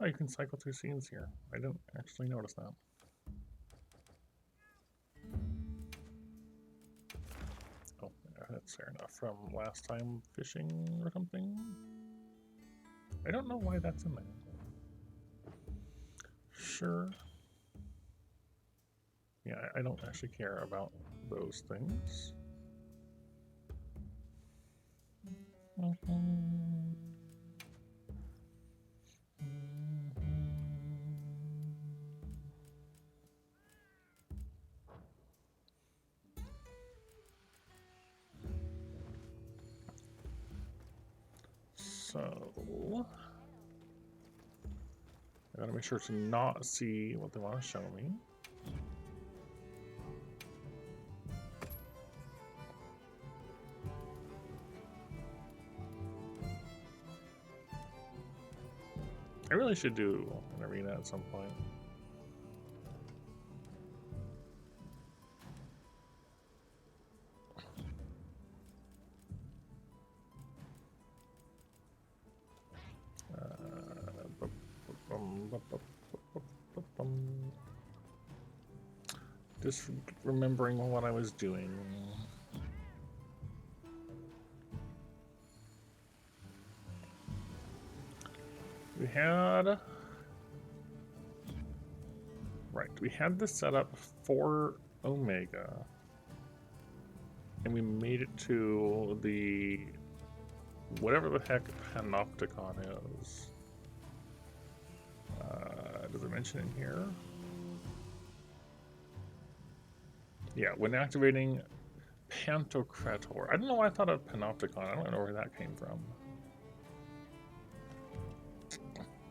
Oh, you can cycle through scenes here. I didn't actually notice that. Oh, yeah, that's fair enough. From last time fishing or something? I don't know why that's in there. Sure. Yeah, I don't actually care about those things. So, I gotta make sure to not see what they want to show me. I really should do an arena at some point. Just remembering what I was doing. We had... Right, we had this set up for Omega. And we made it to the... whatever the heck Panopticon is. Does it mention in here? Yeah, when activating Pantocrator. I don't know why I thought of Panopticon. I don't know where that came from.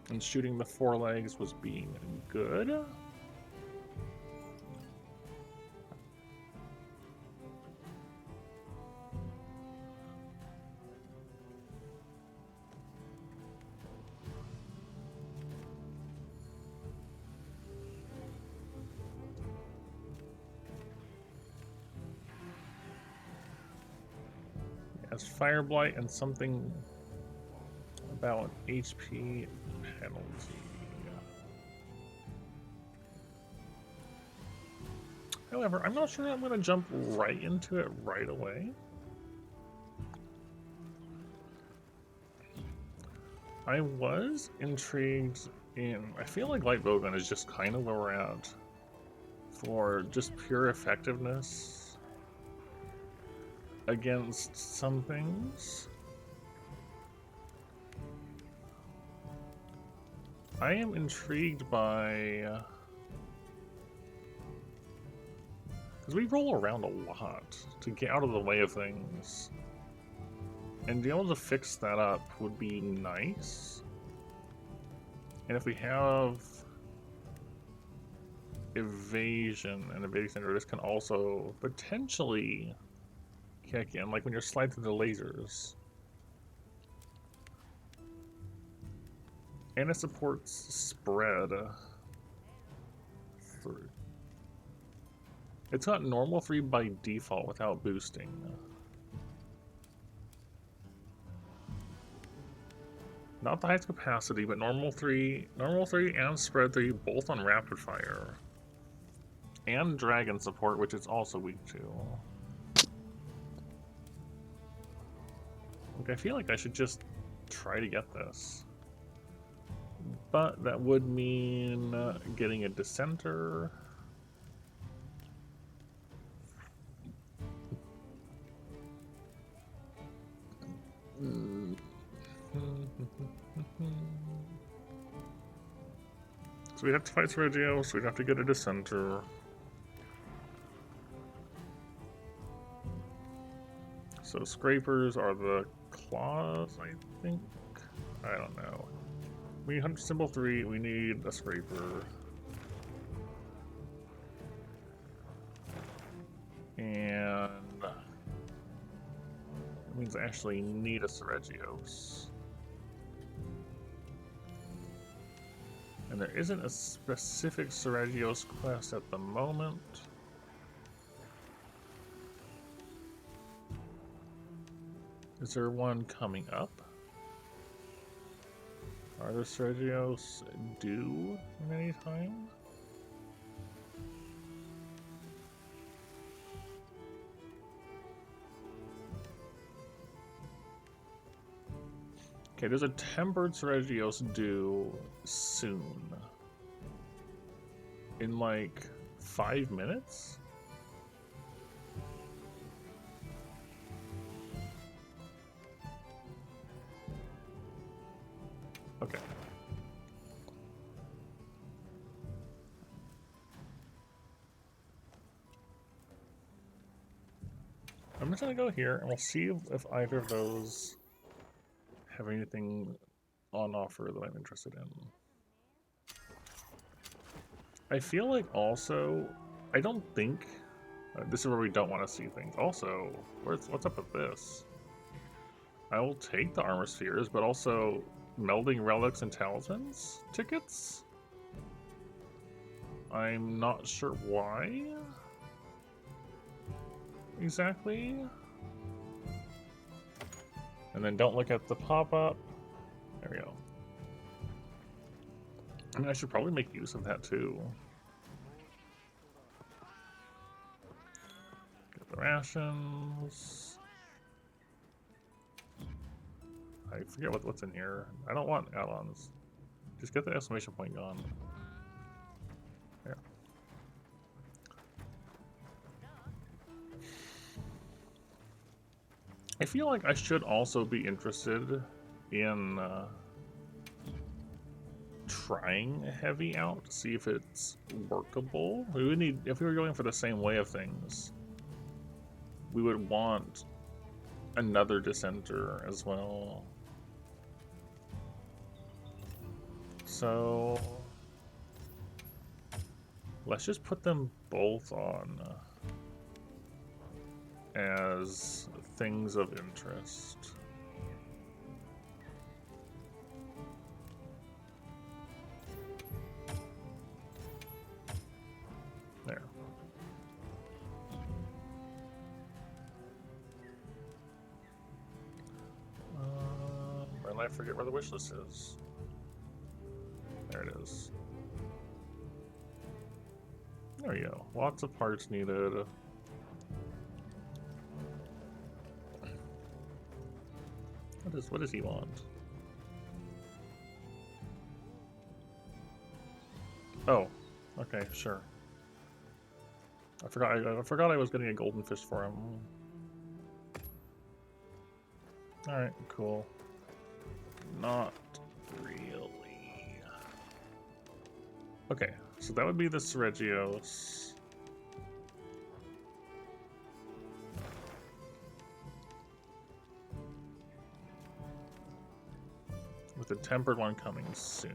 And shooting the 4 legs was being good. As Fire Blight and something about an HP penalty. However, I'm not sure I'm going to jump right into it right away. I was intrigued in... I feel like Light Bowgun is just kind of where we're at for just pure effectiveness against some things. I am intrigued by... because we roll around a lot to get out of the way of things. And being able to fix that up would be nice. And if we have evasion and evading center, this can also potentially kick in, like when you're sliding through the lasers. And it supports spread through. It's got normal 3 by default without boosting. Not the highest capacity, but normal 3 and spread 3 both on rapid fire. And dragon support, which it's also weak to. Like, I feel like I should just try to get this. But that would mean getting a dissenter. So we have to fight Seregios, so we'd have to get a dissenter. So scrapers are the claws, I think? I don't know. We need Hunter Symbol 3, we need a scraper. And it means I actually need a Seregios. And there isn't a specific Seregios quest at the moment. Is there one coming up? Are the Seregios due in any time? Okay, there's a tempered Seregios due soon. In like 5 minutes? Okay. I'm just gonna go here and we'll see if either of those have anything on offer that I'm interested in. I feel like also, I don't think, this is where we don't want to see things. Also, what's up with this? I will take the armor spheres, but also melding relics and talismans tickets? I'm not sure why exactly. And then don't look at the pop-up. There we go. I mean, I should probably make use of that too. Get the rations. I forget what's in here. I don't want add-ons. Just get the exclamation point gone. There. I feel like I should also be interested in trying heavy out to see if it's workable. We would need, if we were going for the same way of things, we would want another dissenter as well. So let's just put them both on as things of interest. There. Why did I forget where the wish list is? There it is. There we go. Lots of parts needed. What does he want? Oh, okay, sure. I forgot I was getting a golden fish for him. Alright, cool. Not really. Okay, so that would be the Seregios. With the tempered one coming soon.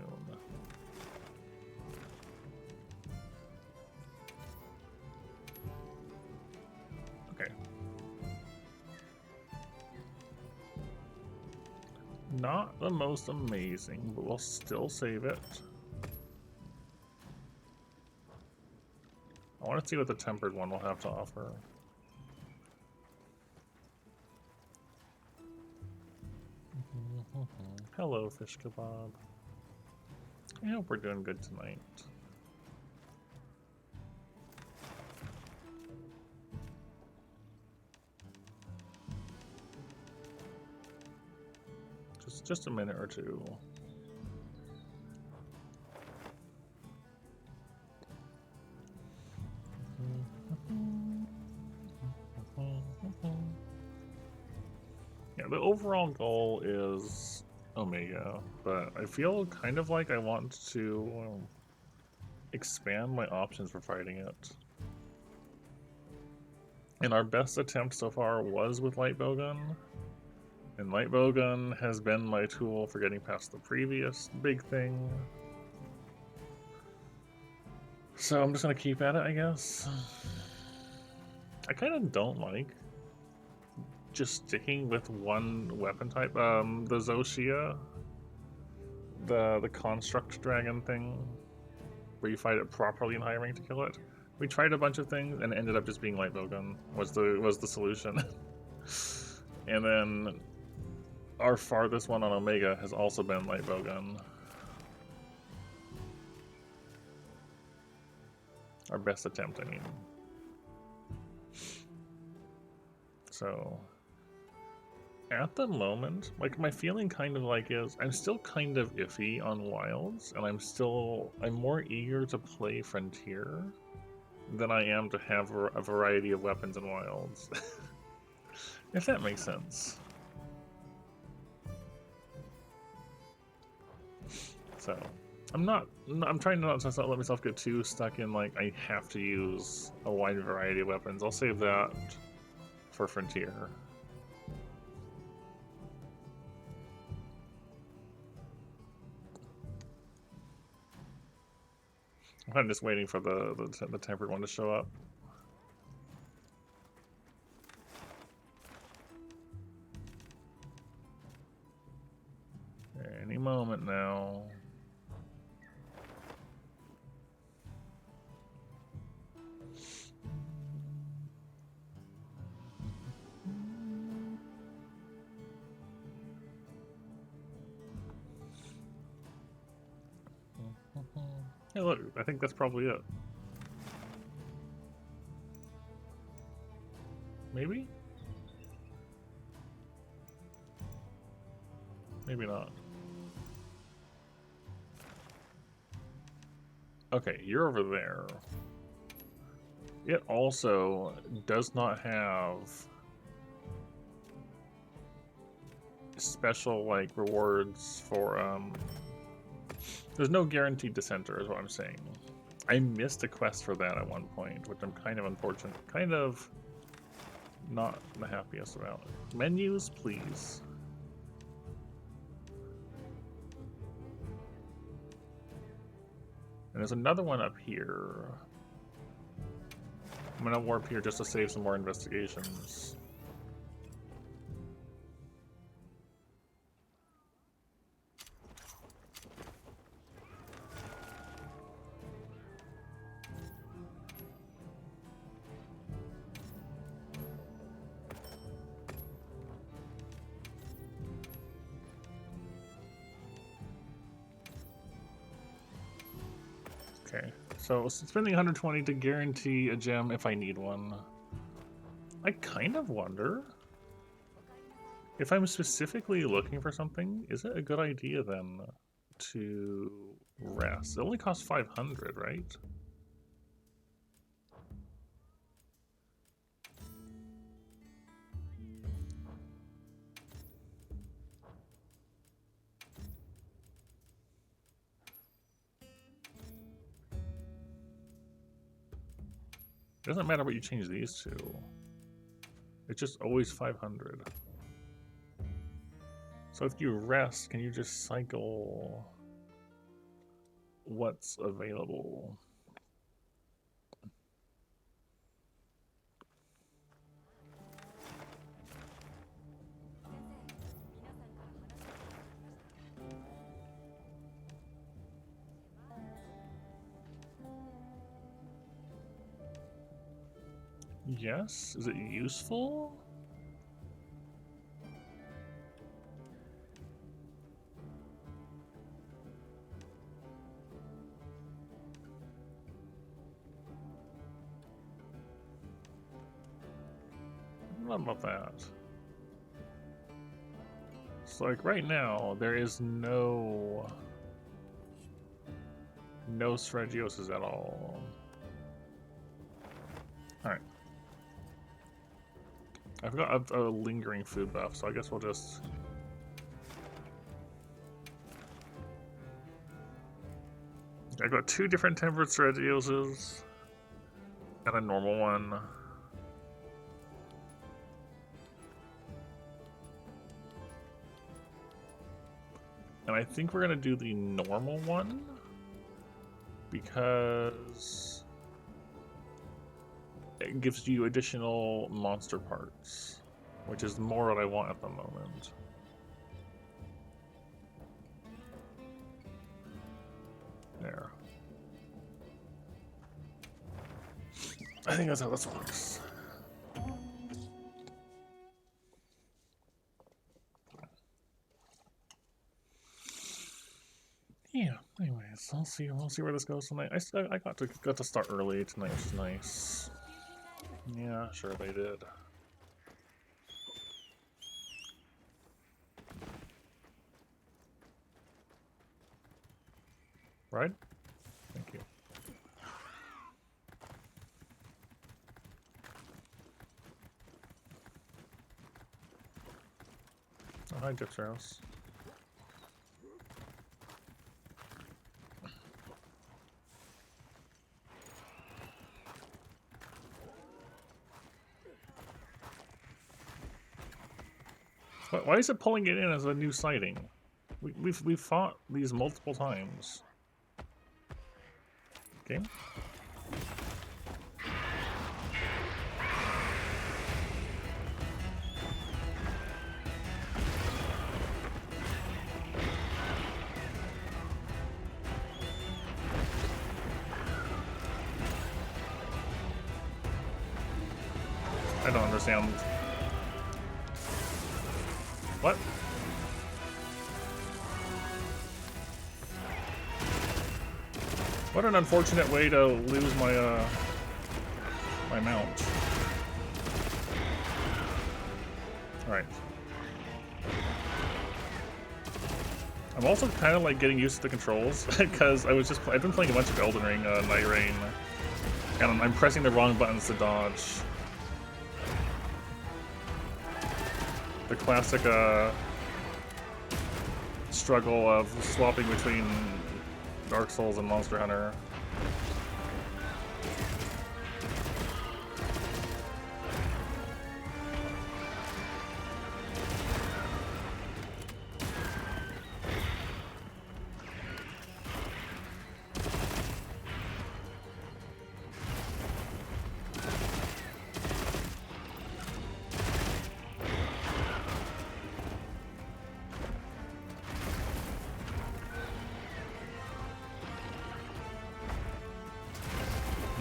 Okay. Not the most amazing, but we'll still save it. I want to see what the tempered one will have to offer. Hello, fish kebab. I hope we're doing good tonight. Just a minute or two. Yeah, the overall goal is Omega, but I feel kind of like I want to expand my options for fighting it. And our best attempt so far was with Light Bowgun, and Light Bowgun has been my tool for getting past the previous big thing. So I'm just gonna keep at it, I guess. I kind of don't like just sticking with one weapon type. The Zoshia, the construct dragon thing, where you fight it properly in high rank to kill it. We tried a bunch of things and it ended up just being Light Bowgun was the solution. And then our farthest one on Omega has also been Light Bowgun. Our best attempt, I mean. So, at the moment, like, my feeling kind of like is I'm still kind of iffy on wilds, and I'm more eager to play Frontier than I am to have a variety of weapons in wilds. If that makes sense. So, I'm trying not to let myself get too stuck in, like, I have to use a wide variety of weapons. I'll save that for Frontier. I'm just waiting for the tempered one to show up. Any moment now. Hey, look, I think that's probably it. Maybe? Maybe not. Okay, you're over there. It also does not have special, like, rewards for, there's no guaranteed dissenter, is what I'm saying. I missed a quest for that at one point, which I'm kind of unfortunate. Kind of not the happiest about. Menus, please. And there's another one up here. I'm gonna warp here just to save some more investigations. Okay, so spending 120 to guarantee a gem if I need one. I kind of wonder if I'm specifically looking for something, is it a good idea then to rest? It only costs 500, right? It doesn't matter what you change these to. It's just always 500. So if you rest, can you just cycle what's available? Yes? Is it useful? I don't know about that. So like right now, there is no Seregios at all. Alright. I've got a lingering food buff, so I guess we'll just... I got 2 different tempered Seregioses and a normal one. And I think we're gonna do the normal one because it gives you additional monster parts, which is more what I want at the moment. There. I think that's how this works. Yeah, anyway. so we'll see where this goes tonight. I got to start early tonight, which is nice. Yeah, sure they did. Right? Thank you. Oh, hi, Seregios. Why is it pulling it in as a new sighting? We've fought these multiple times. Game? I don't understand. What? What an unfortunate way to lose my my mount. Alright. I'm also kind of like getting used to the controls because I've been playing a bunch of Elden Ring, Night Rain, and I'm pressing the wrong buttons to dodge. The classic struggle of swapping between Dark Souls and Monster Hunter.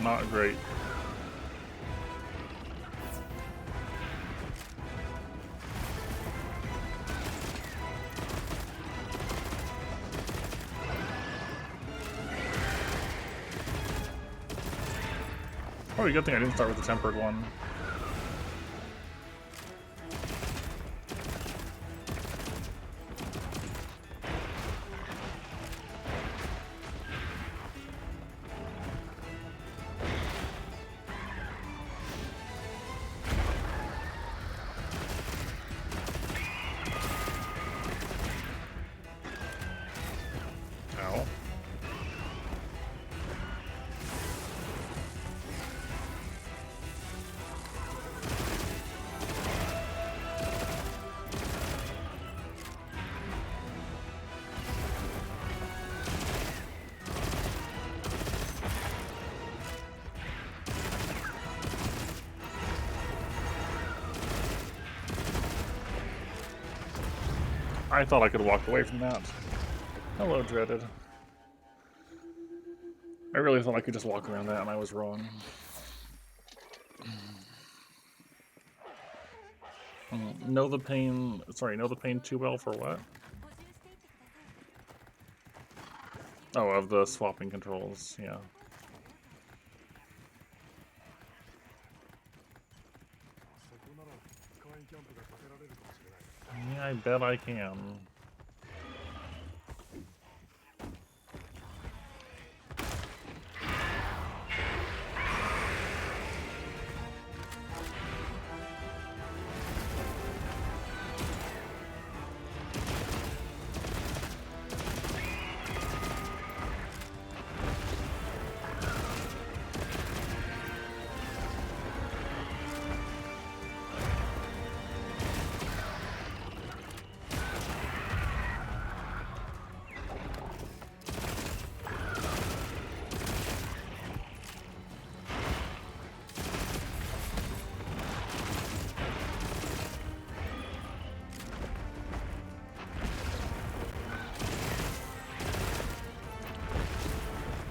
Not great. Probably a good thing I didn't start with the tempered one. Ow. I thought I could walk away from that. Hello, Dreaded. I really thought I could just walk around that, and I was wrong. Know the pain too well for what? Oh, of the swapping controls, yeah. Yeah, I bet I can.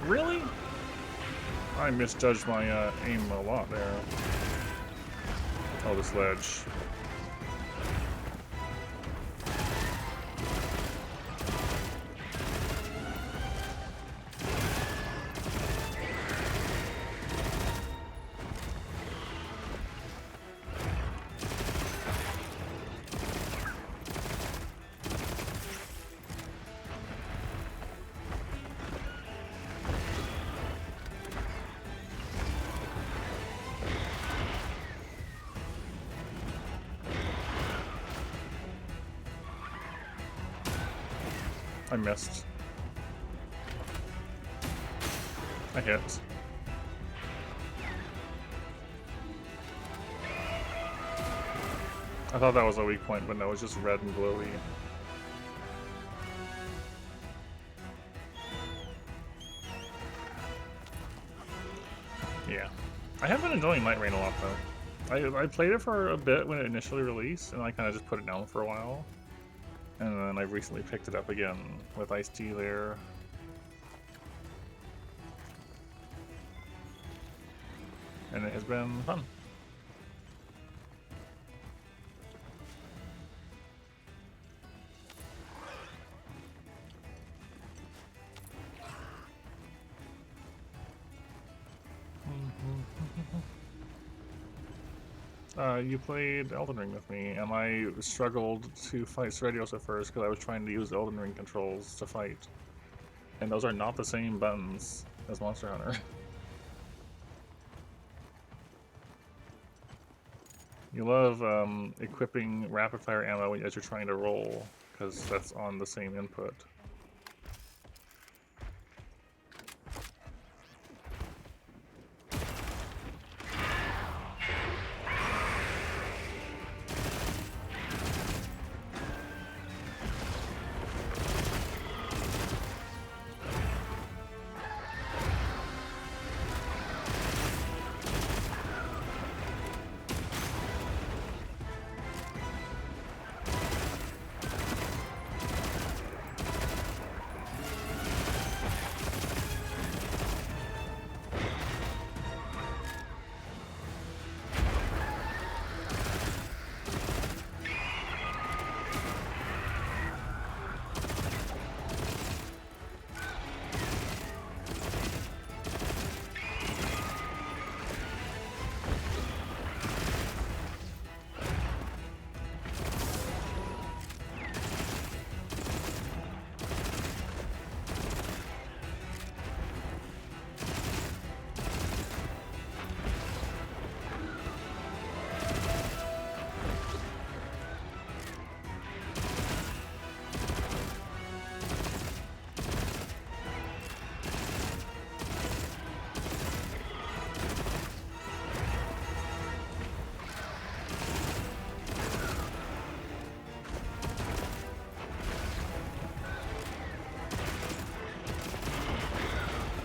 Really? I misjudged my aim a lot there. Oh, this ledge. I missed. I hit. I thought that was a weak point, but no, it's just red and glowy. Yeah. I have been enjoying Night Rain a lot, though. I played it for a bit when it initially released, and I kind of just put it down for a while. And then I recently picked it up again with Ice-T there. And it has been fun. You played Elden Ring with me, and I struggled to fight Seregios at first because I was trying to use Elden Ring controls to fight. And those are not the same buttons as Monster Hunter. You love equipping rapid-fire ammo as you're trying to roll, because that's on the same input.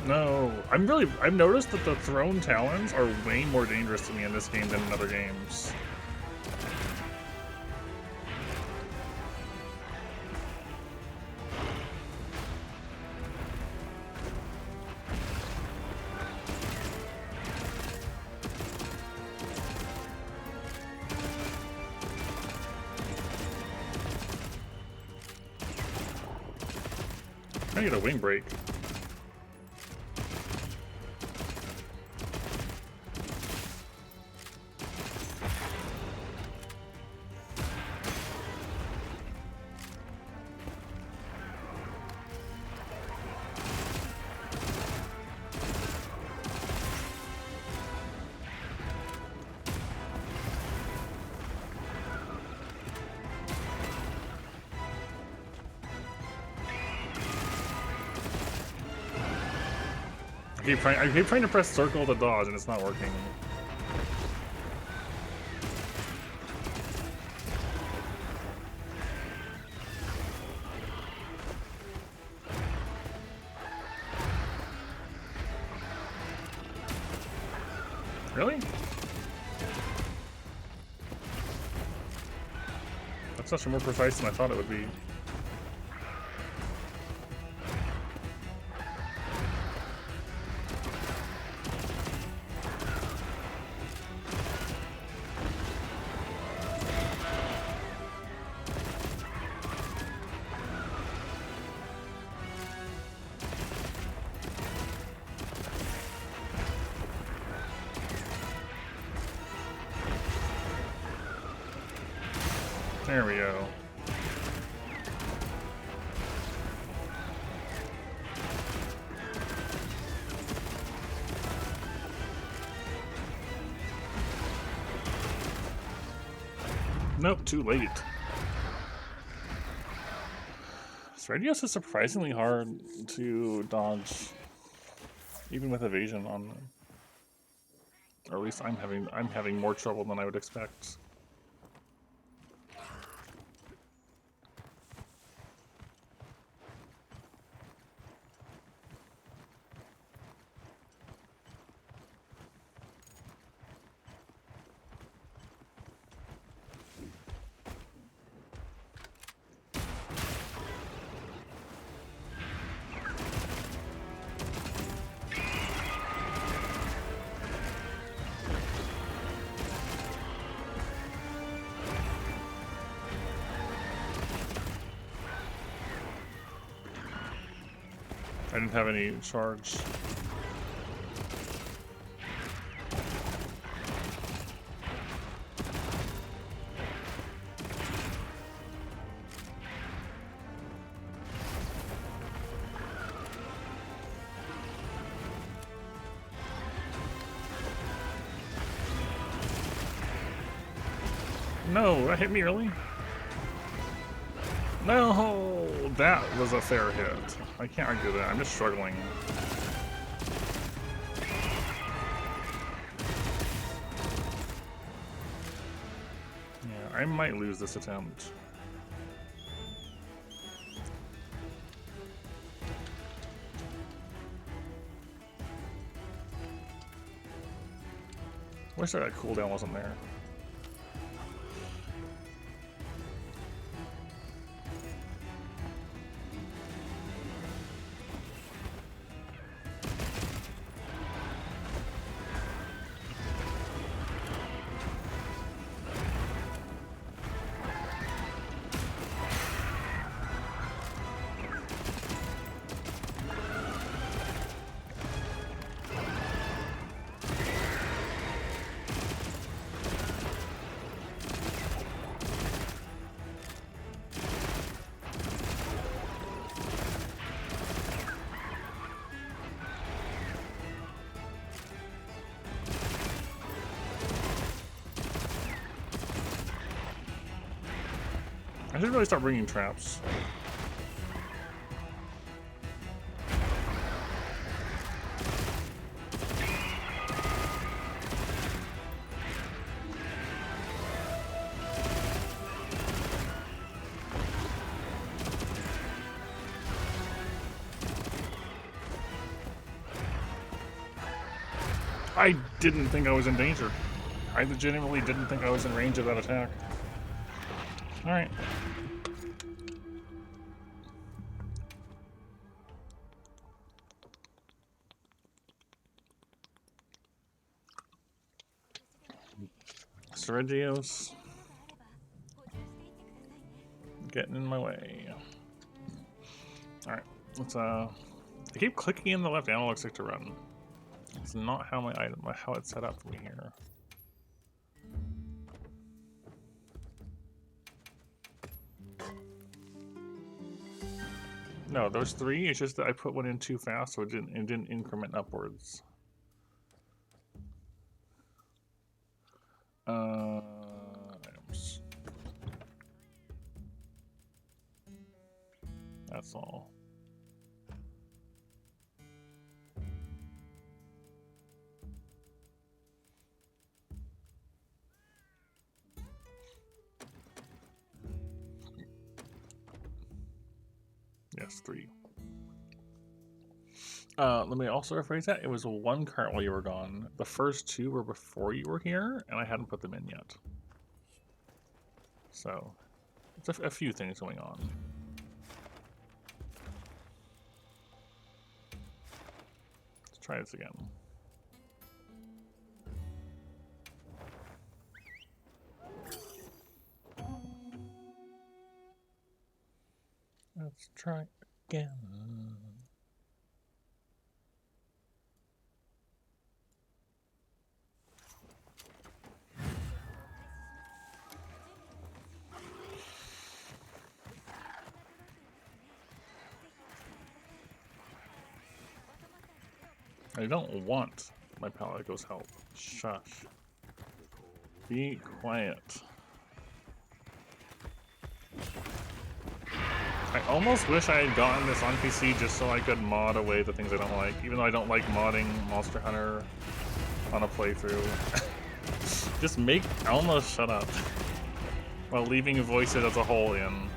No, I've noticed that the thrown talons are way more dangerous to me in this game than in other games. I need a wing break. I keep trying to press circle to dodge and it's not working. Really? That's actually more precise than I thought it would be. There we go. Nope, too late. Seregios is surprisingly hard to dodge, even with evasion on them. Or at least I'm having more trouble than I would expect. I didn't have any charge. No, that hit me early. No, that was a fair hit. I can't argue that. I'm just struggling. Yeah, I might lose this attempt. Wish that cooldown wasn't there. I should really start bringing traps. I didn't think I was in danger. I legitimately didn't think I was in range of that attack. Alright. Seregios. Getting in my way. Alright, let's I keep clicking in the left analog stick to run. It's not how my item how it's set up for me here. No, those three, it's just that I put one in too fast, so it didn't increment upwards. Items. That's all. Yes, 3. Let me also rephrase that. It was 1 cart while you were gone. The first 2 were before you were here, and I hadn't put them in yet. So, it's a few things going on. Let's try this again. Let's try again. I don't want my Palico's help. Shush. Be quiet. I almost wish I had gotten this on PC just so I could mod away the things I don't like, even though I don't like modding Monster Hunter on a playthrough. Just make Elma shut up while leaving voices as a whole in.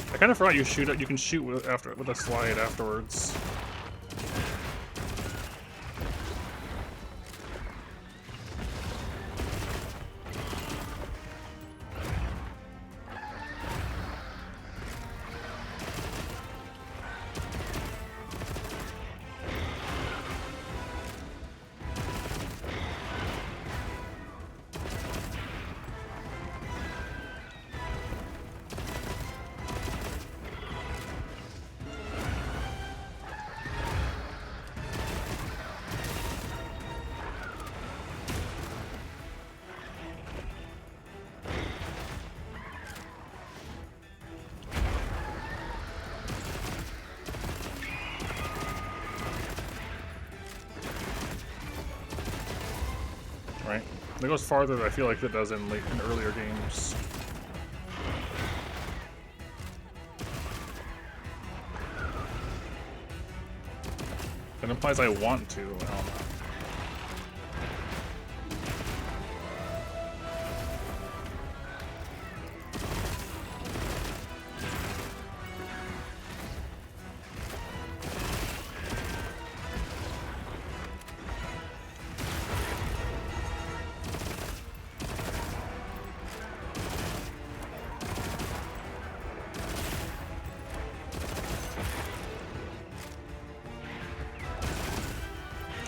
I kind of forgot you can shoot with a slide afterwards. Right? It goes farther than I feel like it does in earlier games. It implies I want to. I don't know.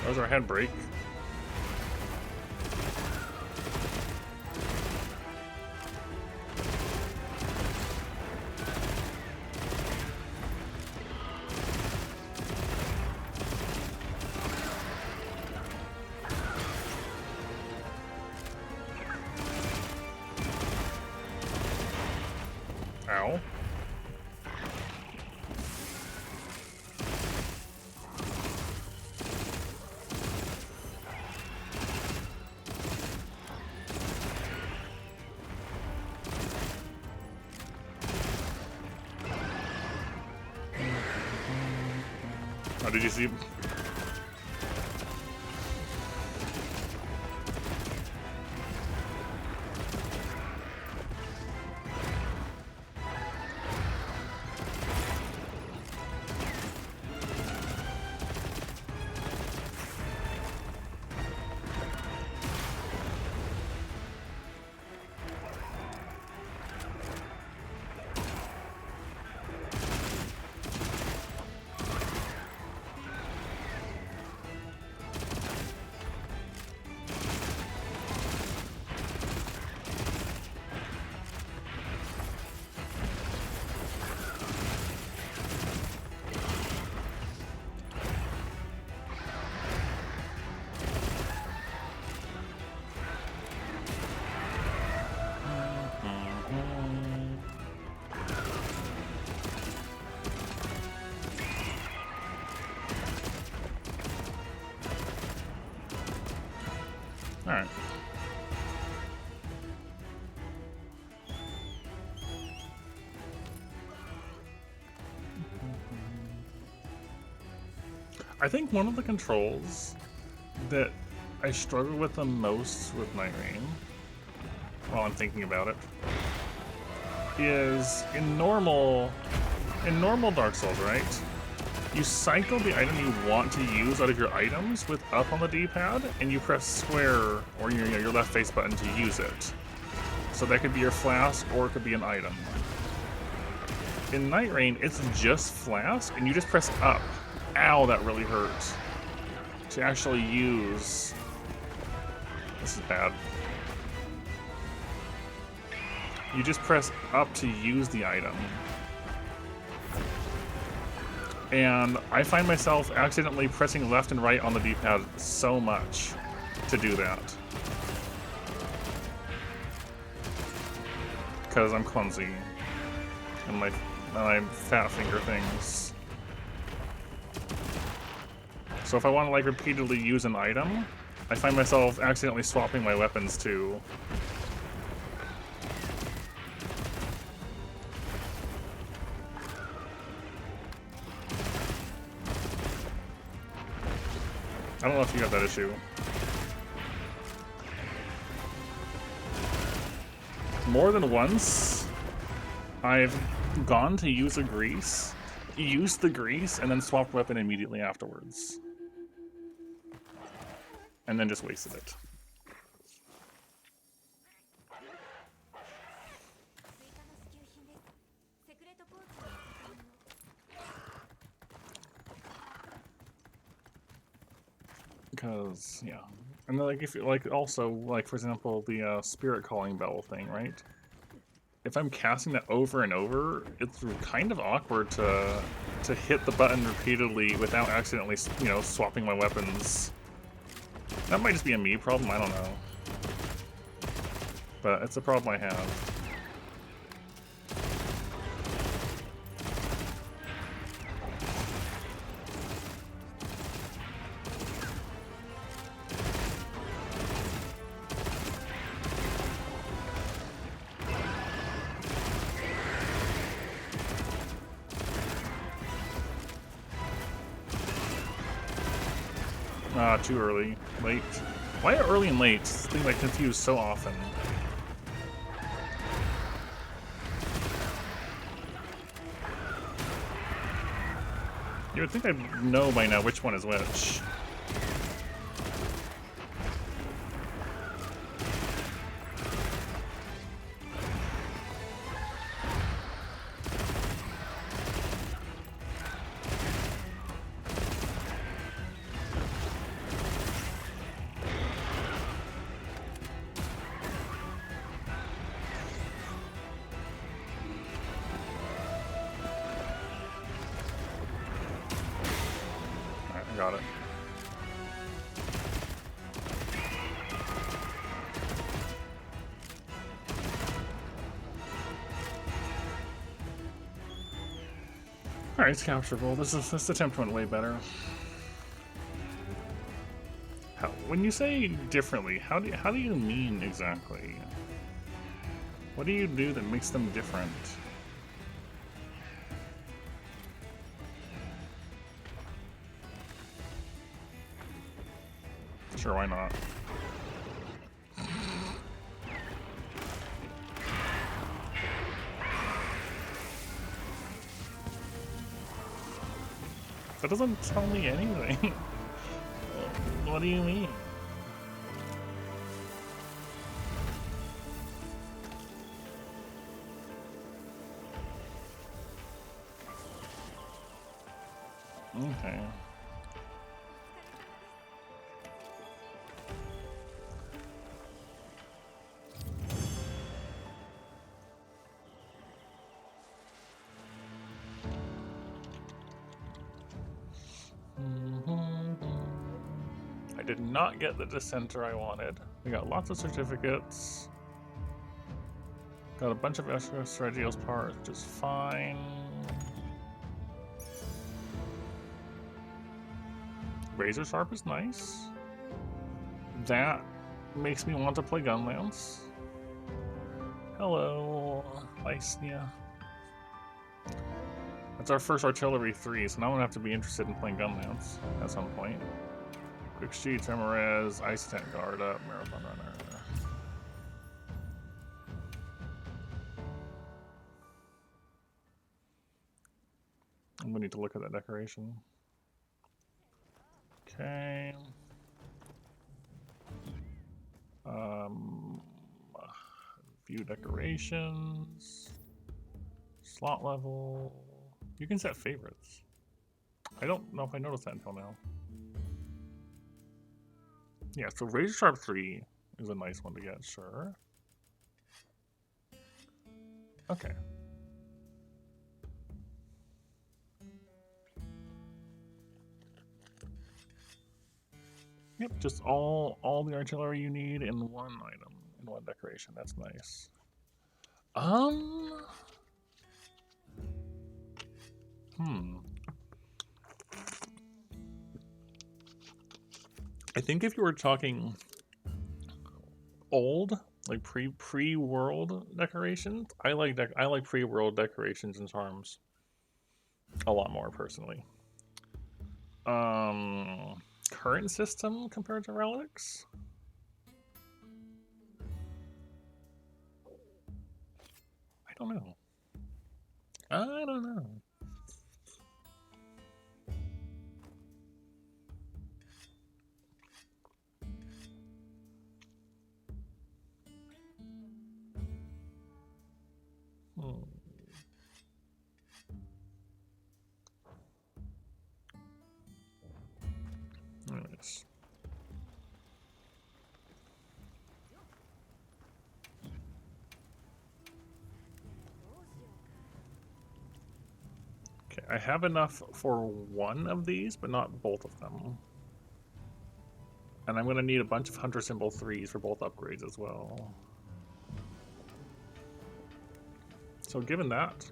That was our handbrake. Ow. Oh, did you see? All right. I think one of the controls that I struggle with the most with Night Rain, while I'm thinking about it, is in normal Dark Souls, right? You cycle the item you want to use out of your items with up on the D-pad, and you press square or your left face button to use it. So that could be your flask, or it could be an item. In Night Rain, it's just flask, and you just press up. Ow, that really hurts. To actually use... This is bad. You just press up to use the item. And I find myself accidentally pressing left and right on the D-pad so much to do that. Because I'm clumsy. And my fat finger things. So if I want to like repeatedly use an item, I find myself accidentally swapping my weapons too. I don't know if you have that issue. More than once, I've gone to use a grease, used the grease, and then swapped weapon immediately afterwards. And then just wasted it. Because, yeah. And then, like, if like, also, like, for example, the spirit calling bell thing, right? If I'm casting that over and over, it's kind of awkward to hit the button repeatedly without accidentally, you know, swapping my weapons. That might just be a me problem, I don't know. But it's a problem I have. Too early. Late. Why are early and late things I confuse so often? You would think I'd know by now which one is which. Got it. Alright, it's capturable. This attempt went way better. When you say differently, how do you mean exactly? What do you do that makes them different? Sure, why not? That doesn't tell me anything. What do you mean? Okay. I did not get the dissenter I wanted. We got lots of certificates. Got a bunch of extra Seregios parts, which is fine. Razor Sharp is nice. That makes me want to play Gunlance. Hello, Lysnia. That's our first Artillery 3, so now I'm gonna have to be interested in playing Gunlance at some point. Quick Sheet, Tremorez, Ice Tent Guard up, Marathon Runner. I'm gonna need to look at that decoration. Okay. View decorations. Slot level. You can set favorites. I don't know if I noticed that until now. Yeah, so Razor Sharp 3 is a nice one to get, sure. Okay. Yep, just all the artillery you need in one item, in one decoration. That's nice. I think if you were talking old, like pre-world decorations, I like pre-world decorations and charms a lot more personally. Current system compared to relics? I don't know. I don't know. Nice. Okay, I have enough for one of these, but not both of them. And I'm going to need a bunch of Hunter Symbol 3s for both upgrades as well. So given that,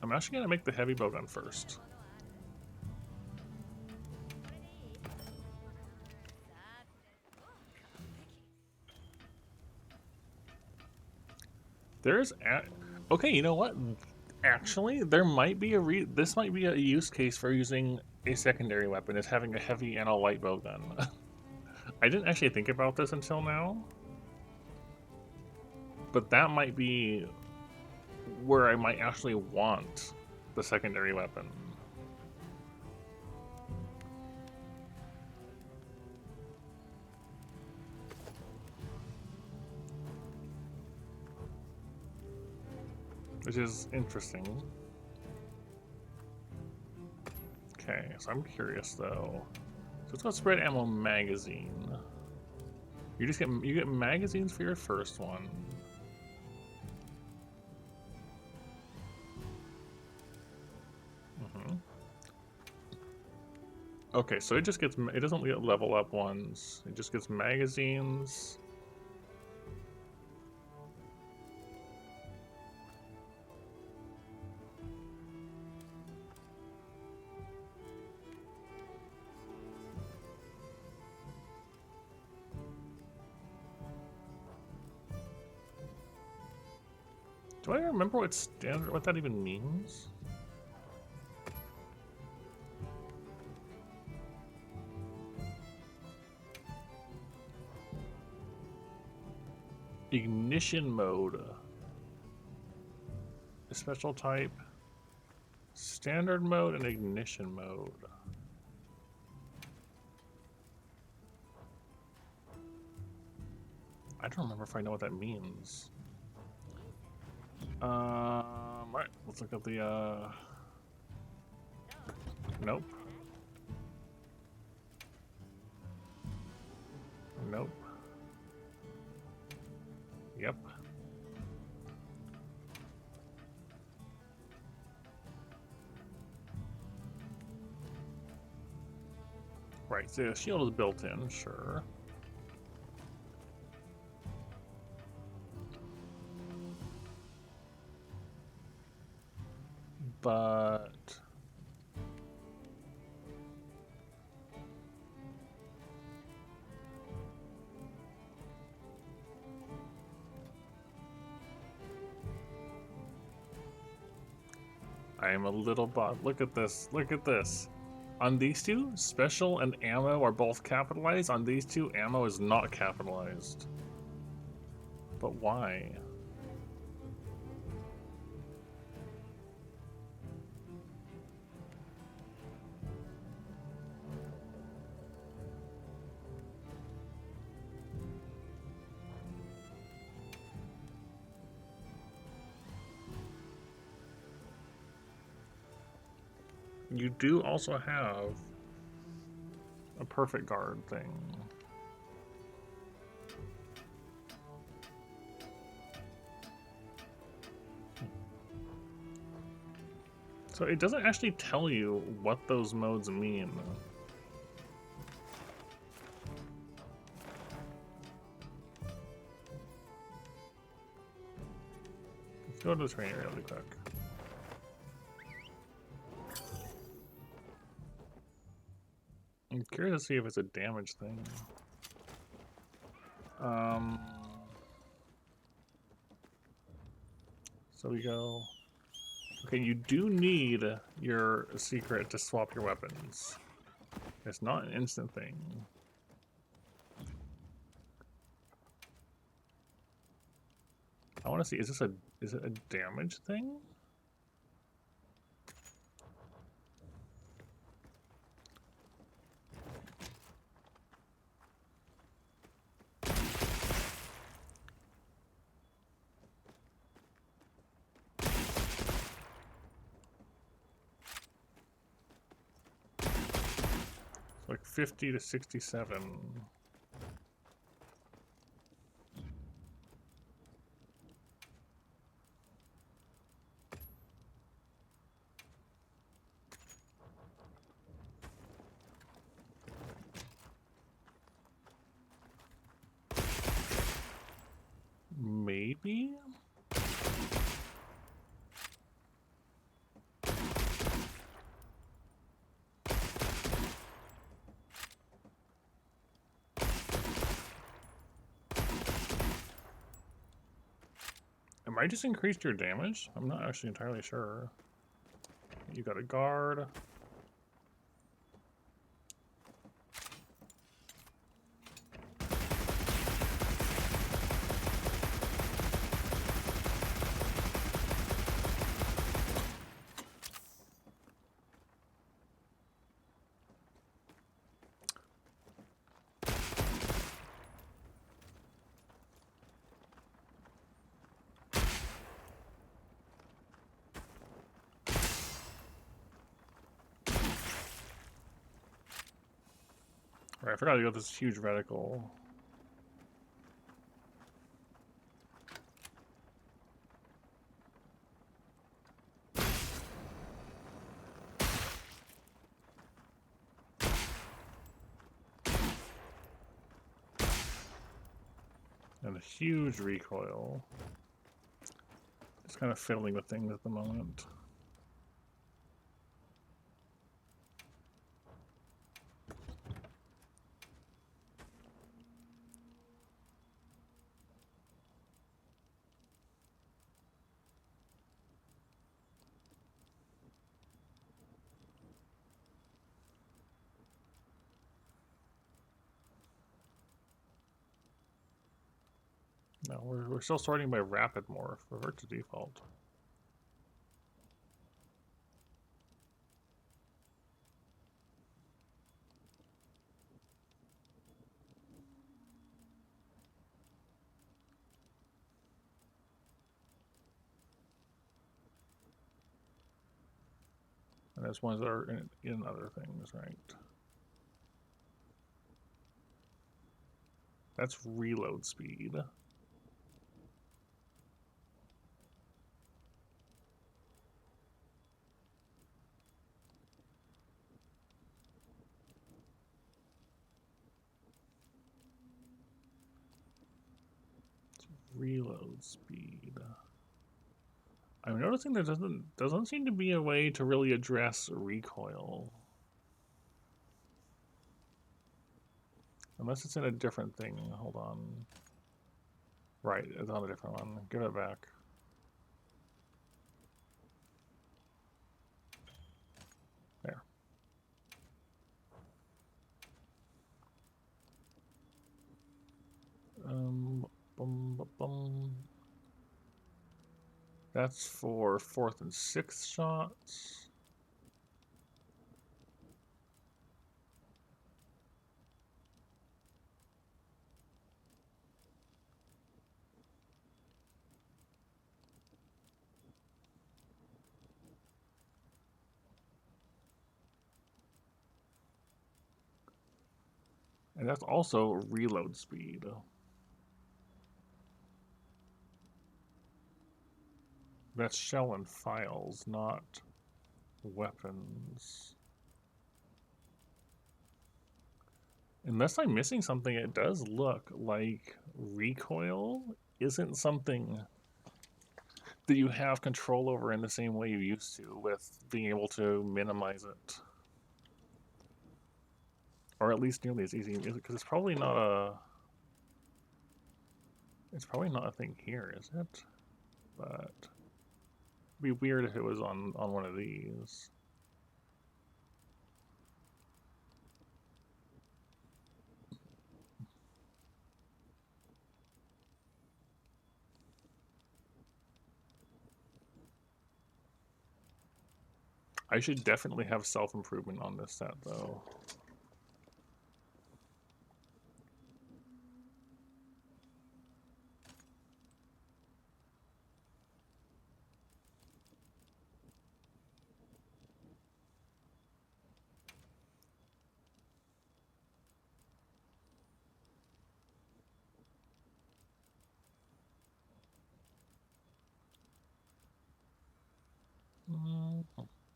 I'm actually going to make the heavy bowgun first. Okay, you know what? Actually, there might be this might be a use case for using a secondary weapon as having a heavy and a light bowgun. I didn't actually think about this until now, but that might be where I might actually want the secondary weapon. Which is interesting. Okay, so I'm curious though. So it's called spread ammo magazine. You get magazines for your first one. Okay, so it doesn't get level up ones. It just gets magazines. Do I remember what that even means? Ignition mode. A special type. Standard mode and ignition mode. I don't remember if I know what that means. Right, let's look at the, nope. Nope. Yep. Right, so the shield is built in, sure. But I am a little bot. Look at this. Look at this. On these two, special and ammo are both capitalized. On these two, ammo is not capitalized. But why? You do also have a perfect guard thing. So it doesn't actually tell you what those modes mean. Let's go to the training area really quick. I'm curious to see if it's a damage thing. So we go. Okay, you do need your secret to swap your weapons. It's not an instant thing. I want to see, is it a damage thing? Like 50 to 67. Maybe? It might just increase your damage. I'm not actually entirely sure. You got a guard. Right, I forgot to go this huge reticle. And a huge recoil. Just kind of fiddling with things at the moment. No, we're still sorting by rapid morph. Revert to default. And there's ones that are in other things, right? That's reload speed. Reload speed. I'm noticing there doesn't seem to be a way to really address recoil. Unless it's in a different thing. Hold on. Right, it's on a different one. Give it back. There. Bum, bum, bum. That's for 4th and 6th shots. And that's also reload speed. That's shell and files, not weapons. Unless I'm missing something, it does look like recoil isn't something that you have control over in the same way you used to with being able to minimize it. Or at least nearly as easy, because it's probably not a... It's probably not a thing here, is it? But it'd be weird if it was on one of these. I should definitely have self-improvement on this set, though.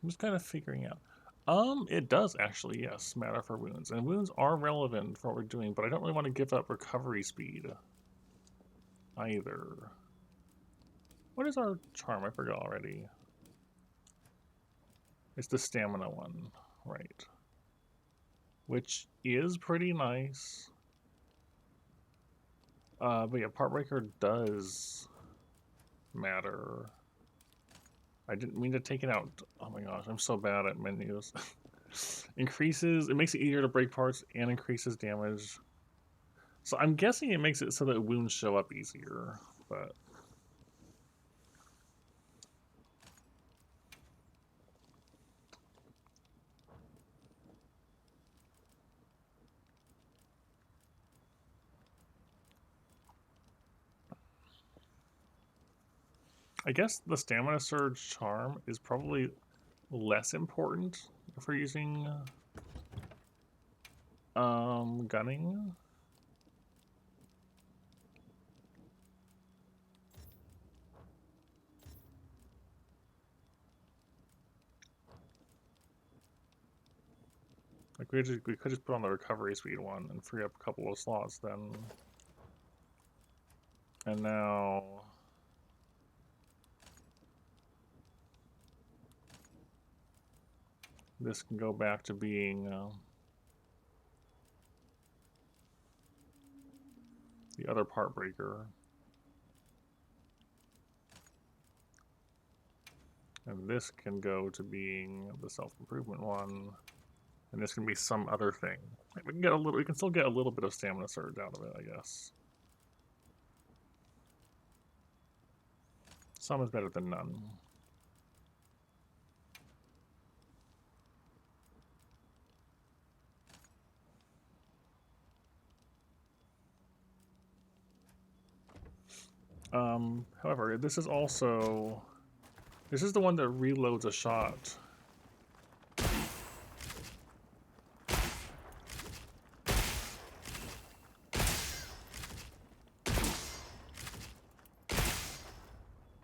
I'm just kind of figuring out. It does actually, yes, matter for wounds. And wounds are relevant for what we're doing, but I don't really want to give up recovery speed either. What is our charm? I forgot already. It's the stamina one, right. Which is pretty nice. But yeah, part breaker does matter. I didn't mean to take it out. Oh my gosh, I'm so bad at menus. Increases, it makes it easier to break parts and increases damage. So I'm guessing it makes it so that wounds show up easier, but... I guess the stamina surge charm is probably less important if we're using gunning. Like we could just put on the recovery speed one and free up a couple of slots then. And now this can go back to being the other part breaker. And this can go to being the self-improvement one. And this can be some other thing. We can get a little, we can still get a little bit of stamina surge out of it, I guess. Some is better than none. However, this is also... This is the one that reloads a shot.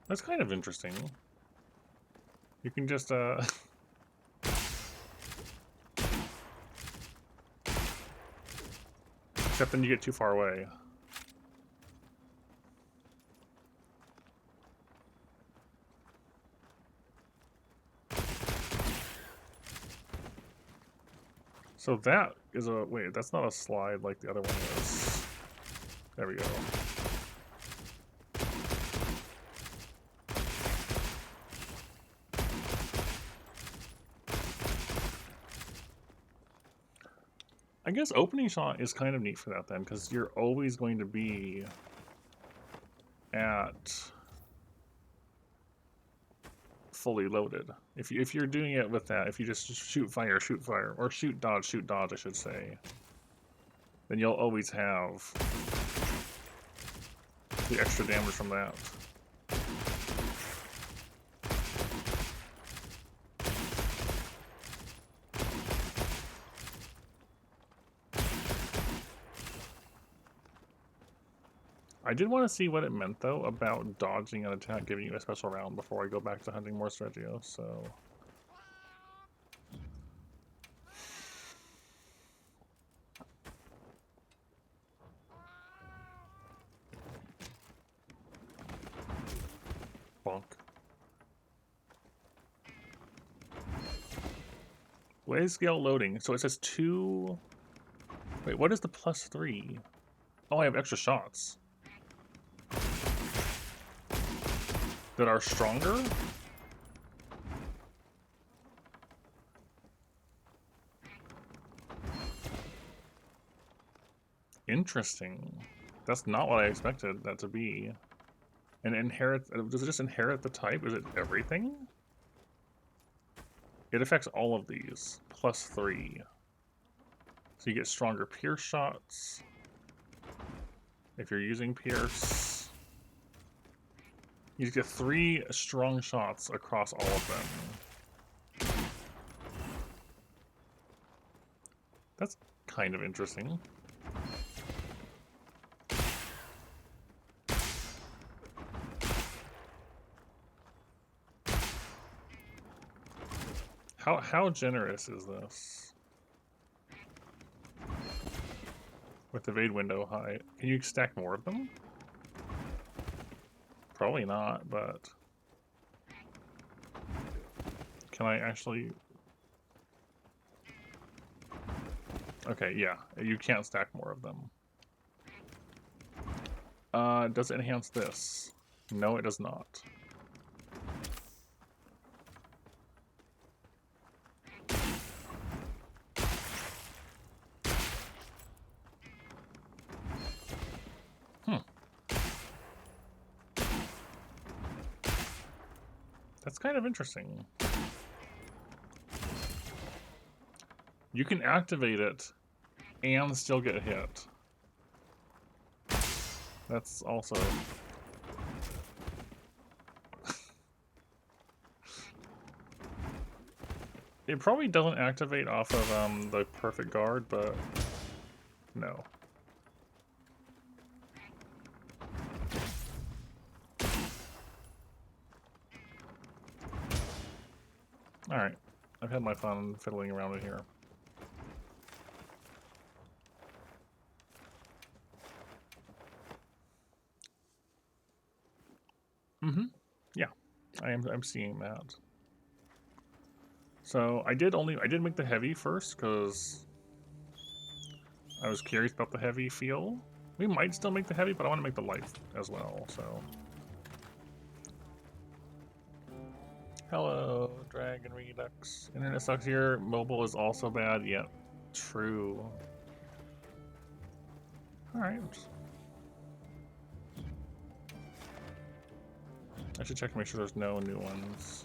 That's kind of interesting. You can just, except then you get too far away. So that is a... Wait, that's not a slide like the other one is. There we go. I guess opening shot is kind of neat for that then, because you're always going to be at fully loaded. If you're doing it with that, if you just shoot fire, or shoot dodge, I should say, then you'll always have the extra damage from that. I did want to see what it meant, though, about dodging an attack giving you a special round before I go back to hunting more Seregios, so... Bonk. Blaze scale loading. So it says 2... Wait, what is the +3? Oh, I have extra shots. That are stronger? Interesting. That's not what I expected that to be. And inherit... Does it just inherit the type? Is it everything? It affects all of these. +3. So you get stronger pierce shots. If you're using pierce. You get 3 strong shots across all of them. That's kind of interesting. How generous is this? With evade window high. Can you stack more of them? Probably not, but... Can I actually... Okay, yeah. You can't stack more of them. Does it enhance this? No, it does not. That's kind of interesting. You can activate it and still get hit. That's also... It probably doesn't activate off of the perfect guard, but no. Alright, I've had my fun fiddling around with here. Mm-hmm. Yeah, I'm seeing that. So I did make the heavy first because I was curious about the heavy feel. We might still make the heavy, but I want to make the light as well, so. Hello, Dragon Redux. Internet sucks here. Mobile is also bad, yet true. Alright. I should check to make sure there's no new ones.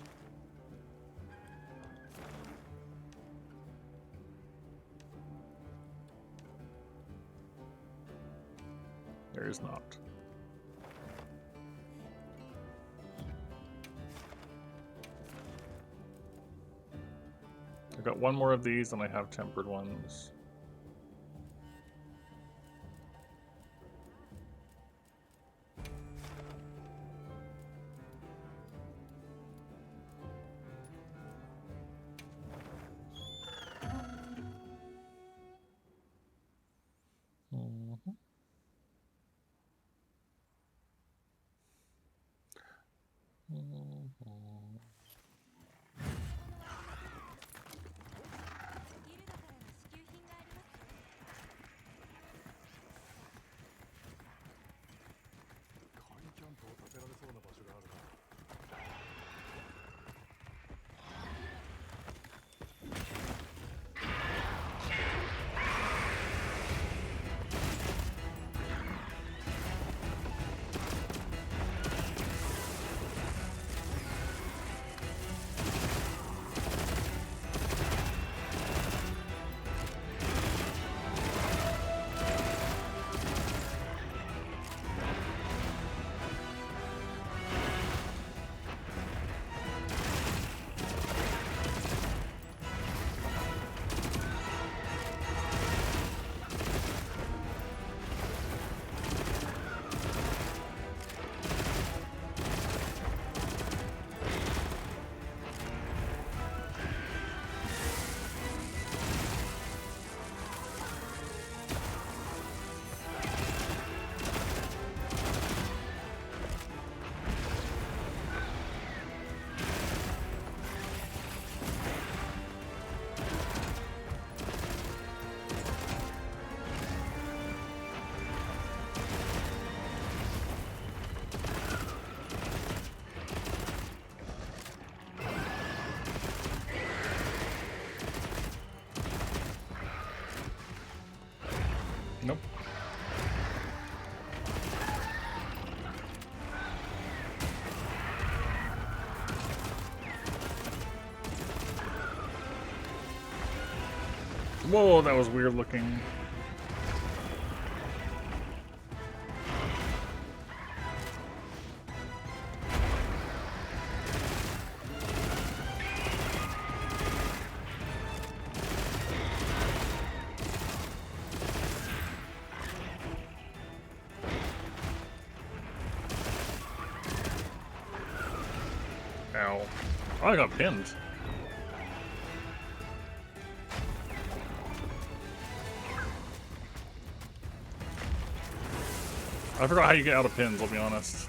There is not. I've got one more of these and I have tempered ones. Whoa, that was weird looking. Ow. Oh, I got pinned. I forgot how you get out of pins, I'll be honest.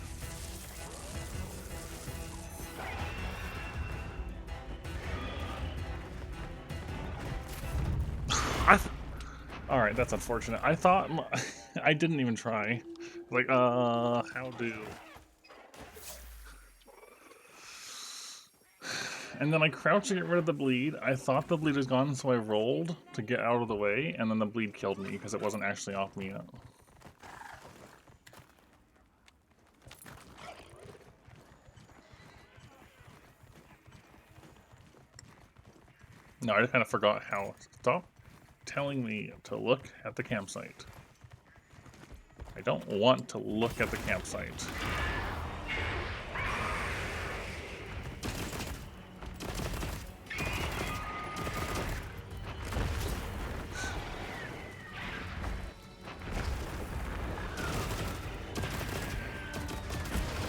Alright, that's unfortunate. I thought... I didn't even try. Like, how do... And then I crouched to get rid of the bleed. I thought the bleed was gone, so I rolled to get out of the way, and then the bleed killed me because it wasn't actually off me yet. No, I just kind of forgot how. Stop telling me to look at the campsite. I don't want to look at the campsite.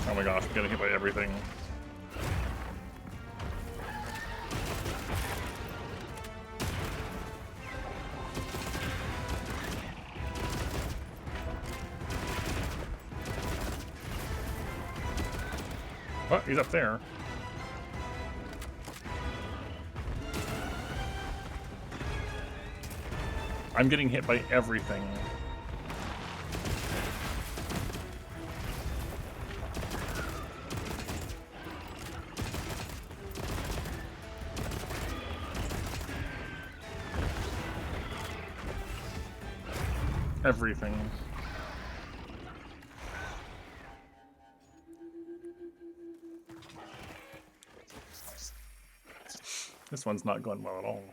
Oh my gosh, I'm getting hit by everything. Oh, he's up there. I'm getting hit by everything. Everything. This one's not going well at all.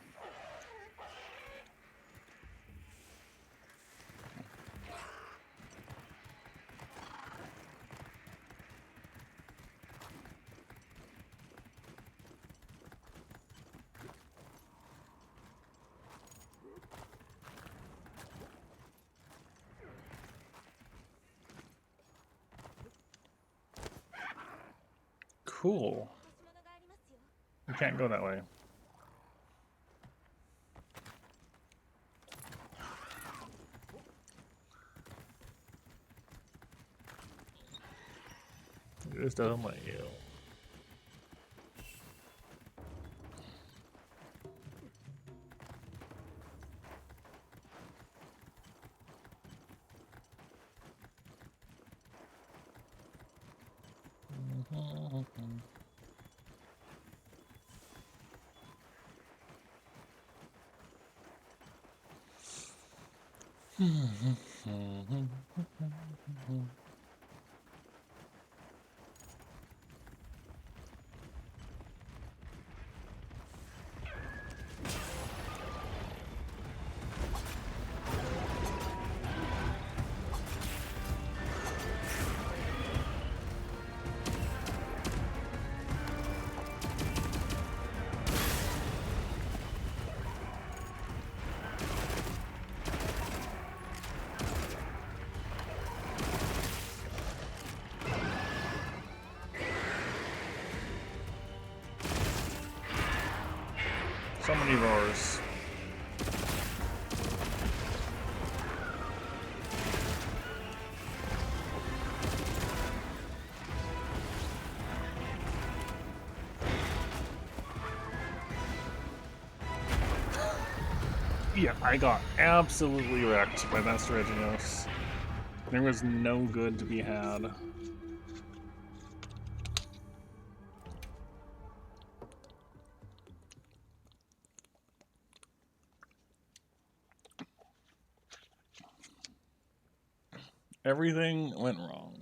Cool. We can't go that way. Just don't let you. So many roars. Yeah, I got absolutely wrecked by that Seregios. There was no good to be had. Everything went wrong.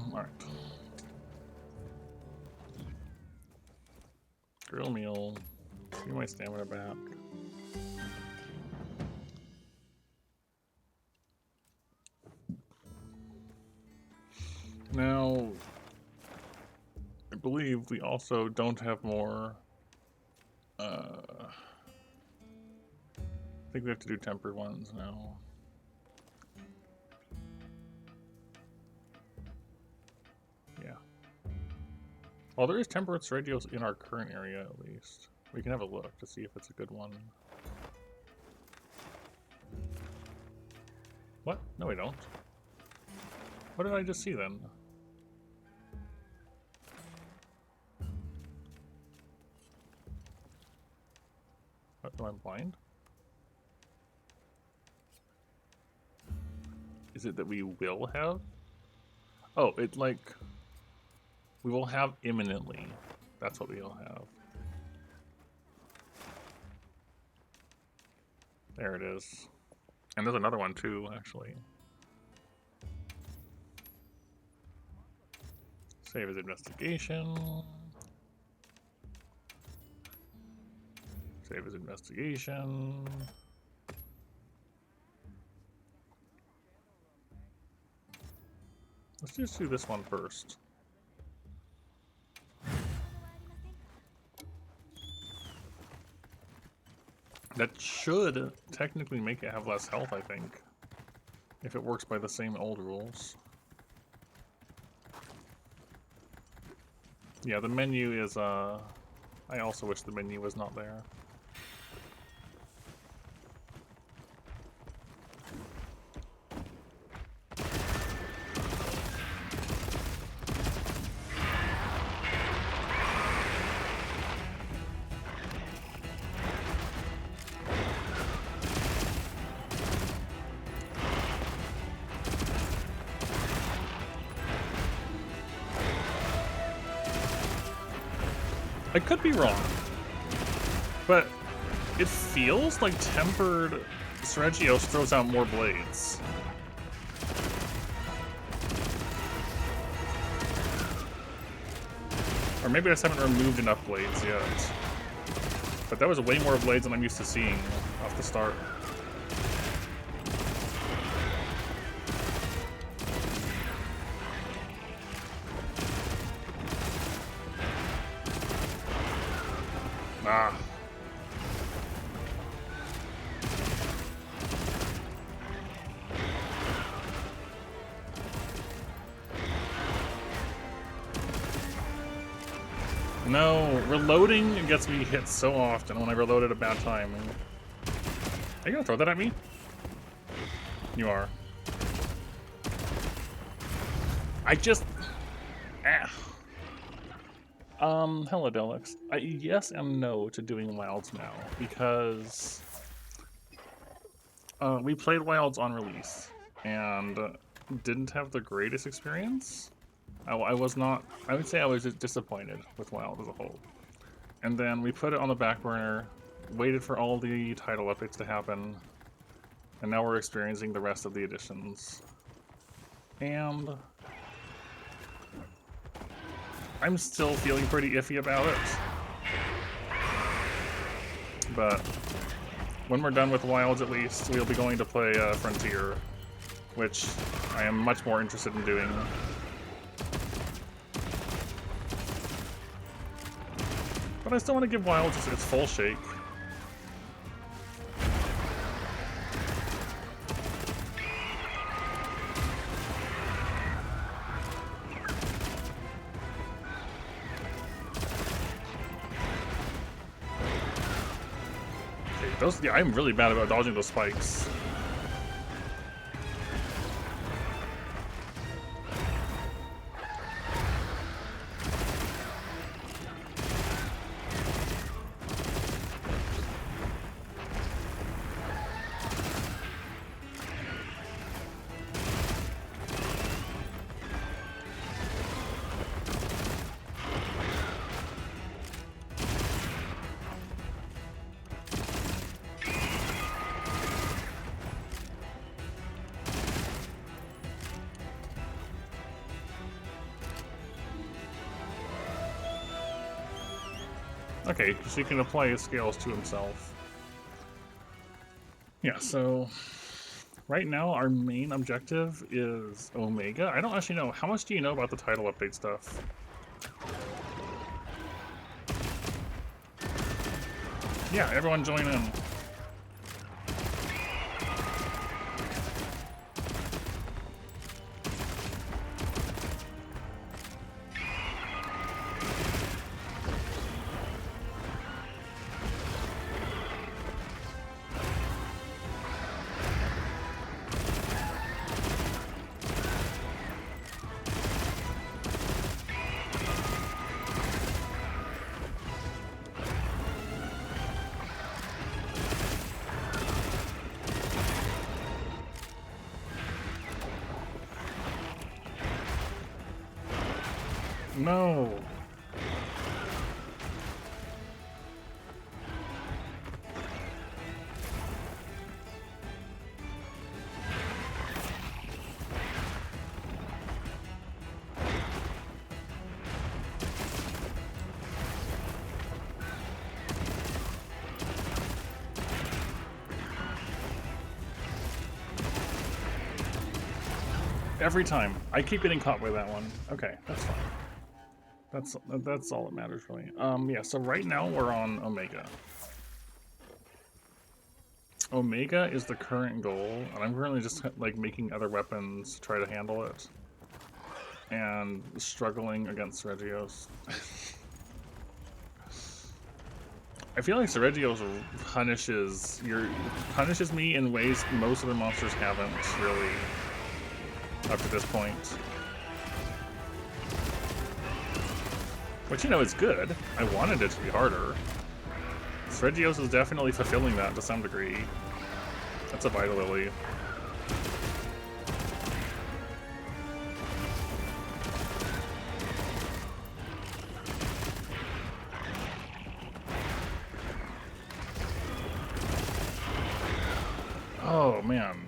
Alright. Grill meal. Give my stamina back. Now, I believe we also don't have more. I think we have to do tempered ones now. Yeah. Well, there is temperate Seregios in our current area, at least. We can have a look to see if it's a good one. What? No, we don't. What did I just see then? What, am I blind? Is it that we will have? Oh, it like... We will have imminently. That's what we'll have. There it is. And there's another one too, actually. Save as investigation. Save as investigation. Let's just do this one first. That should technically make it have less health, I think. If it works by the same old rules. Yeah, the menu is, I also wish the menu was not there. I could be wrong, but it feels like tempered Seregios throws out more blades. Or maybe I just haven't removed enough blades yet. But that was way more blades than I'm used to seeing off the start. Ah. No, reloading gets me hit so often when I reload at a bad time. Are you gonna throw that at me? You are. I just... Hello, Delix. Yes and no to doing Wilds now, because we played Wilds on release, and didn't have the greatest experience. I was not, I would say I was just disappointed with Wild as a whole. And then we put it on the back burner, waited for all the title updates to happen, and now we're experiencing the rest of the additions. And I'm still feeling pretty iffy about it. But when we're done with Wilds, at least, we'll be going to play Frontier, which I am much more interested in doing. But I still want to give Wilds its full shake. Yeah, I'm really bad about dodging those spikes. Okay, so he can apply his scales to himself. Yeah, so right now our main objective is Omega. I don't actually know. How much do you know about the title update stuff? Yeah, everyone join in. No. Every time. I keep getting caught by that one. Okay, that's fine. That's all that matters really. Yeah, so right now we're on Omega. Omega is the current goal, and I'm currently just like making other weapons to try to handle it. And struggling against Seregios. I feel like Seregios punishes me in ways most other monsters haven't really up to this point. Which, you know, is good. I wanted it to be harder. Seregios is definitely fulfilling that to some degree. That's a Vital Lily. Oh, man.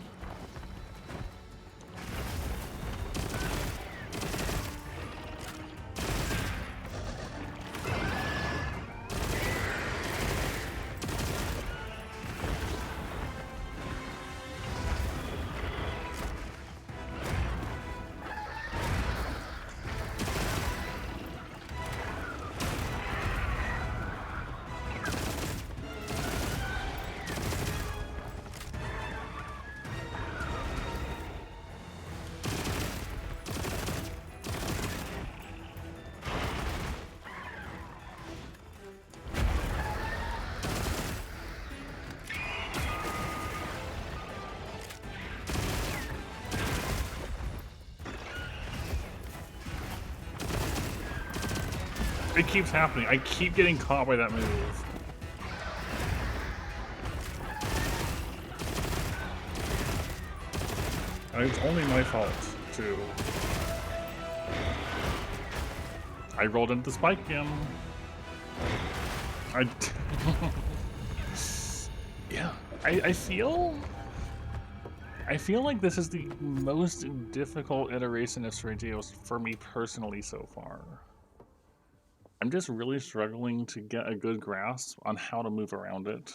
It keeps happening. I keep getting caught by that move. And it's only my fault, too. I rolled into the spike again. Yeah, I feel like this is the most difficult iteration of Seregios for me personally so far. I'm just really struggling to get a good grasp on how to move around it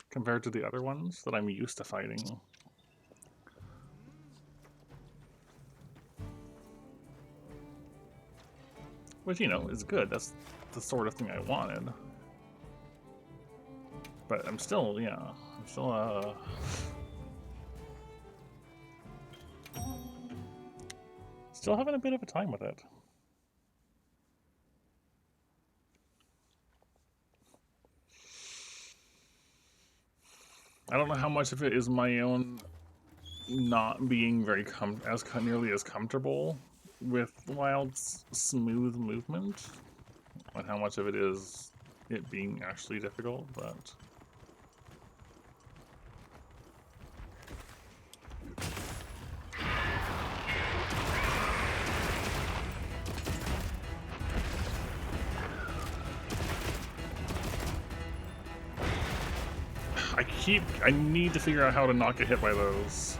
compared to the other ones that I'm used to fighting. Which, you know, is good. That's the sort of thing I wanted. But I'm still, yeah, I'm still, still having a bit of a time with it. I don't know how much of it is my own not being very nearly as comfortable with Wild's smooth movement, and how much of it is it being actually difficult, but I need to figure out how to not get hit by those.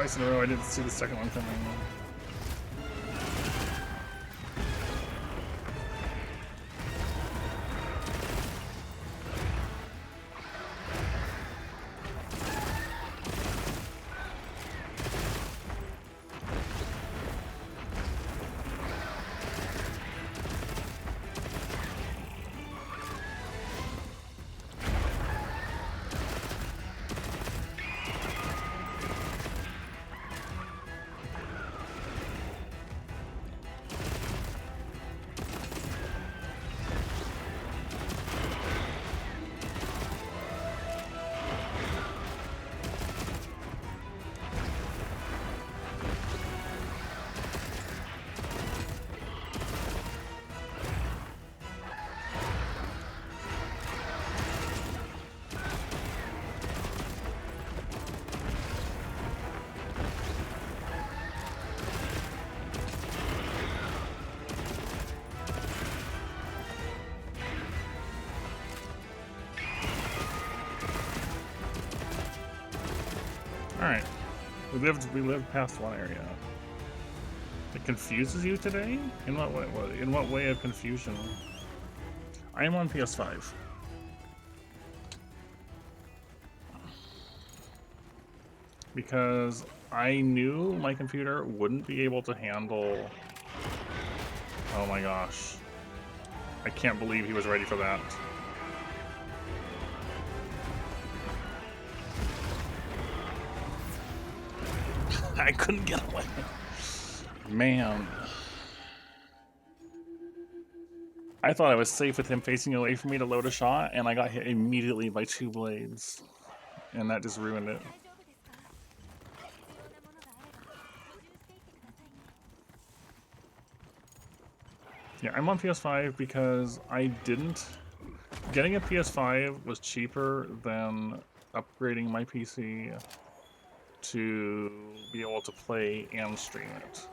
twice in a row. I didn't see the second one coming. Alright. We lived past one area. It confuses you today? In what way? In what way of confusion? I am on PS5. Because I knew my computer wouldn't be able to handle... Oh my gosh. I can't believe he was ready for that. I couldn't get away. Man. I thought I was safe with him facing away from me to load a shot, and I got hit immediately by 2 blades. And that just ruined it. Yeah, I'm on PS5 because I didn't... Getting a PS5 was cheaper than upgrading my PC to be able to play and stream it.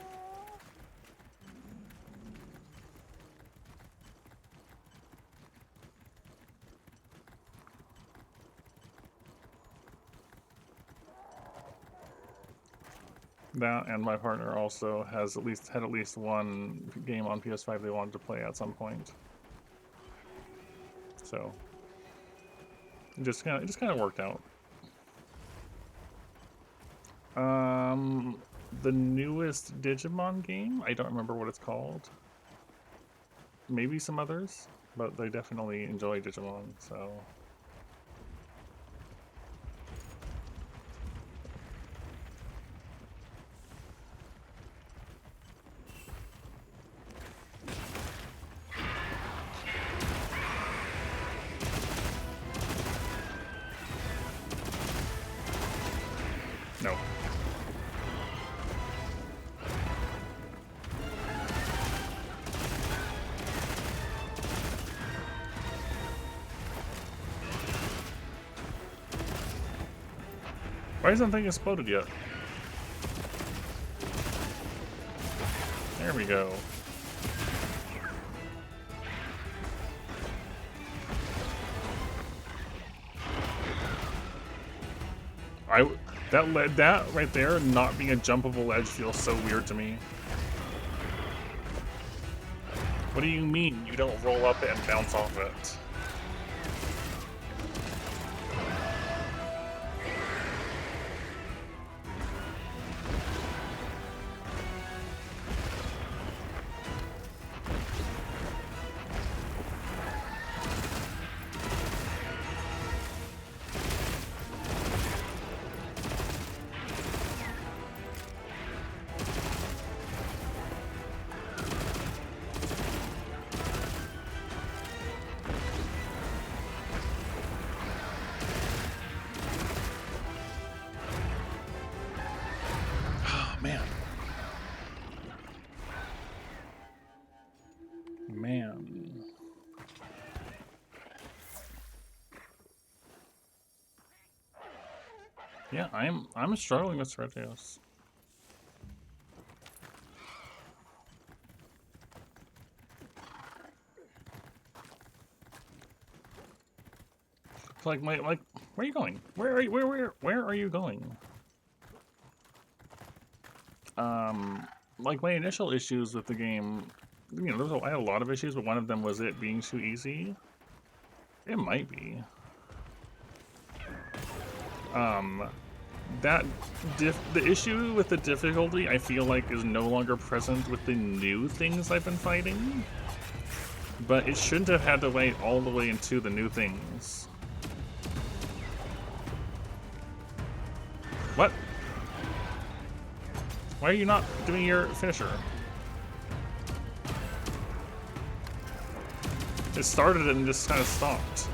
That, and my partner also has had at least one game on PS5 they wanted to play at some point. So it just kind of worked out. The newest Digimon game, I don't remember what it's called. Maybe some others, but they definitely enjoy Digimon, so. No. Why hasn't that thing exploded yet? There we go. That right there, not being a jumpable ledge, feels so weird to me. What do you mean you don't roll up and bounce off it? Man. Yeah, I'm struggling with Seregios. Like where are you going? Where are you going? Like my initial issues with the game, you know, I had a lot of issues, but one of them was it being too easy. It might be. That the issue with the difficulty, I feel like, is no longer present with the new things I've been fighting. But it shouldn't have had to wait all the way into the new things. What? Why are you not doing your finisher? It started and just kind of stopped.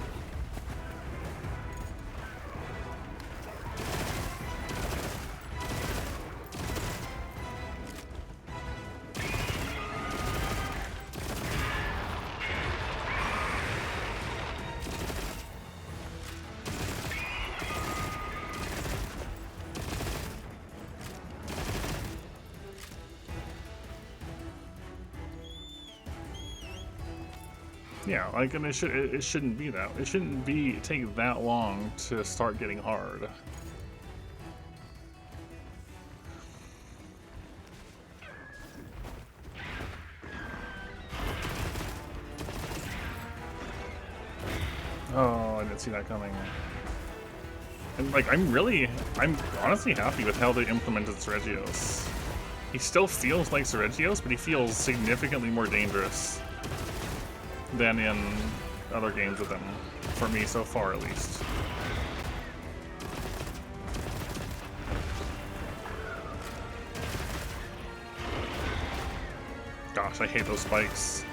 Yeah, like, and it shouldn't be that. It shouldn't take that long to start getting hard. Oh, I didn't see that coming. And like, I'm honestly happy with how they implemented Seregios. He still feels like Seregios, but he feels significantly more dangerous than in other games with him, for me so far at least. Gosh, I hate those spikes.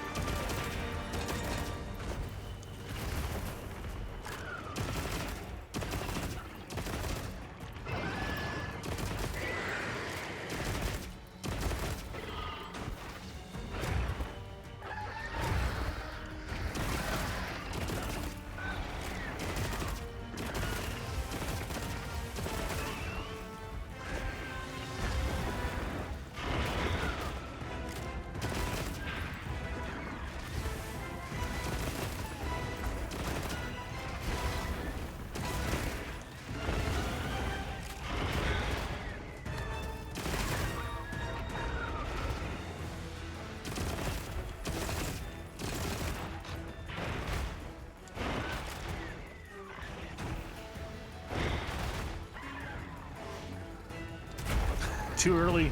Too early,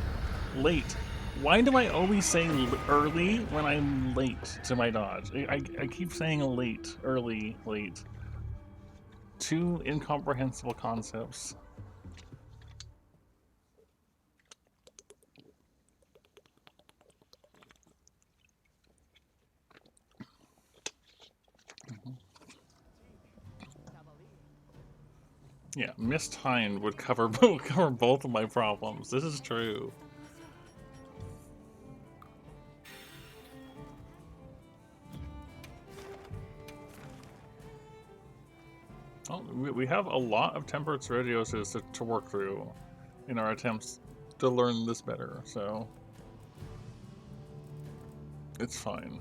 late. Why do I always say early when I'm late to my dodge? I keep saying late, early, late. Two incomprehensible concepts. Yeah, mistimed would cover both of my problems. This is true. Well, we have a lot of tempered Seregios to work through in our attempts to learn this better, so it's fine.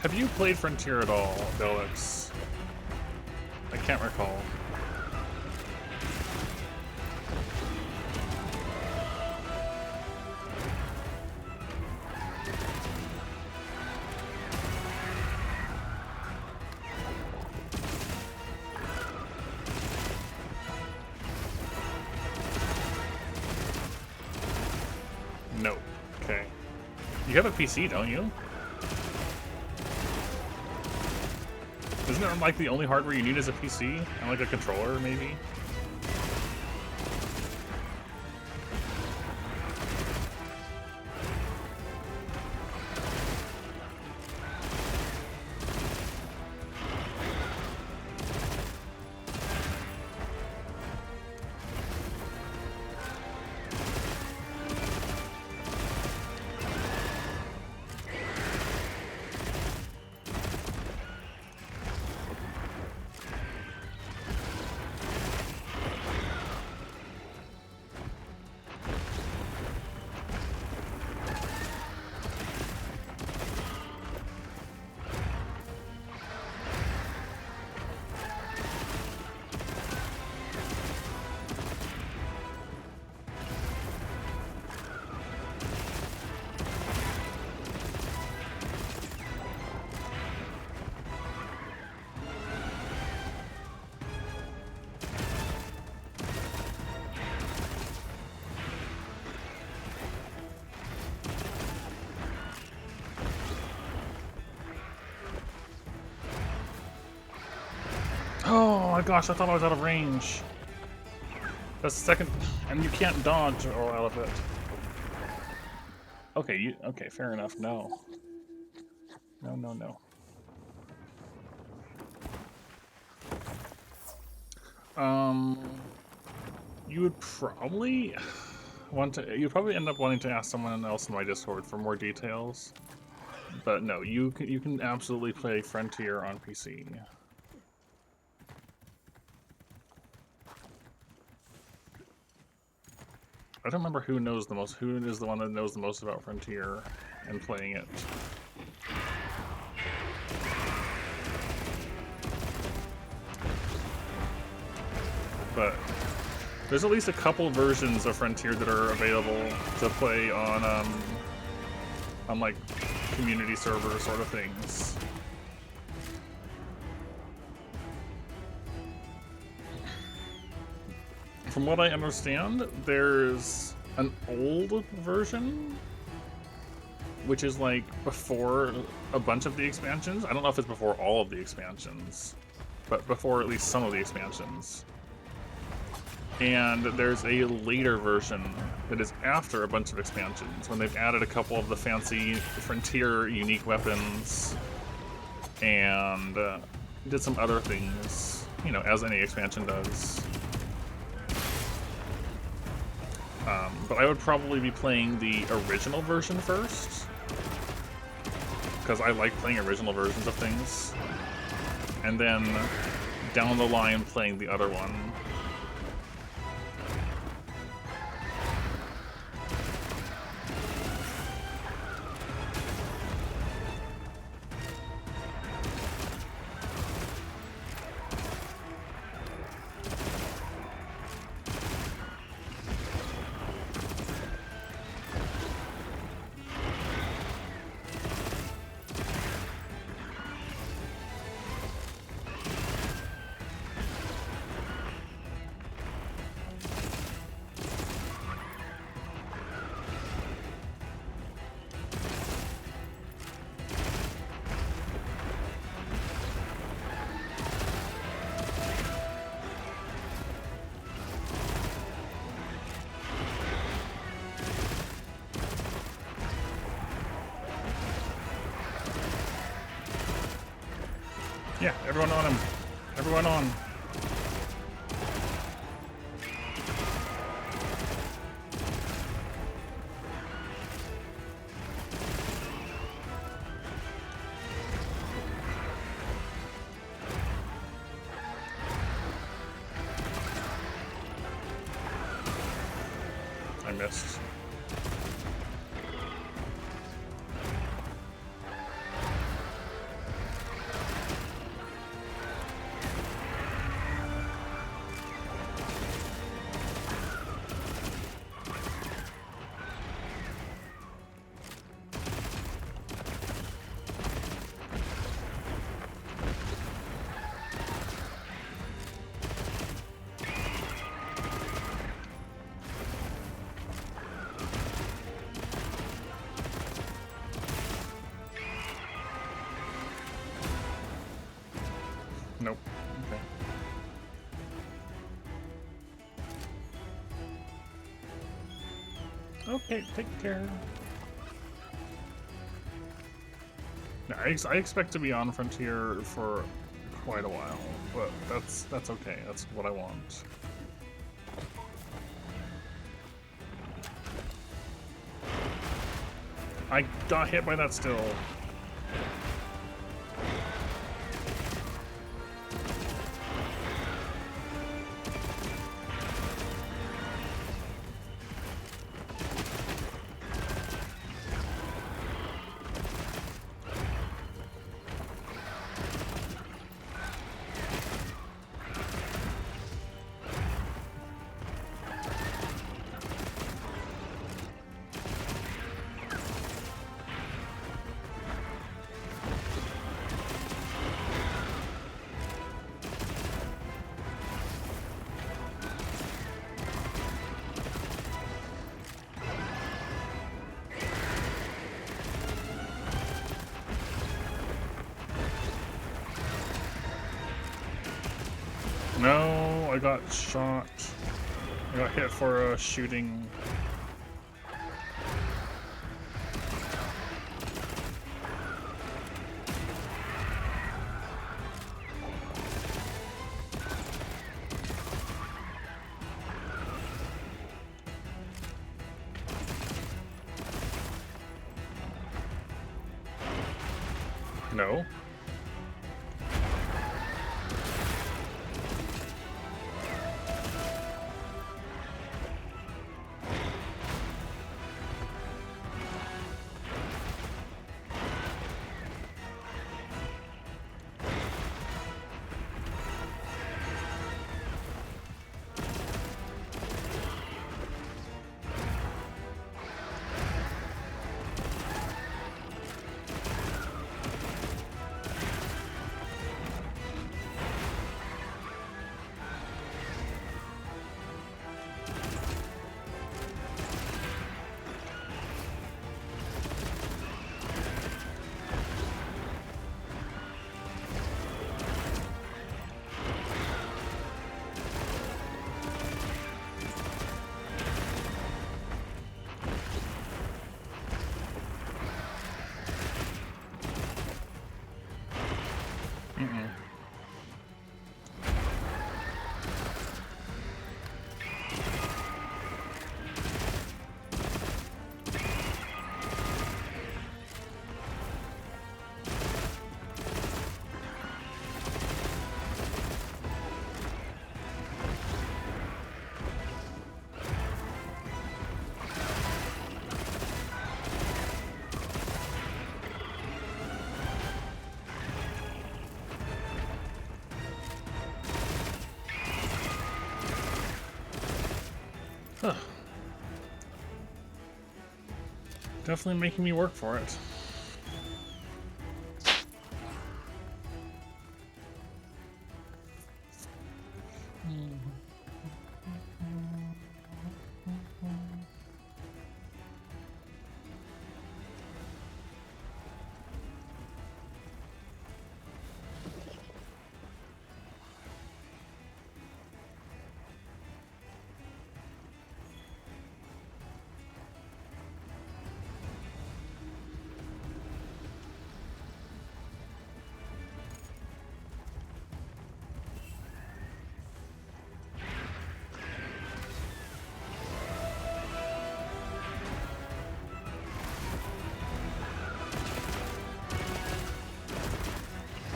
Have you played Frontier at all, Delix? I can't recall. No. Okay. You have a PC, don't you? Isn't it like the only hardware you need is a PC? And like a controller, maybe? my gosh, I thought I was out of range. That's the second, and you can't dodge or out of it. Okay, okay, fair enough. No. No, no, no. You would probably you'd probably end up wanting to ask someone else in my Discord for more details. But no, you can absolutely play Frontier on PC. I don't remember who knows the most. Who is the one that knows the most about Frontier and playing it? But there's at least a couple versions of Frontier that are available to play on like community server sort of things. From what I understand, there's an old version, which is like before a bunch of the expansions. I don't know if it's before all of the expansions, but before at least some of the expansions. And there's a later version that is after a bunch of expansions, when they've added a couple of the fancy Frontier unique weapons and did some other things, you know, as any expansion does. But I would probably be playing the original version first, because I like playing original versions of things, and then down the line playing the other one. Yeah, everyone on him. Everyone on. I missed. Nope. Okay. Okay, take care. No, I expect to be on Frontier for quite a while, but that's okay. That's what I want. I got hit by that still. No, I got shot. I got hit for shooting. No. Mm-mm. Huh. Definitely making me work for it.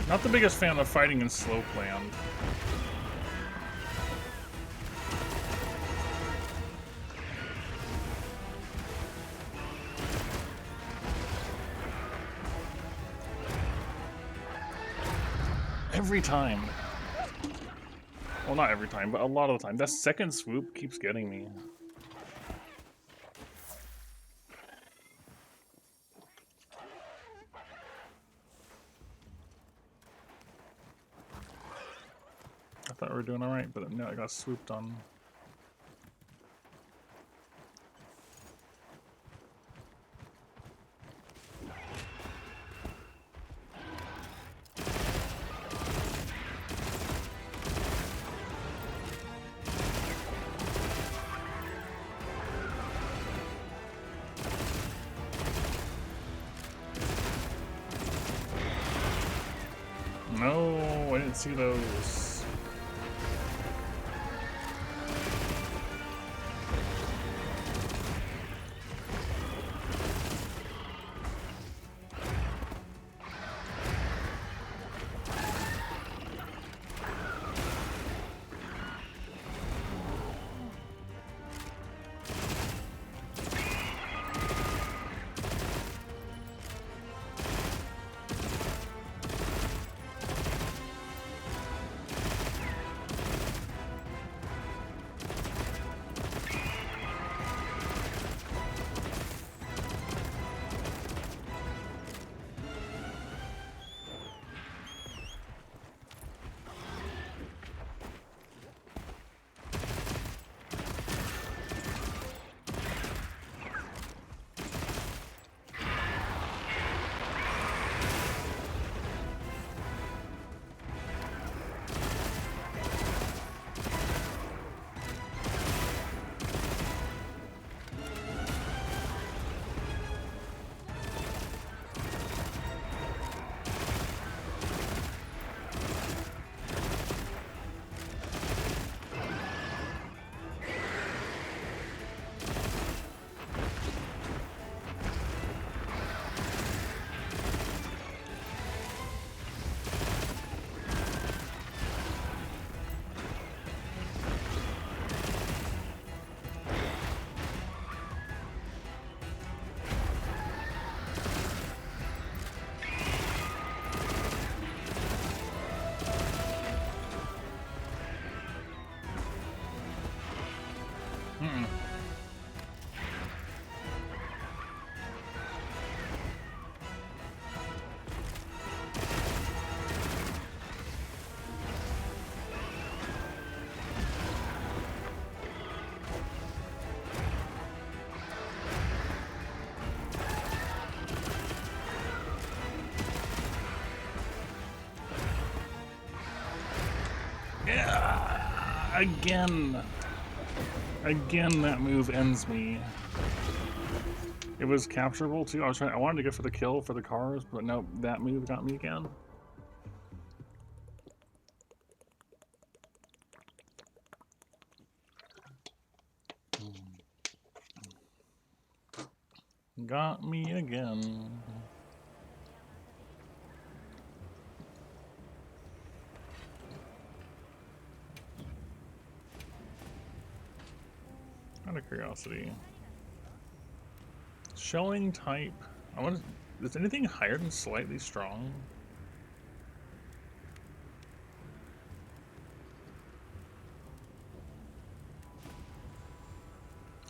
Not the biggest fan of fighting in slope land. Every time. Well, not every time, but a lot of the time. That second swoop keeps getting me. I thought we were doing alright, but no, I got swooped on. No, I didn't see those. Yeah, again. Again, that move ends me. It was capturable too. I wanted to go for the kill for the cars, but nope, that move got me again. Got me again. Out of curiosity. Showing type. Is anything higher than slightly strong?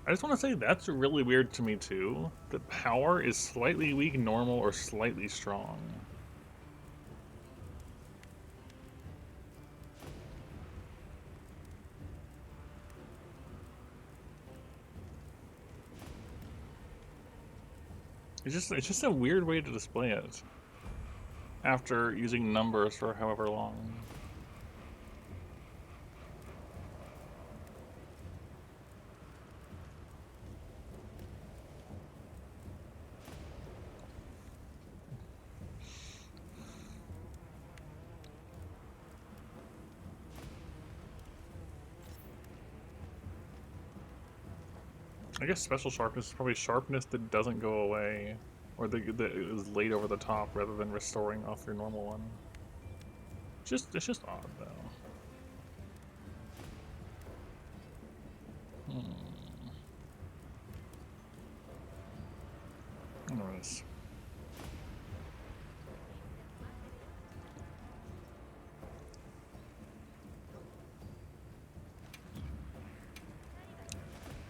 I just want to say that's really weird to me too. That power is slightly weak, normal, or slightly strong. It's just a weird way to display it. After using numbers for however long. I guess special sharpness is probably sharpness that doesn't go away, or that is laid over the top rather than restoring off your normal one. It's just odd though. Anyways.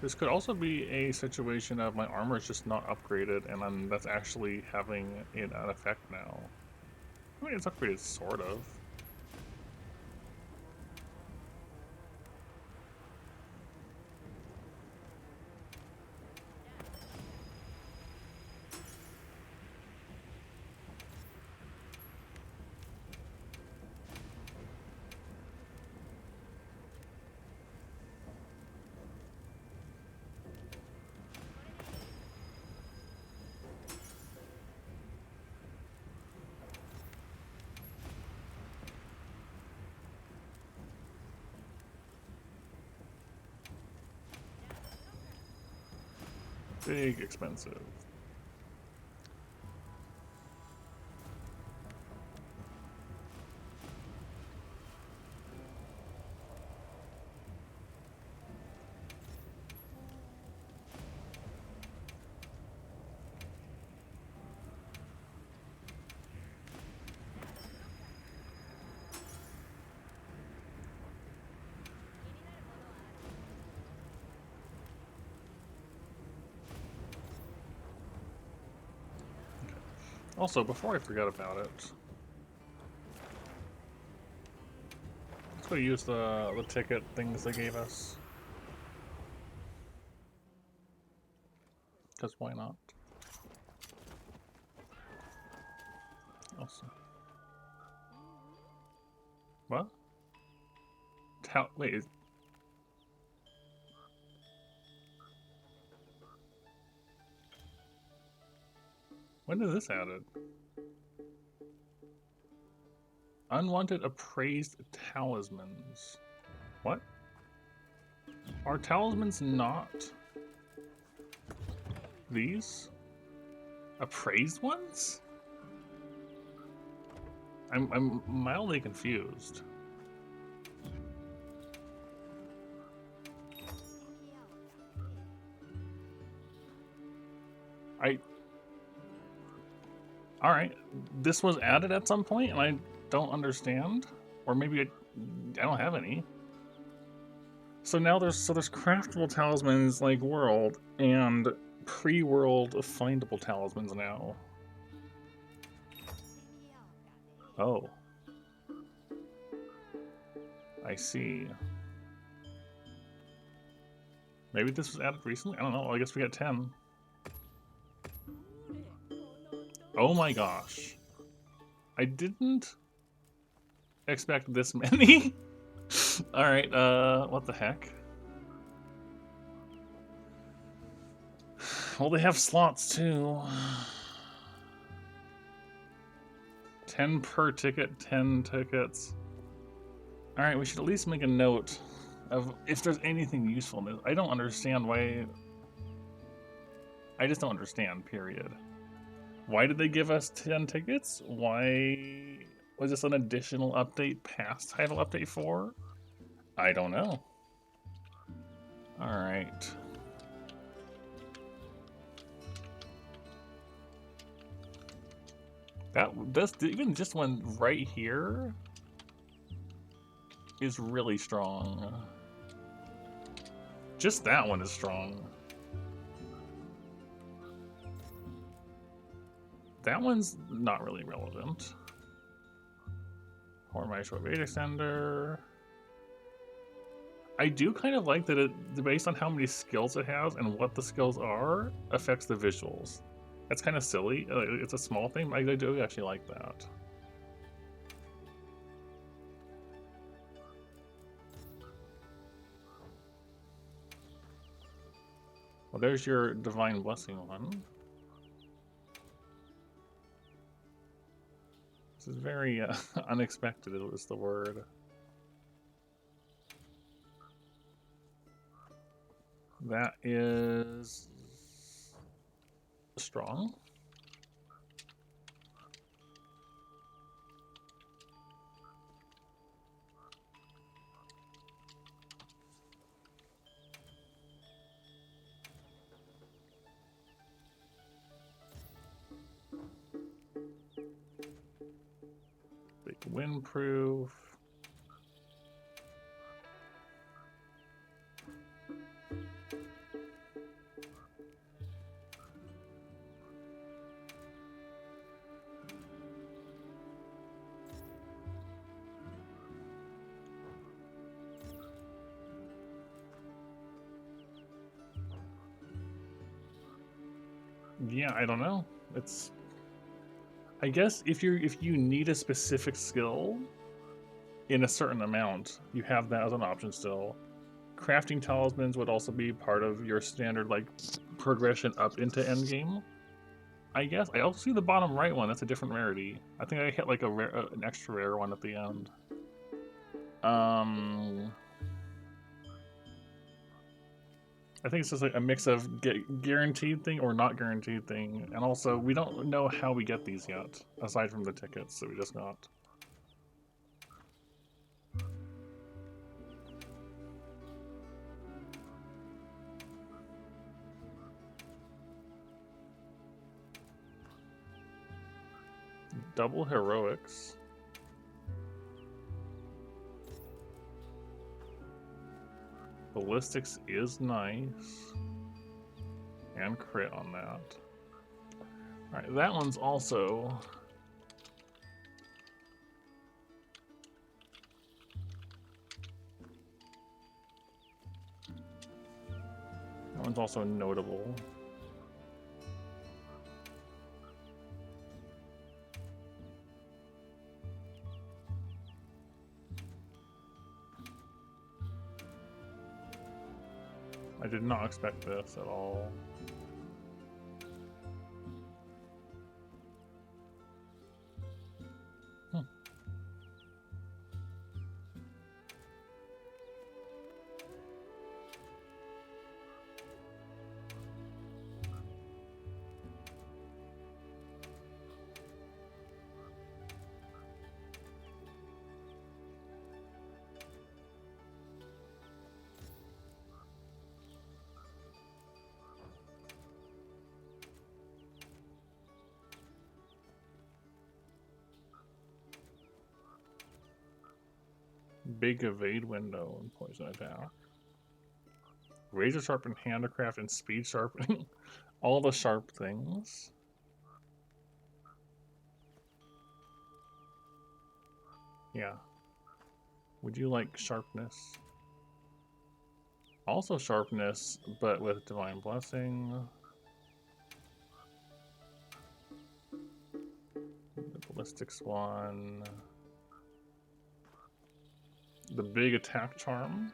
This could also be a situation of my armor is just not upgraded, and that's actually having an effect now. I mean, it's upgraded, sort of. Big expensive. Also, before I forget about it, let's go use the ticket things they gave us. Because why not? Also. What? Wait. When is this added? Unwanted appraised talismans. What? Are talismans not these? Appraised ones? I'm mildly confused. Alright, this was added at some point and I don't understand? Or maybe I don't have any. So now there's craftable talismans like world and pre-world findable talismans now. Oh. I see. Maybe this was added recently? I don't know. I guess we got 10. Oh my gosh. I didn't expect this many. Alright, what the heck? Well, they have slots too. 10 per ticket, 10 tickets. Alright, we should at least make a note of if there's anything useful in this. I don't understand why. I just don't understand, period. Why did they give us 10 tickets? Why was this an additional update past Title Update 4? I don't know. Alright. Even just one right here is really strong. Just that one is strong. That one's not really relevant. Or my short range extender. I do kind of like that it, based on how many skills it has and what the skills are, affects the visuals. That's kind of silly. It's a small thing, but I do actually like that. Well, there's your Divine Blessing one. This is very unexpected, is the word. That is strong. Big windproof. Yeah, I don't know. It's, I guess if you need a specific skill in a certain amount, you have that as an option still. Crafting talismans would also be part of your standard like progression up into endgame. I guess I also see the bottom right one. That's a different rarity. I think I hit like an extra rare one at the end. I think it's just like a mix of guaranteed thing or not guaranteed thing, and also we don't know how we get these yet, aside from the tickets that we just got. Double heroics. Ballistics is nice. And crit on that. Alright, that one's also... That one's also notable. I did not expect this at all. Big evade window and poison attack. Razor sharpened handicraft and speed sharpening. All the sharp things. Yeah. Would you like sharpness? Also sharpness, but with Divine Blessing. The ballistics one. The big attack charm.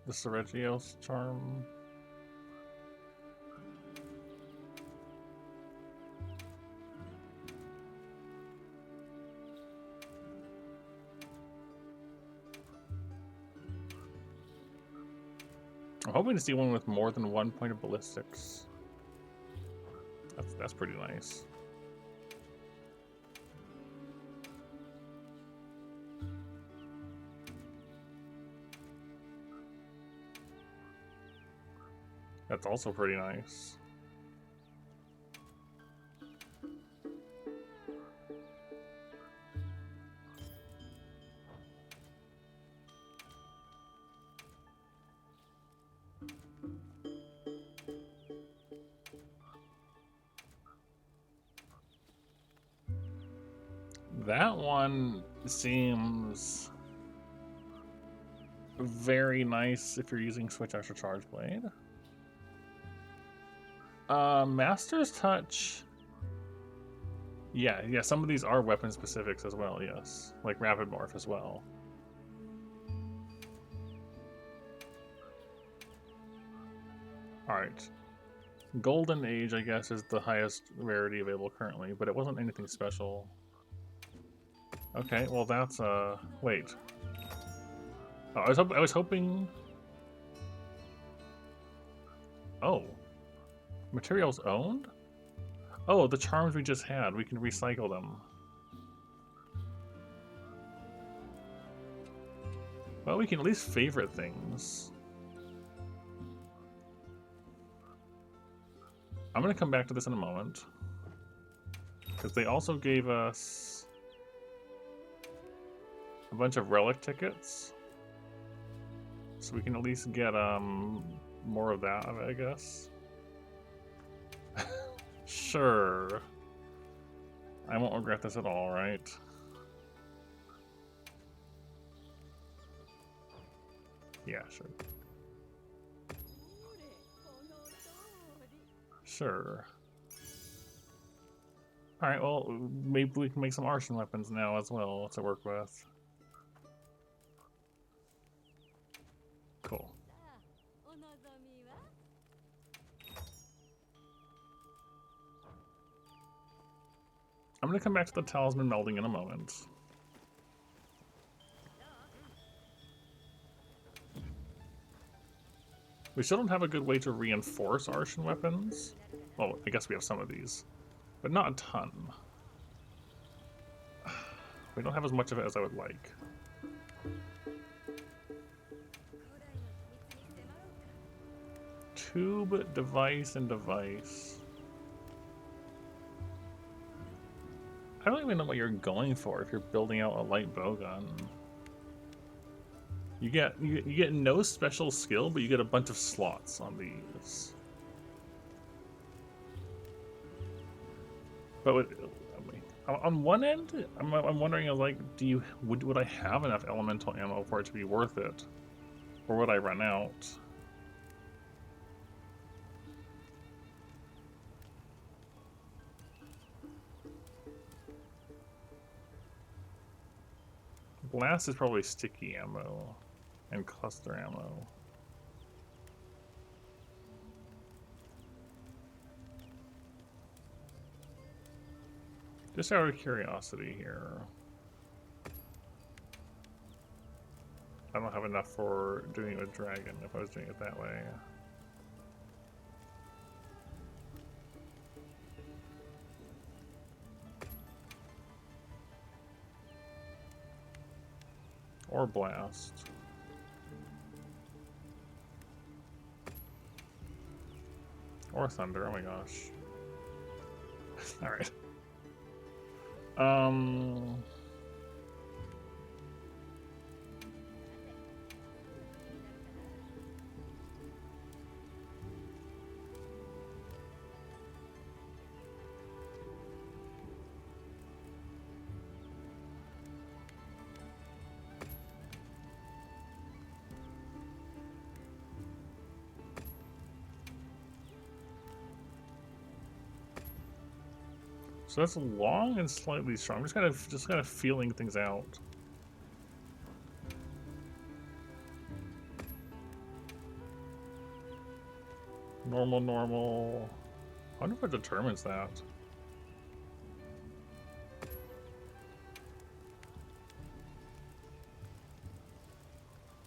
The Seregios charm. I'm hoping to see one with more than 1 point of ballistics. That's pretty nice. That's also pretty nice. That one seems very nice if you're using Switch Extra Charge Blade. Master's Touch. Yeah, some of these are weapon specifics as well, yes. Like Rapid Morph as well. Alright. Golden Age, I guess, is the highest rarity available currently, but it wasn't anything special. Okay, well that's, wait. Oh, I was hoping... Oh. Materials owned? Oh, the charms we just had. We can recycle them. Well, we can at least favorite things. I'm going to come back to this in a moment. Because they also gave us a bunch of relic tickets. So we can at least get more of that, I guess. Sure. I won't regret this at all, right? Yeah, sure. Sure. Alright, well, maybe we can make some arson weapons now as well to work with. Cool. I'm gonna come back to the talisman melding in a moment. We still don't have a good way to reinforce arson weapons. Well, I guess we have some of these, but not a ton. We don't have as much of it as I would like. Tube, device, and device. I don't even know what you're going for if you're building out a light bowgun. You get no special skill, but you get a bunch of slots on these. But on one end, I'm wondering, like, would I have enough elemental ammo for it to be worth it, or would I run out? Blast is probably sticky ammo and cluster ammo. Just out of curiosity here. I don't have enough for doing it with dragon if I was doing it that way. Or blast. Or thunder, oh my gosh. Alright. So that's long and slightly strong. I'm just kind of feeling things out. Normal, normal. I wonder what determines that.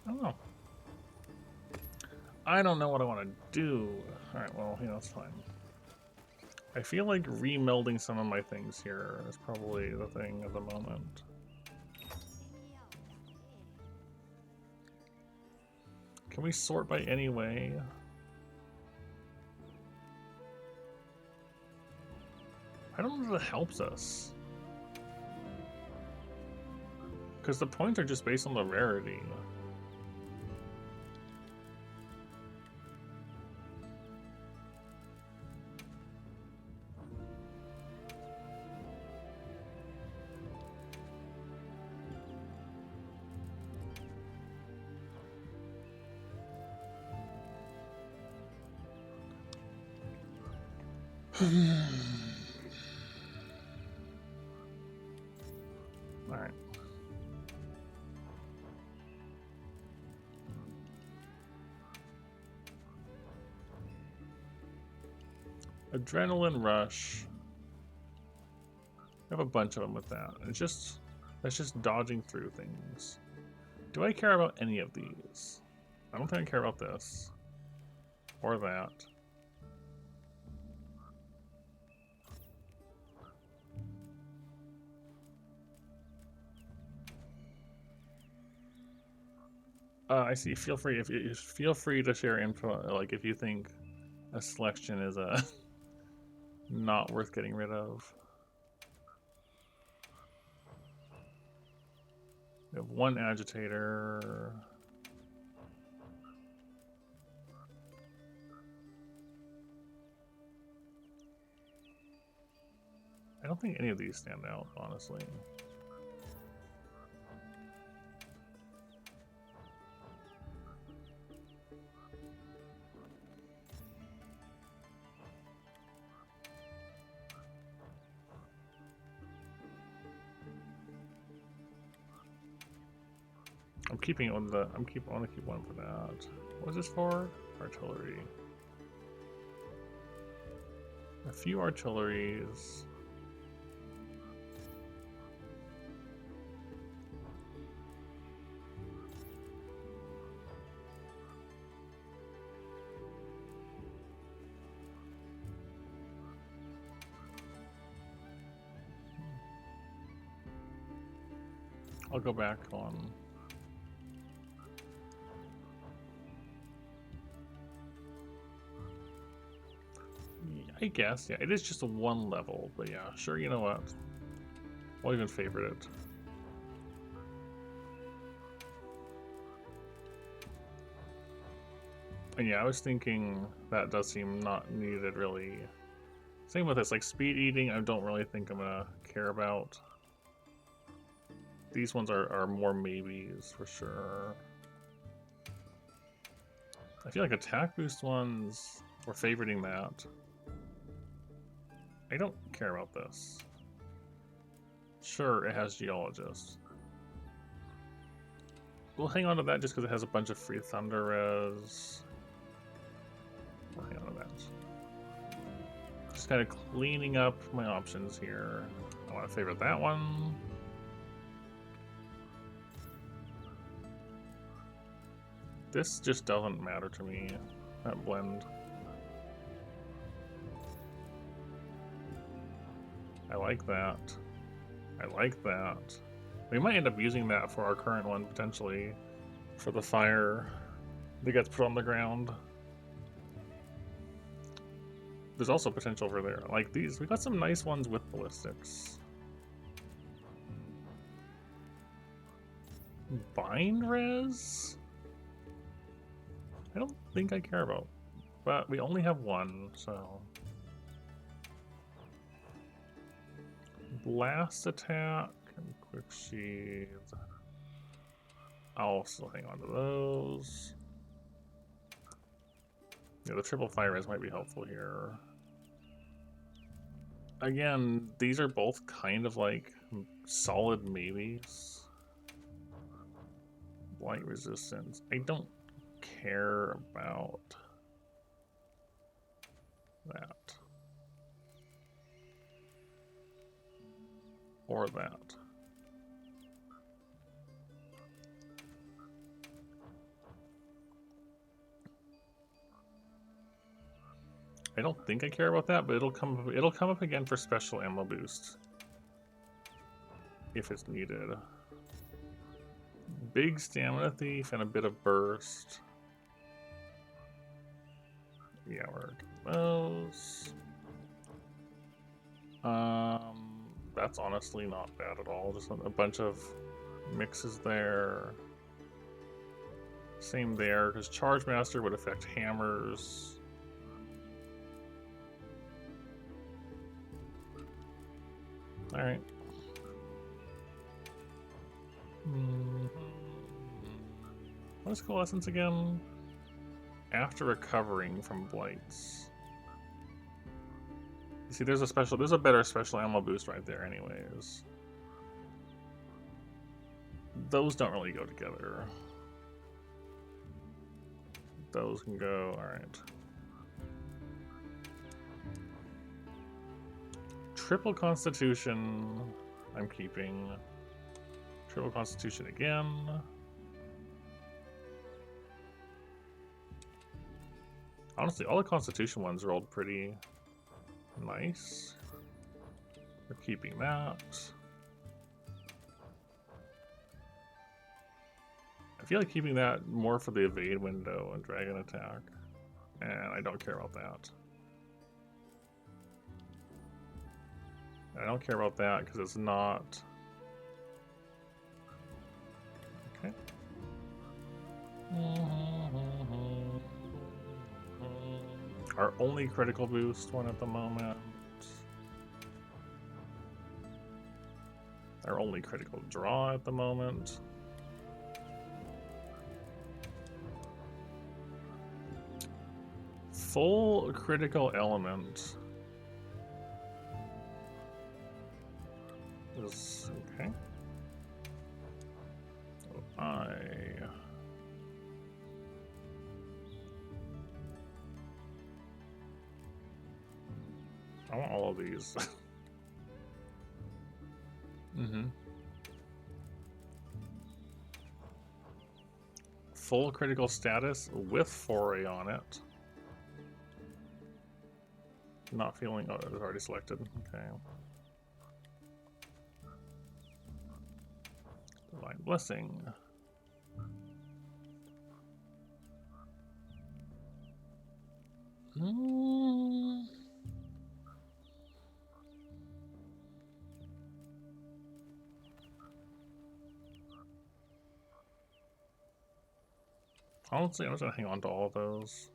I don't know. I don't know what I want to do. Alright, well, you know, it's fine. I feel like remelding some of my things here is probably the thing at the moment. Can we sort by any way? I don't know if that helps us. Because the points are just based on the rarity. Alright. Adrenaline rush. I have a bunch of them with that. That's just dodging through things. Do I care about any of these? I don't think I care about this. Or that. I see. Feel free feel free to share info. Like if you think a selection is not worth getting rid of. We have one agitator. I don't think any of these stand out, honestly. I'm keeping on the. I want to keep one for that. What is this for? Artillery. A few artilleries. I'll go back on. I guess, yeah, it is just a one level, but yeah, sure, you know what? I'll even favorite it. And yeah, I was thinking that does seem not needed, really. Same with this, like speed eating, I don't really think I'm gonna care about. These ones are more maybes, for sure. I feel like attack boost ones, we're favoriting that. I don't care about this. Sure, it has geologist. We'll hang on to that just because it has a bunch of free thunder res. We'll hang on to that. Just kind of cleaning up my options here. I want to favorite that one. This just doesn't matter to me, that blend. I like that. I like that. We might end up using that for our current one, potentially. For the fire that gets put on the ground. There's also potential over there. Like these, we got some nice ones with ballistics. Bind res? I don't think I care about. But we only have one, so... Blast attack and quick sheath. I'll still hang on to those. Yeah, the triple fire res might be helpful here. Again, these are both kind of like solid maybes. Blight resistance. I don't care about that. Or that. I don't think I care about that, but it'll come up again for special ammo boost. If it's needed. Big stamina thief and a bit of burst. Yeah, we're those. That's honestly not bad at all. Just a bunch of mixes there. Same there, because Charge Master would affect hammers. Alright. What is Coalescence again? After recovering from blights. You see, there's a better special ammo boost right there anyways. Those don't really go together. Those can go, alright. Triple Constitution, I'm keeping. Triple Constitution again. Honestly, all the Constitution ones rolled pretty nice. We're keeping that. I feel like keeping that more for the evade window and dragon attack. And I don't care about that. I don't care about that because it's not... Okay. Our only critical boost one at the moment. Our only critical draw at the moment. Full critical element is okay. So I want all of these. Full critical status with foray on it. Not feeling. Oh, it was already selected. Okay. Divine Blessing. Honestly, I'm just gonna hang on to all of those.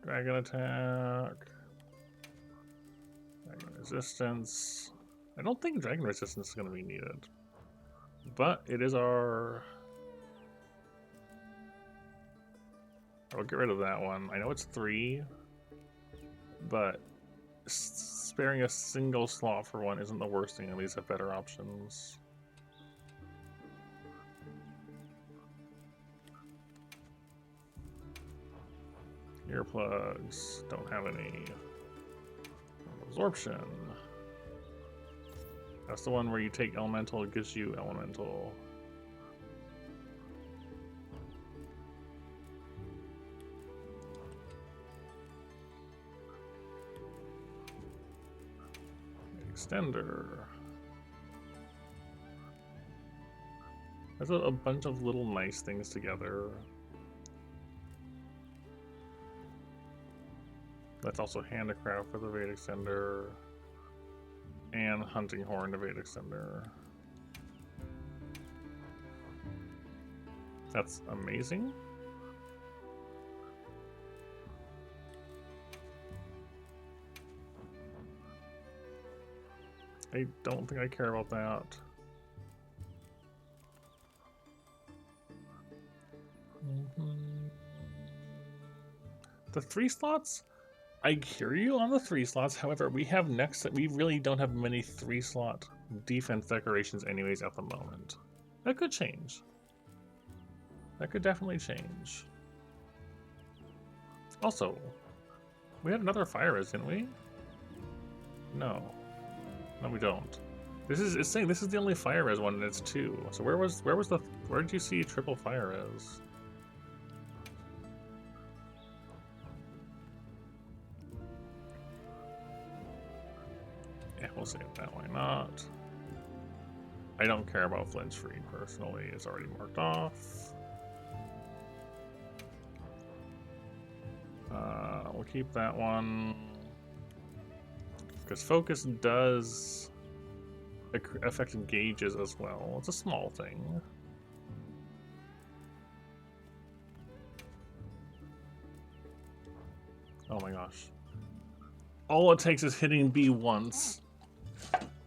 Dragon attack. Dragon resistance. I don't think dragon resistance is gonna be needed. But it is our... I'll get rid of that one. I know it's 3, but sparing a single slot for one isn't the worst thing. At least have better options. Earplugs. Don't have any. Absorption. That's the one where you take elemental, it gives you elemental. Extender. That's a bunch of little nice things together. That's also handicraft for the Evade Extender. And Hunting Horn Evade Extender. That's amazing. I don't think I care about that. The 3 slots I hear you on the 3 slots. However, we really don't have many 3-slot defense decorations anyways at the moment. That could change. That could definitely change. Also, we had another fire res, didn't we? No. No, we don't. It's saying this is the only fire res one and it's 2. So where did you see triple fire res? Yeah, we'll save that, why not? I don't care about flinch free personally, it's already marked off. We'll keep that one. Because focus does affect gauges as well. It's a small thing. Oh my gosh. All it takes is hitting B once.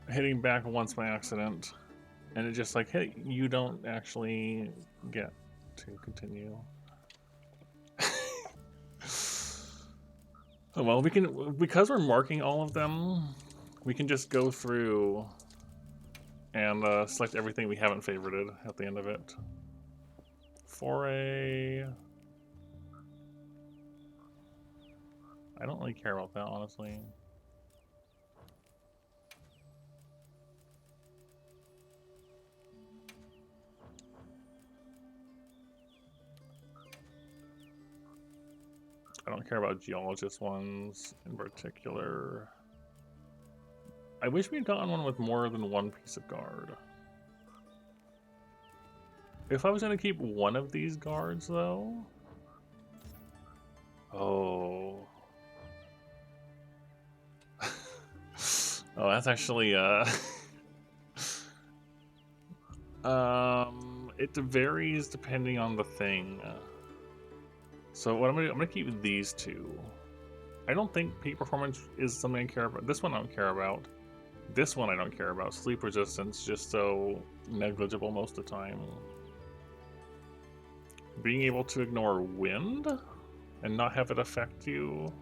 Hitting back once by accident. And it just like, hey, you don't actually get to continue. Oh, well, because we're marking all of them, we can just go through and select everything we haven't favorited at the end of it. Foray. I don't really care about that, honestly. I don't care about geologist ones in particular. I wish we'd gotten one with more than one piece of guard. If I was going to keep one of these guards, though... Oh... Oh, that's actually, it varies depending on the thing. So what I'm gonna keep these 2. I don't think peak performance is something I care about. This one I don't care about. This one I don't care about. Sleep resistance, just so negligible most of the time. Being able to ignore wind and not have it affect you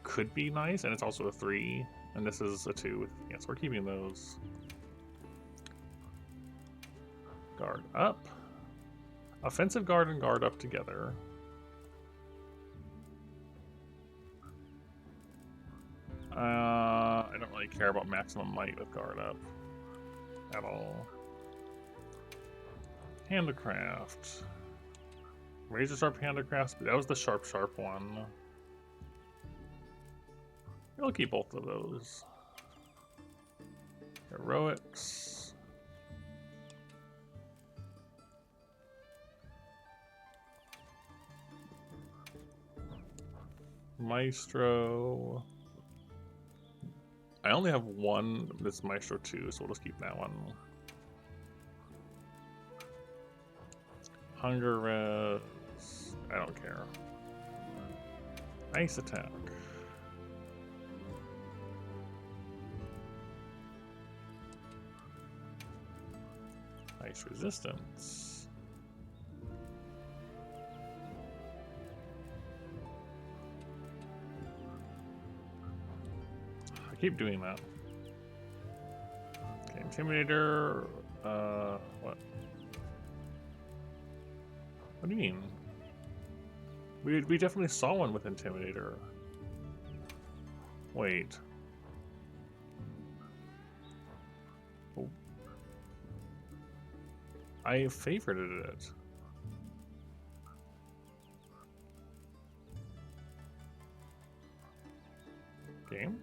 could be nice, and it's also a 3, and this is a 2. Yes, we're keeping those. Guard up. Offensive guard and guard up together. I don't really care about maximum might with guard up at all. Handicraft. Razor sharp handicraft, but that was the sharp one. We'll keep both of those. Heroics. Maestro. I only have one this Maestro 2, so we'll just keep that one. Hunger res. I don't care. Ice attack. Ice resistance. I keep doing that. Okay, Intimidator. What? What do you mean? We definitely saw one with Intimidator. Wait. Oh. I favorited it. Game?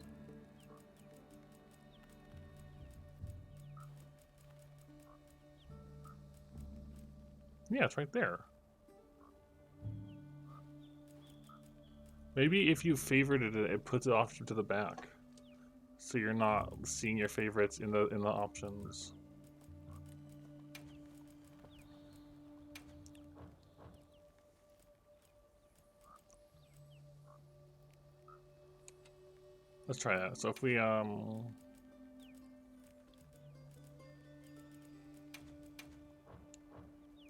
Yeah, it's right there. Maybe if you favorited it, it puts it off to the back, so you're not seeing your favorites in the options. Let's try that. So if we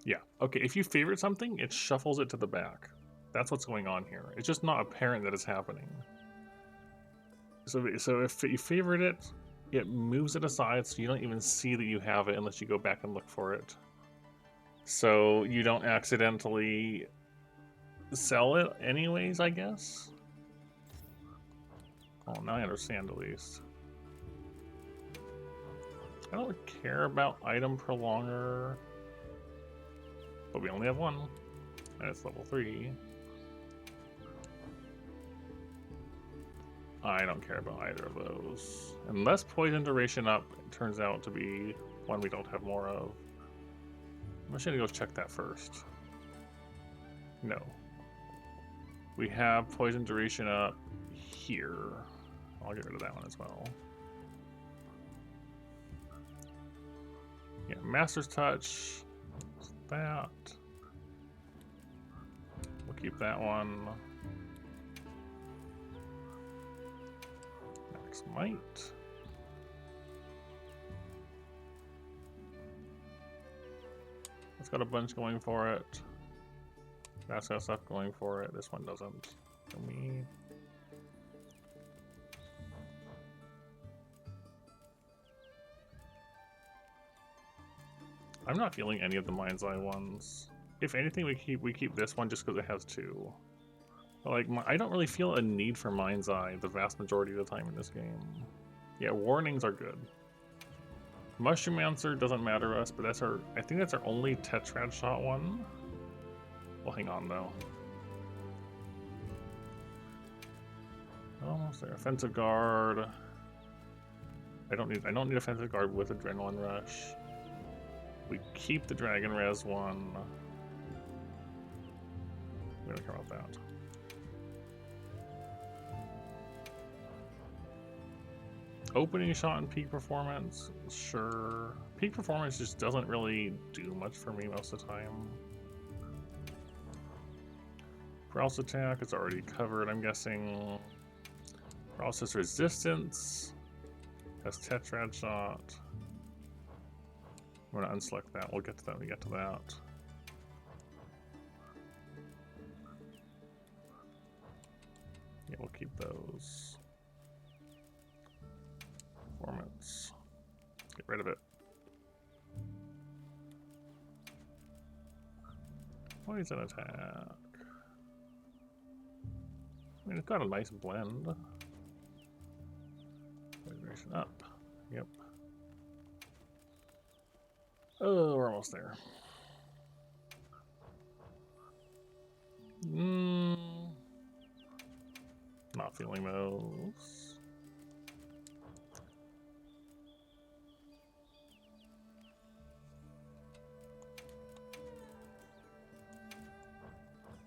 yeah, okay. If you favorite something, it shuffles it to the back. That's what's going on here. It's just not apparent that it's happening. So if you favorite it, it moves it aside so you don't even see that you have it unless you go back and look for it. So you don't accidentally sell it anyways, I guess? Oh, now I understand at least. I don't care about item prolonger, but we only have one, and it's level 3. I don't care about either of those. Unless poison duration up turns out to be one we don't have more of. I'm just gonna go check that first. No. We have poison duration up here. I'll get rid of that one as well. Yeah, Master's Touch. That. We'll keep that one. Max Might. It's got a bunch going for it. That's got stuff going for it. This one doesn't. For me. I'm not feeling any of the Mind's Eye ones. If anything, we keep this one just because it has 2. But like, I don't really feel a need for Mind's Eye the vast majority of the time in this game. Yeah, warnings are good. Mushroom doesn't matter to us, but that's our. I think that's our only Tetrad shot one. Well, hang on though. Almost there. Offensive guard. I don't need offensive guard with adrenaline rush. We keep the Dragon Res one. We don't care about that. Opening shot and peak performance, sure. Peak performance just doesn't really do much for me most of the time. Paralysis attack is already covered, I'm guessing. Paralysis resistance has Tetrad shot. I'm gonna unselect that. We'll get to that when we get to that. Yeah, we'll keep those. Performance. Get rid of it. Poison attack. I mean, it's got a nice blend. Vibration up. Yep. Oh, we're almost there. Not feeling those.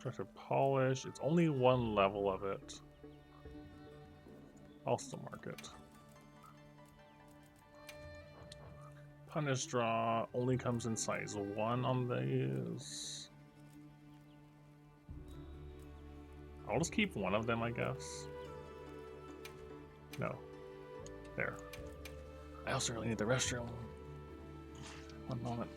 Try to polish. It's only one level of it. I'll still mark it. Punish draw only comes in size 1 on these. I'll just keep one of them, I guess. No. There. I also really need the restroom. One moment.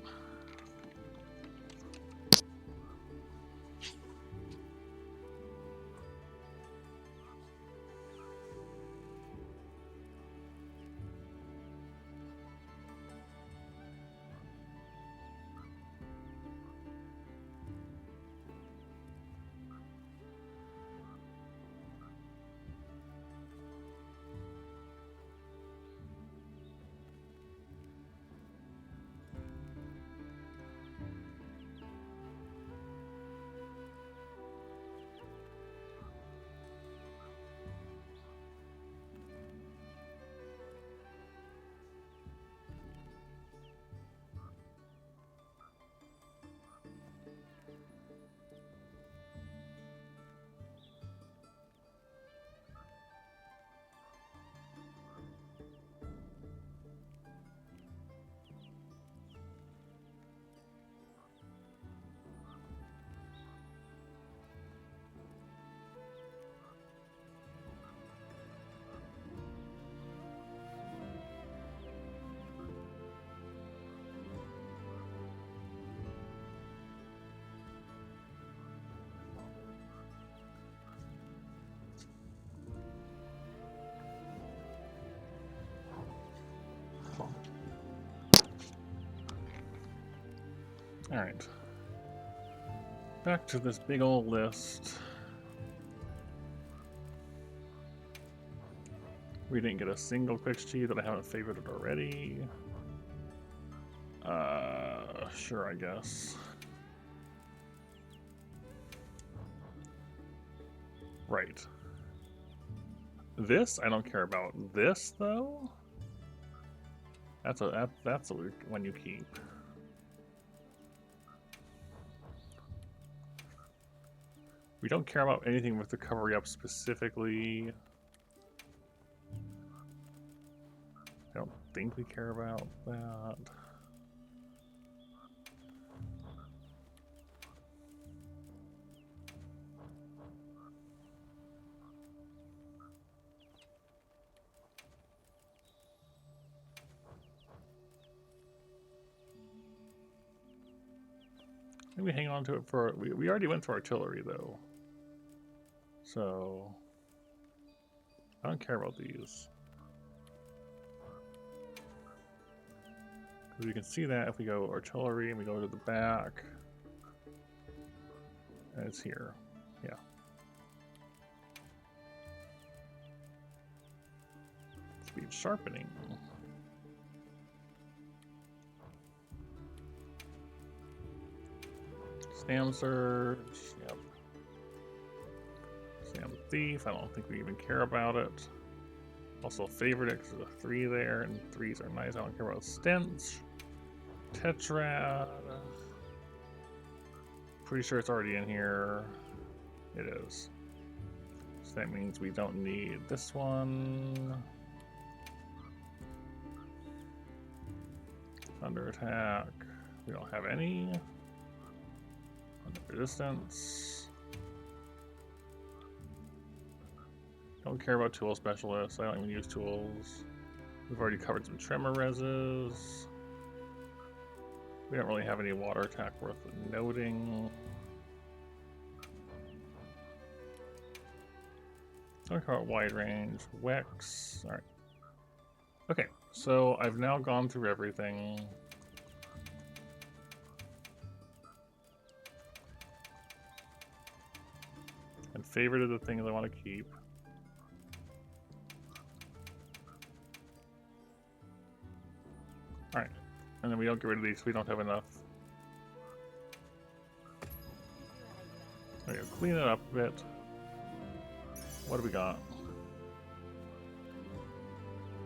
Alright. Back to this big old list. We didn't get a single quick cheat that I haven't favorited already. Sure, I guess. Right. This I don't care about. This though, that's a one you keep. We don't care about anything with recovery up specifically. I don't think we care about that. Maybe hang on to it for... We already went through artillery, though. So... I don't care about these. Because we can see that if we go artillery and we go to the back. And it's here. Yeah. Speed sharpening. Stam Surge, yep. Stam Thief, I don't think we even care about it. Also favored it because there's a 3 there, and 3s are nice. I don't care about Stench. Tetrad. Pretty sure it's already in here. It is. So that means we don't need this one. Thunder attack. We don't have any. Resistance. Don't care about tool specialists. I don't even use tools. We've already covered some tremor reses. We don't really have any water attack worth noting. Don't care about wide range. Wex. Alright. Okay, so I've now gone through everything. And favorited the things I want to keep. Alright. And then we don't get rid of these, we don't have enough. Okay, clean it up a bit. What do we got?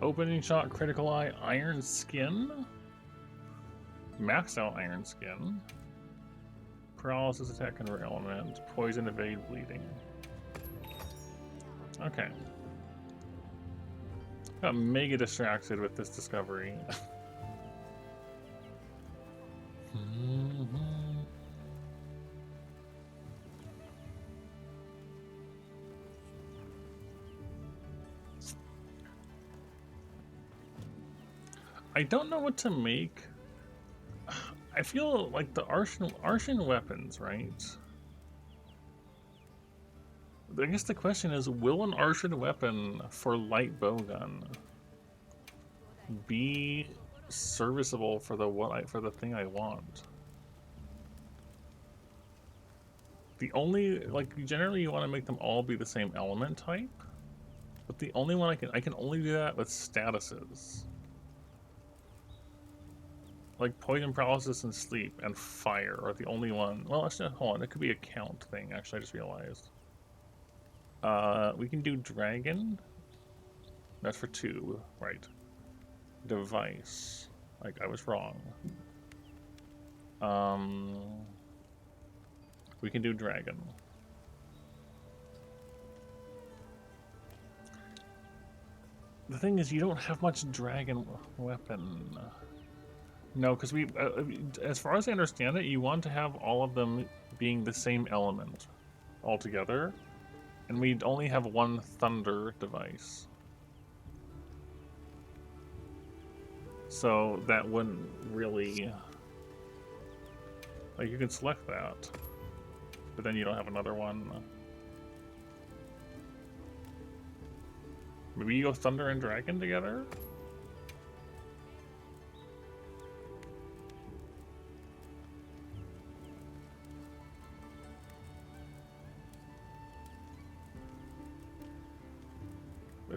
Opening shot, critical eye, iron skin. Maxed out iron skin. Paralysis, attack, convert element, poison, evade, bleeding. Okay. Got mega distracted with this discovery. I don't know what to make. I feel like the Arshan weapons, right? I guess the question is, will an Arshan weapon for light bowgun be serviceable for the thing I want? The only, like, generally you want to make them all be the same element type, but the only one I can only do that with statuses. Like poison, paralysis, and sleep, and fire are the only one. Well, actually, hold on. It could be a count thing. Actually, I just realized. We can do dragon. That's for 2, right? Device. Like I was wrong. We can do dragon. The thing is, you don't have much dragon weapon. No, because we, as far as I understand it, you want to have all of them being the same element altogether, and we'd only have one thunder device. So that wouldn't really, like, you can select that, but then you don't have another one. Maybe you go thunder and dragon together?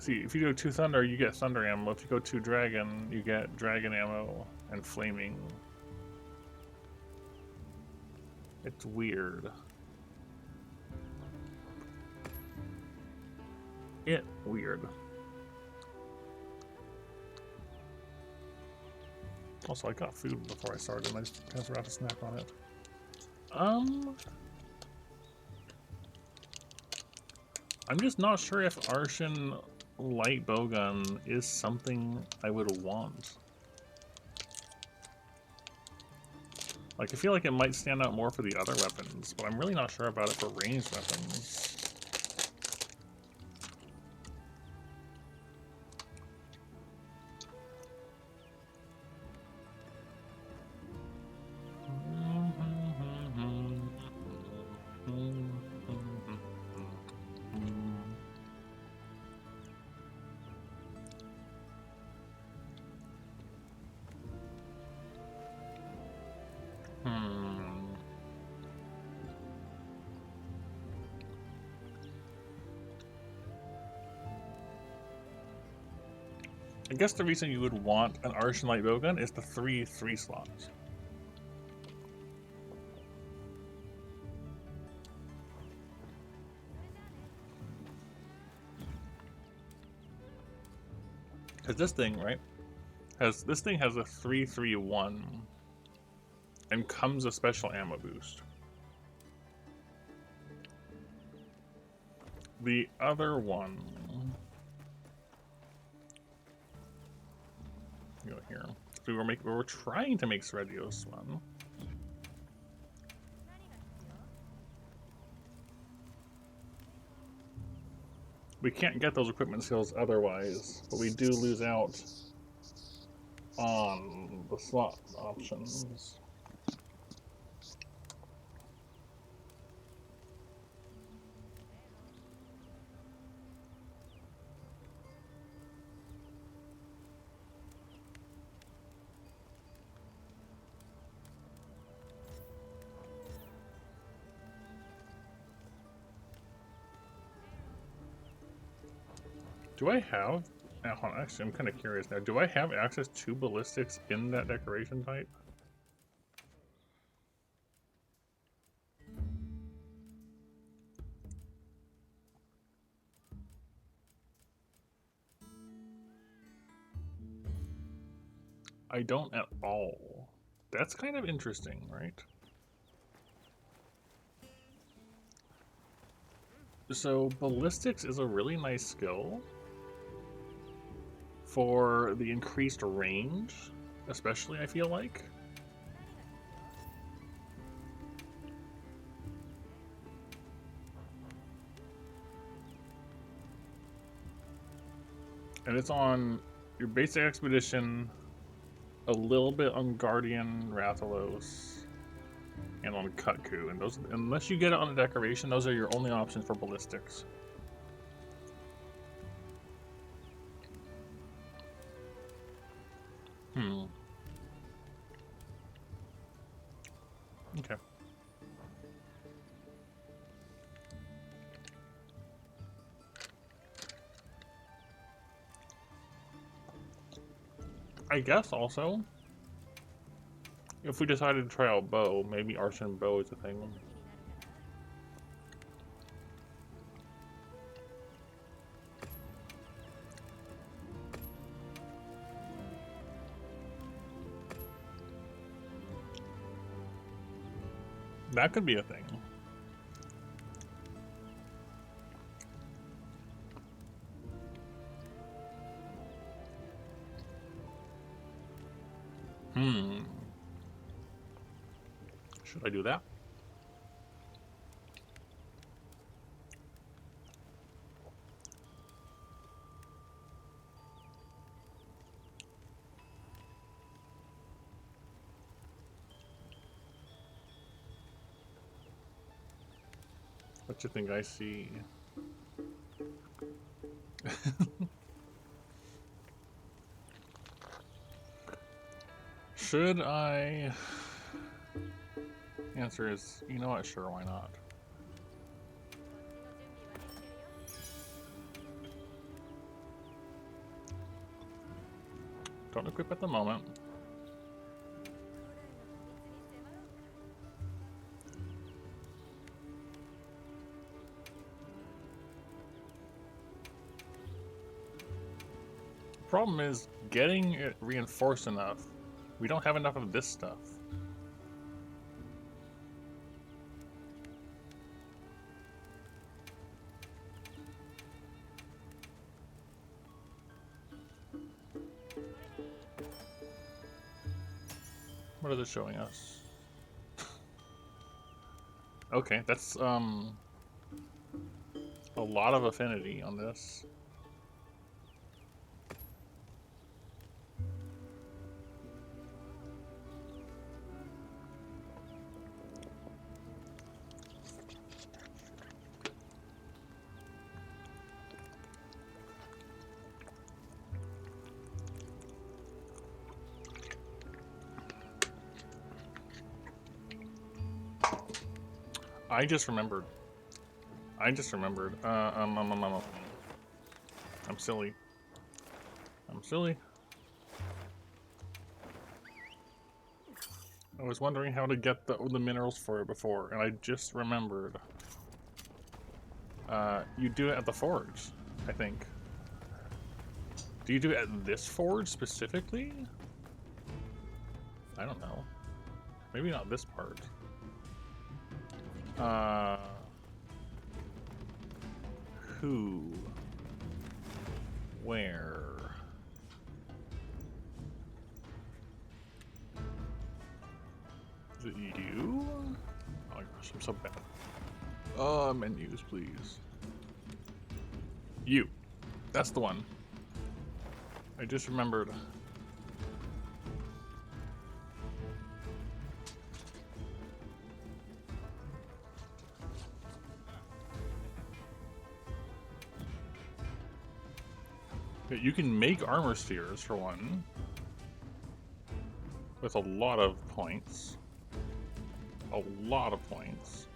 see, if you go 2 thunder, you get thunder ammo. If you go 2 dragon, you get dragon ammo and flaming. It's weird. Weird. Also, I got food before I started, and I just kind of forgot to snack on it. I'm just not sure if Arshan light bowgun is something I would want. Like, I feel like it might stand out more for the other weapons, but I'm really not sure about it for ranged weapons. I guess the reason you would want an Arshan light bowgun is the 3 slots. Because this thing, right, this thing has a 3-3-1 and comes a special ammo boost. The other one, go here. So we're trying to make Seregios one. We can't get those equipment skills otherwise, but we do lose out on the slot options. Do I have... Actually, I'm kind of curious now. Do I have access to ballistics in that decoration type? I don't at all. That's kind of interesting, right? So, ballistics is a really nice skill for the increased range, especially, I feel like. And it's on your basic expedition, a little bit on Guardian Rathalos, and on Kutku. And those, unless you get it on a decoration, those are your only options for ballistics. Okay. I guess also, if we decided to try out bow, maybe Arshan bow is a thing. That could be a thing. Should I do that? What you think I see? Should I? Answer is, you know what, sure, why not? Don't equip at the moment. Problem is getting it reinforced enough. We don't have enough of this stuff. What is it showing us? Okay, that's a lot of affinity on this. I just remembered. I'm silly. I'm silly. I was wondering how to get the minerals for it before, and I just remembered. You do it at the forge, I think. Do you do it at this forge specifically? I don't know. Maybe not this part. Who? Where? Is it you? Oh my gosh, I'm so bad. Menus, please. You. That's the one. I just remembered. You can make armor spheres, for one. With a lot of points. A lot of points.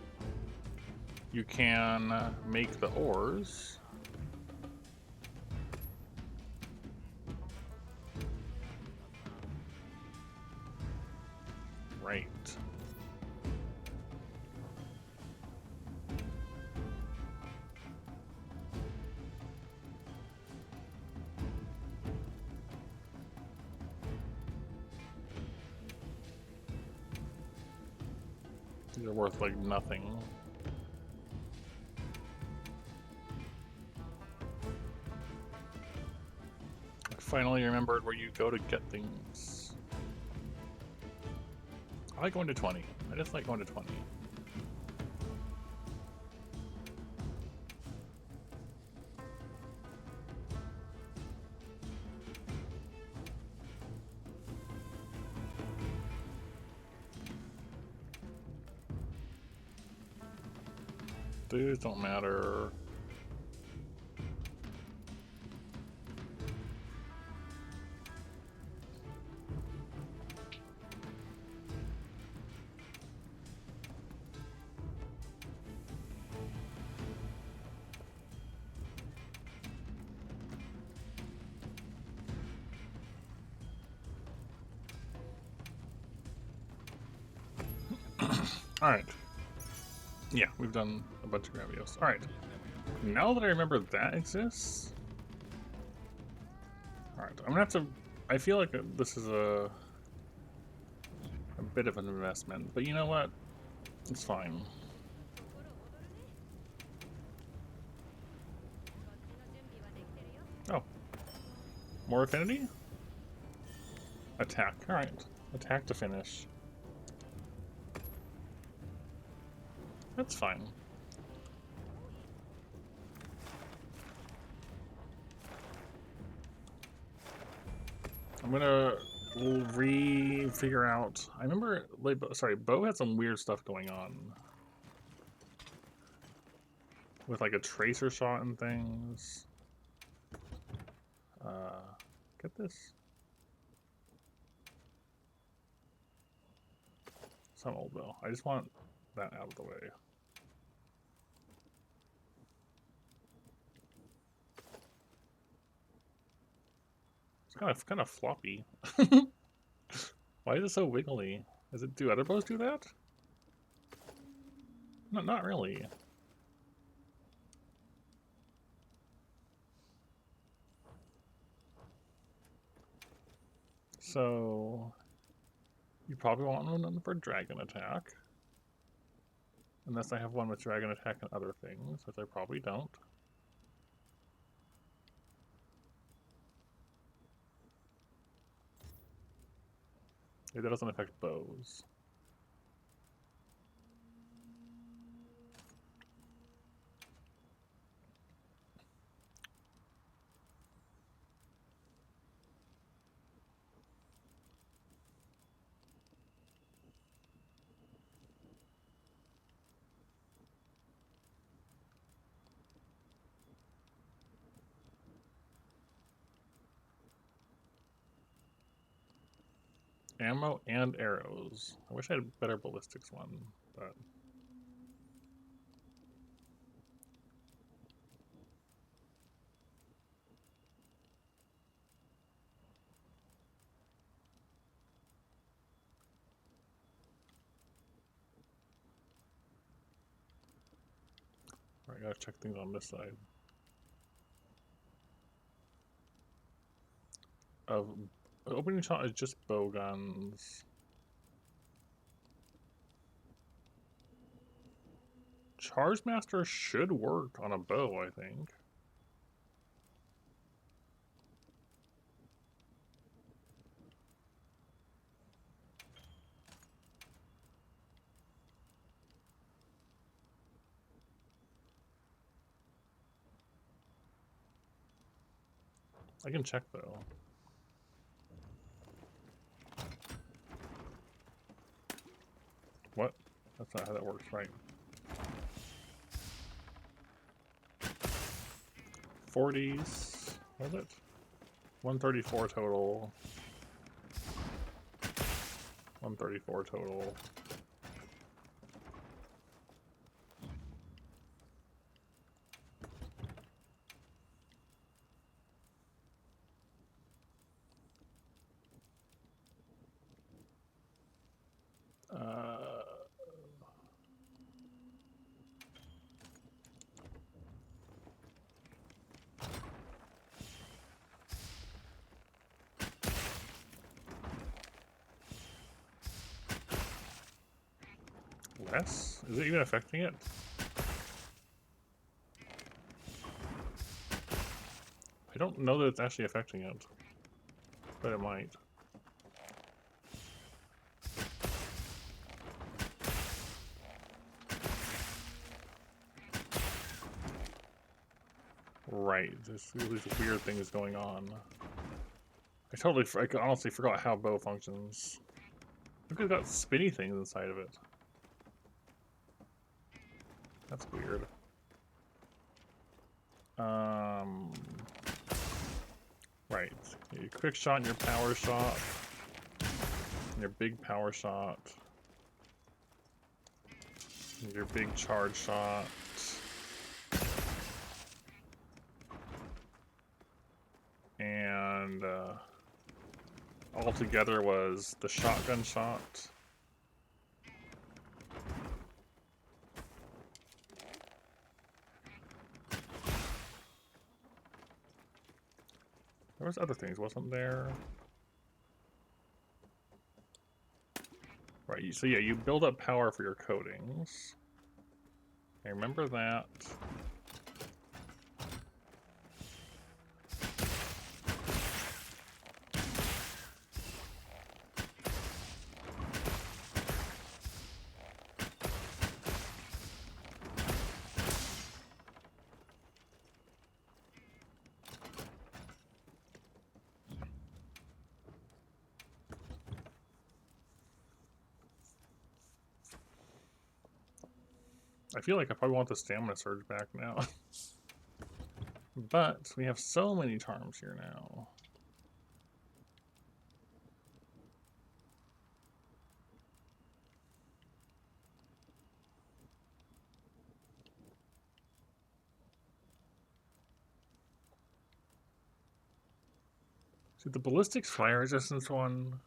You can make the ores. Right. These are worth like nothing. I finally remembered where you go to get things. I like going to 20. I just like going to 20. These don't matter. Alright. Yeah, we've done a bunch of Gravios. Alright. Now that I remember that exists... Alright, I'm gonna have to... I feel like this is a bit of an investment, but you know what? It's fine. Oh. More affinity? Attack. Alright. Attack to finish. That's fine. I'm gonna figure out. I remember, like, sorry, Bo had some weird stuff going on with like a tracer shot and things. Get this. Some old Bo. I just want that out of the way. It's kind of floppy. Why is it so wiggly? Do other bows do that? No, not really. So you probably want one for dragon attack. Unless I have one with dragon attack and other things, which I probably don't. Yeah, that doesn't affect bows. Ammo and arrows. I wish I had a better ballistics one, but... Alright, gotta check things on this side. Opening shot is just bow guns. Charge Master should work on a bow, I think. I can check though. What? That's not how that works, right? 40s. Was it? 134 total. 134 total. Less? Is it even affecting it? I don't know that it's actually affecting it, but it might. Right, there's these weird things going on. I honestly forgot how bow functions. Look, it's got spinny things inside of it. That's weird. Right. Your quick shot and your power shot. And your big power shot. And your big charge shot. And all together was the shotgun shot. There was other things, wasn't there? Right, so yeah, you build up power for your coatings. I remember that. I feel like I probably want the stamina surge back now. But we have so many charms here now. See, the ballistics fire resistance one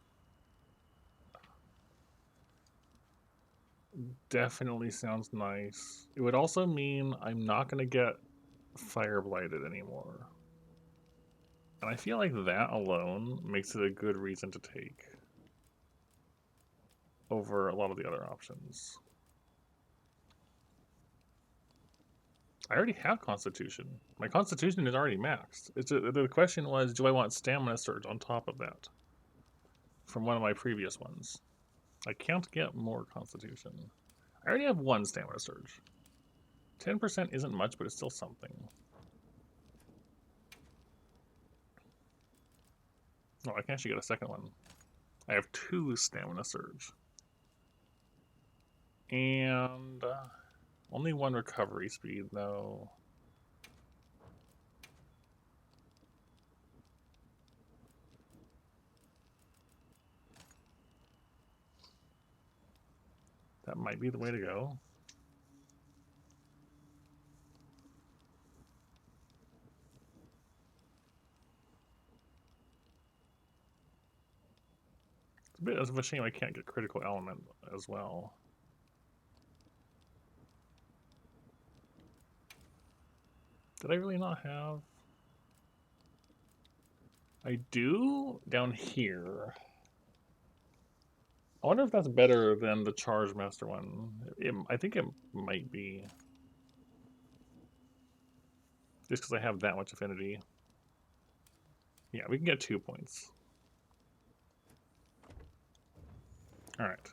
definitely sounds nice. It would also mean I'm not going to get fire blighted anymore. And I feel like that alone makes it a good reason to take over a lot of the other options. I already have Constitution. My Constitution is already maxed. The question was, do I want Stamina Surge on top of that? From one of my previous ones. I can't get more Constitution. I already have one Stamina Surge. 10% isn't much, but it's still something. Oh, I can actually get a second one. I have 2 Stamina Surge. And only 1 recovery speed, though. That might be the way to go. It's a bit of a shame I can't get critical element as well. Did I really not have? I do down here. I wonder if that's better than the Charge Master one. I think it might be. Just because I have that much affinity. Yeah, we can get 2 points. Alright.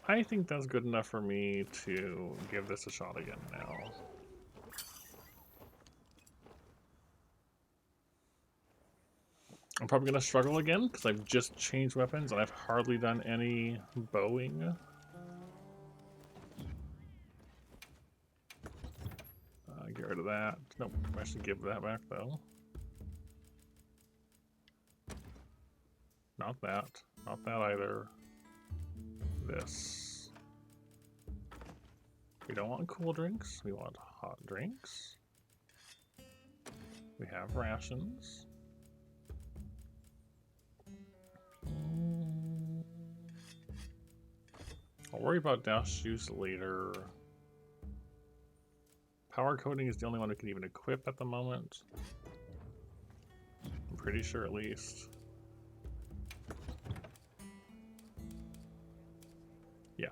I think that's good enough for me to give this a shot again now. I'm probably going to struggle again because I've just changed weapons and I've hardly done any bowing. Get rid of that. Nope, I should give that back though. Not that. Not that either. This. We don't want cool drinks. We want hot drinks. We have rations. I'll worry about dash juice later. Power coating is the only one we can even equip at the moment. I'm pretty sure, at least. Yeah.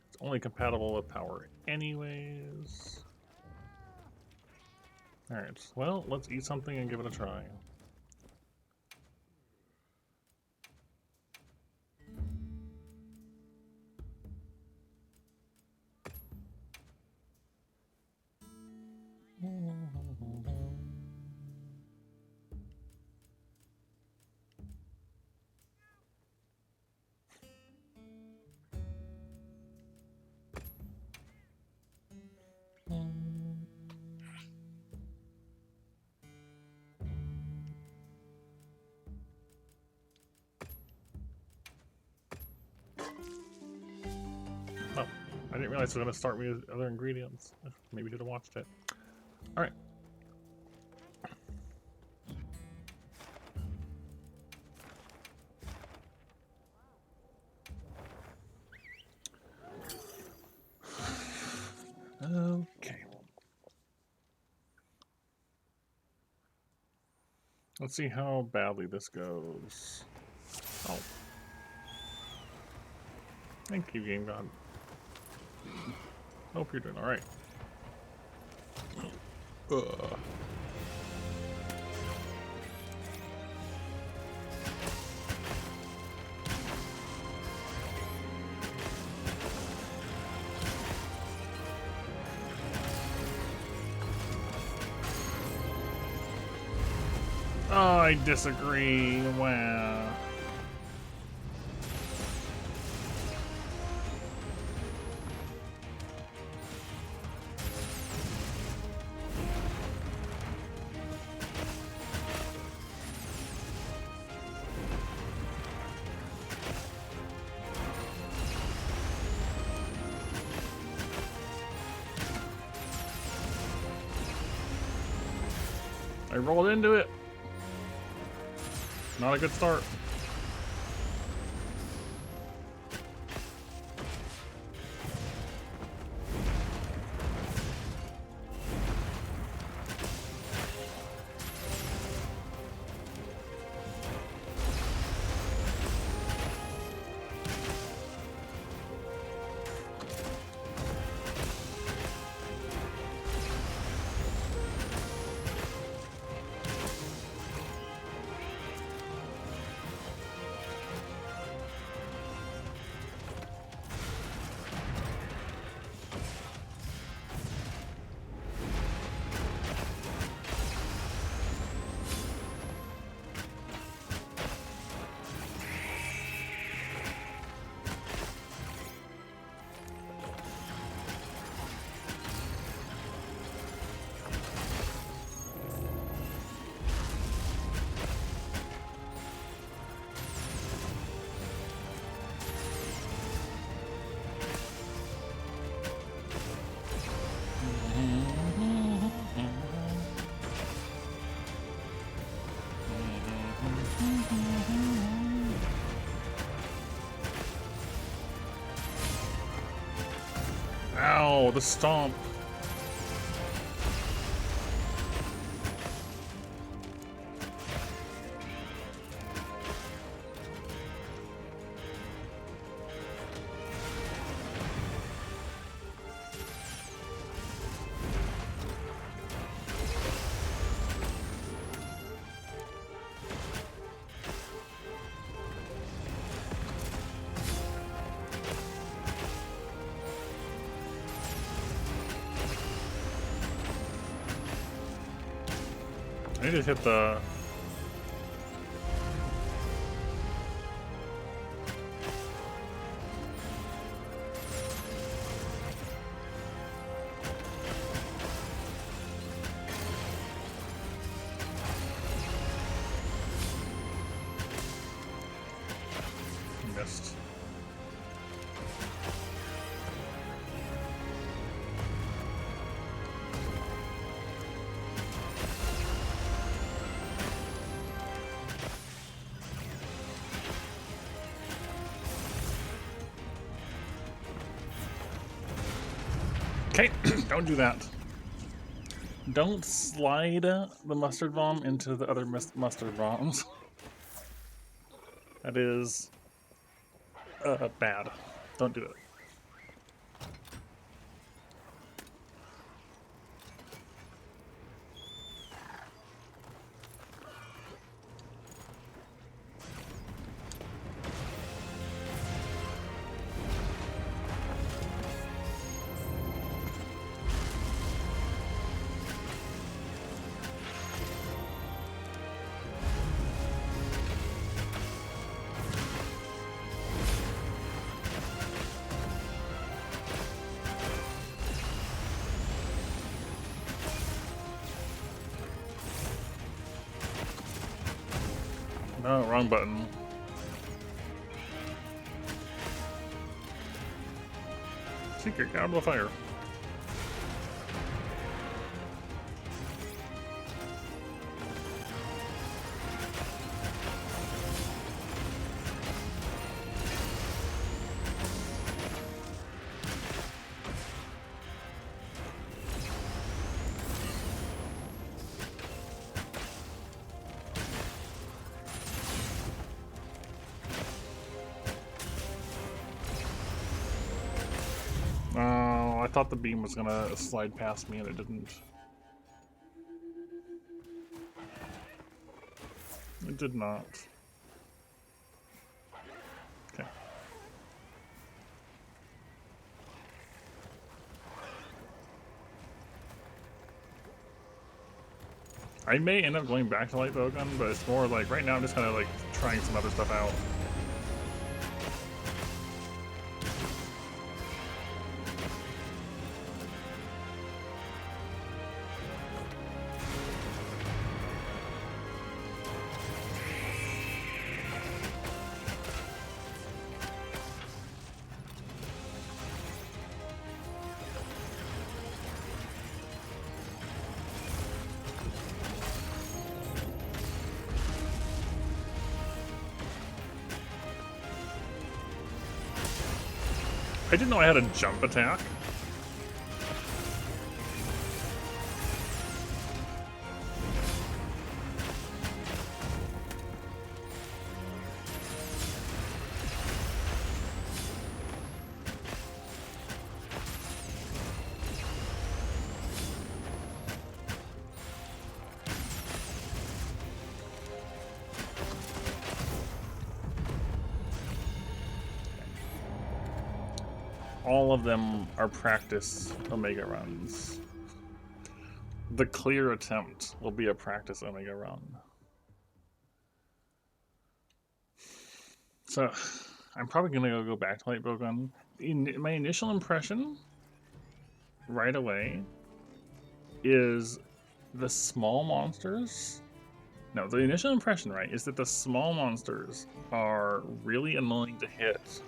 It's only compatible with power anyways. Alright, well, let's eat something and give it a try. Oh, I didn't realize it was going to start me with other ingredients. Maybe should have watched it. Alright. Okay. Let's see how badly this goes. Oh. Thank you, Game God. Hope you're doing alright. Ugh. Oh, I disagree. Wow. I rolled into it. Not a good start. Ow, the stomp. I need to hit the... Missed. Okay, don't do that. Don't slide the mustard bomb into the other mustard bombs. That is bad. Don't do it. No, wrong button. Secret, get out of the fire. Oh, I thought the beam was gonna slide past me and it didn't. It did not. Okay. I may end up going back to light bowgun, but it's more like right now I'm just kind of like trying some other stuff out. I didn't know I had a jump attack. All of them are practice Omega runs. The clear attempt will be a practice Omega run. So, I'm probably gonna go back to Light Bowgun. My initial impression, right away, is the small monsters. No, the initial impression, right, is that the small monsters are really annoying to hit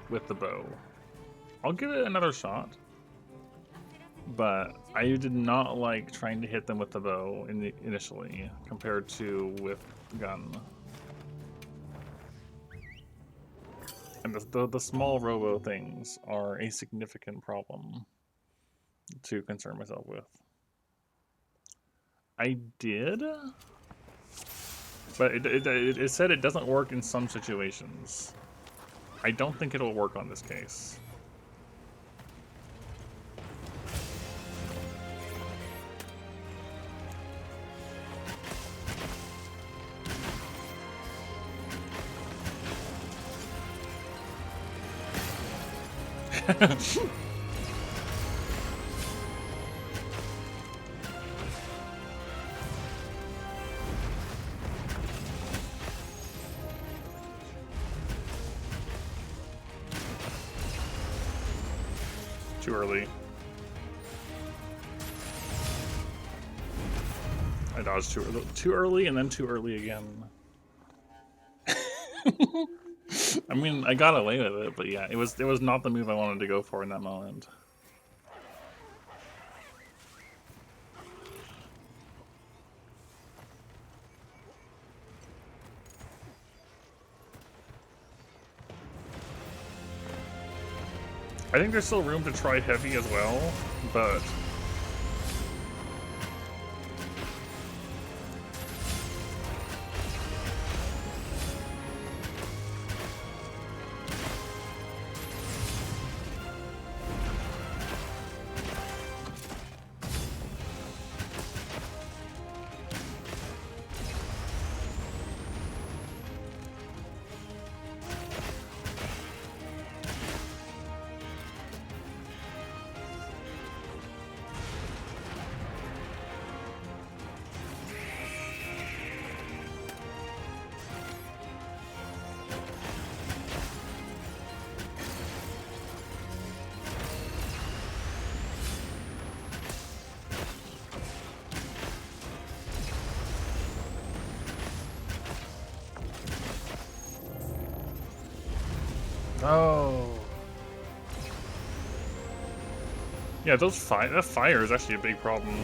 with the bow. I'll give it another shot, but I did not like trying to hit them with the bow initially compared to with the gun. And the small robo things are a significant problem to concern myself with. I did, but it said it doesn't work in some situations. I don't think it'll work on this case. Too early. I dodged too early and then too early again. I mean, I got away with it, but yeah, it was not the move I wanted to go for in that moment. I think there's still room to try heavy as well, but oh. Yeah, that fire is actually a big problem.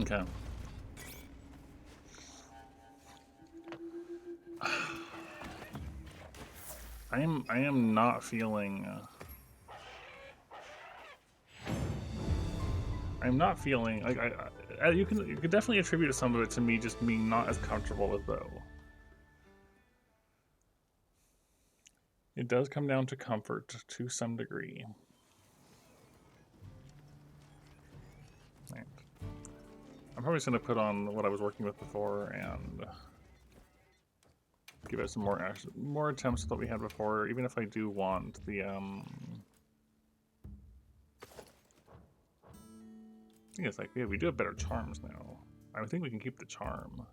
Okay. I am not feeling. I'm not feeling like you could definitely attribute some of it to me just being not as comfortable with bow. It does come down to comfort to some degree. Right. I'm probably just gonna put on what I was working with before and give it some more attempts that we had before, even if I do want the I think it's like, yeah, we do have better charms now. I think we can keep the charm.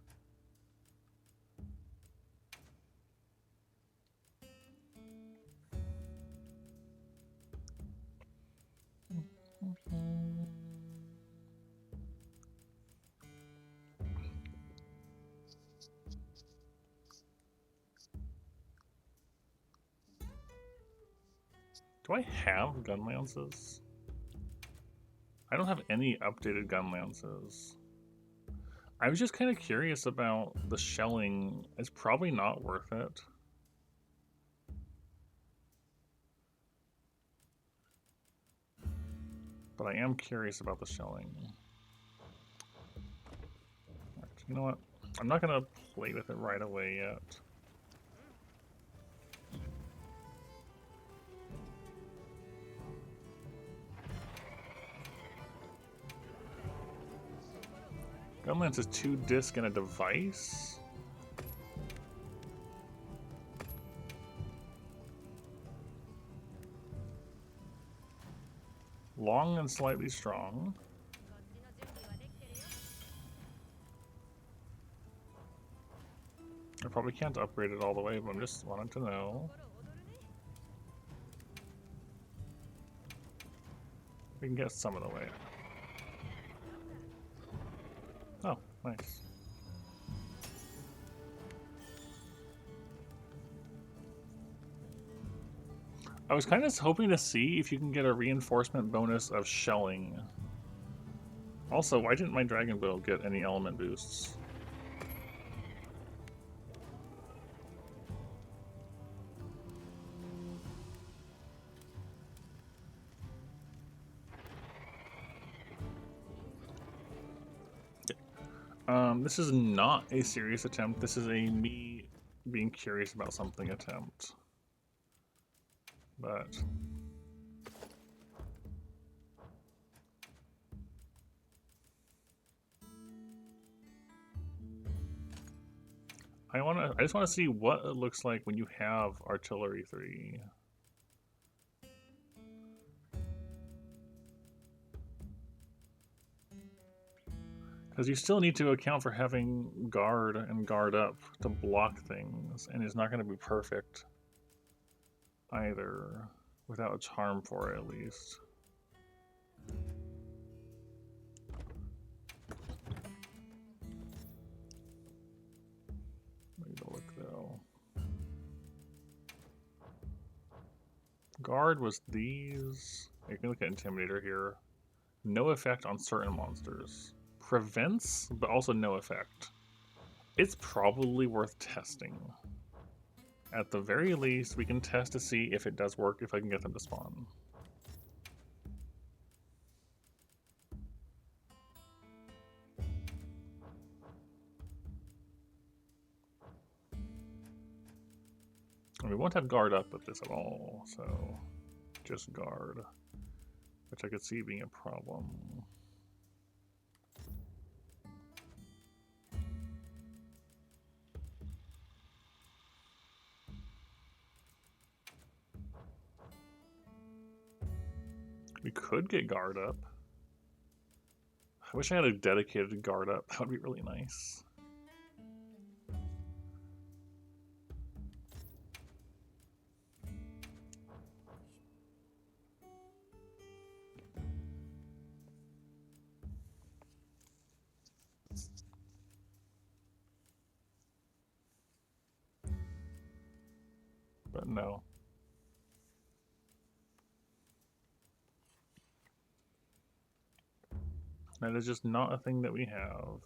Do I have gun lances? I don't have any updated gun lances. I was just kind of curious about the shelling. It's probably not worth it. But I am curious about the shelling. Right, you know what? I'm not going to play with it right away yet. Gunlance is 2 disc and a device? Long and slightly strong. I probably can't upgrade it all the way, but I'm just wanting to know. We can get some of the way. Oh, nice. I was kind of hoping to see if you can get a reinforcement bonus of shelling. Also, why didn't my dragon bow get any element boosts? This is not a serious attempt. This is a me being curious about something attempt. But I just want to see what it looks like when you have artillery 3. Because you still need to account for having guard and guard up to block things, and it's not going to be perfect either, without a charm for it at least. Need to look though. Guard was these. You can look at Intimidator here. No effect on certain monsters. Prevents, but also no effect. It's probably worth testing. At the very least, we can test to see if it does work, if I can get them to spawn. And we won't have guard up with this at all, so just guard, which I could see being a problem. We could get guard up. I wish I had a dedicated guard up. That would be really nice. But no. That is just not a thing that we have.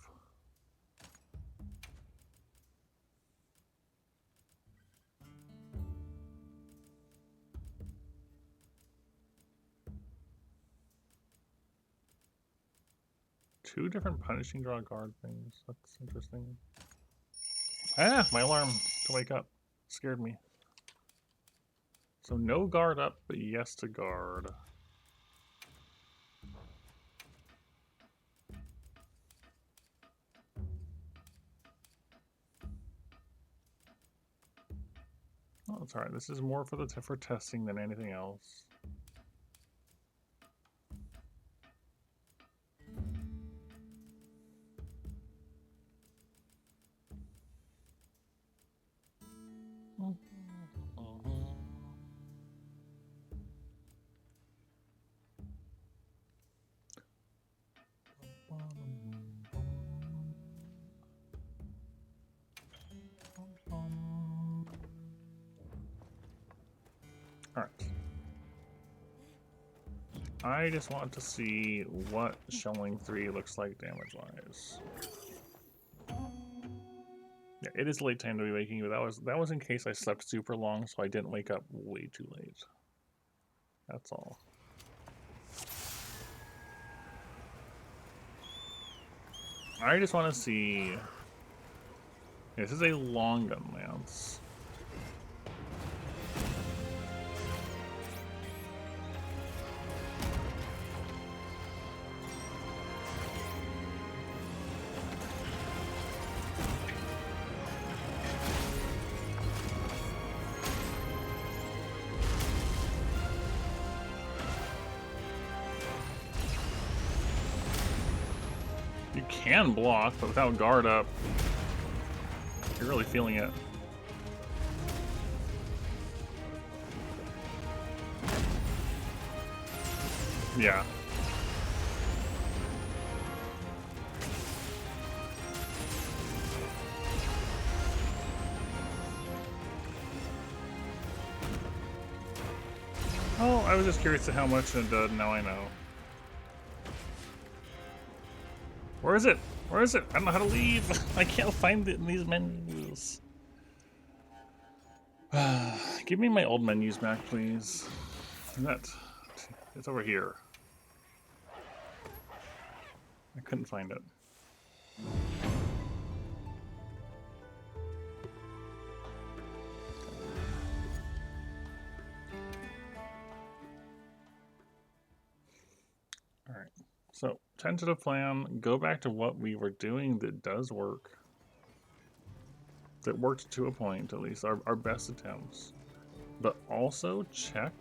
Two different punishing draw guard things. That's interesting. Ah, my alarm to wake up. Scared me. So no guard up, but yes to guard. Oh, it's alright. This is more for the for testing than anything else. Alright. I just want to see what shelling 3 looks like damage-wise. Yeah, it is late time to be waking, but that was in case I slept super long, so I didn't wake up way too late. That's all. I just want to see. This is a long gun lance. You can block, but without guard up, you're really feeling it. Yeah. Oh, I was just curious to how much it did. Now I know. Where is it? Where is it? I don't know how to leave. I can't find it in these menus. Give me my old menus back, please. It's over here. I couldn't find it. All right. So, tentative plan, go back to what we were doing that does work. That worked to a point, at least, our best attempts. But also check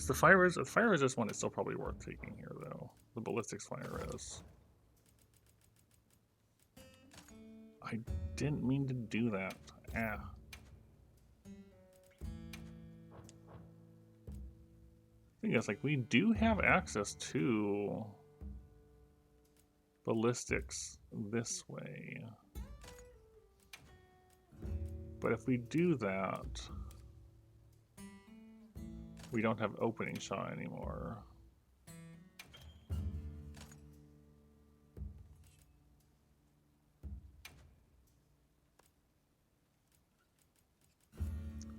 the fire resist one is still probably worth taking here, though. The ballistics fire is. I didn't mean to do that. Ah. I think it's like we do have access to ballistics this way. But if we do that, we don't have opening shot anymore.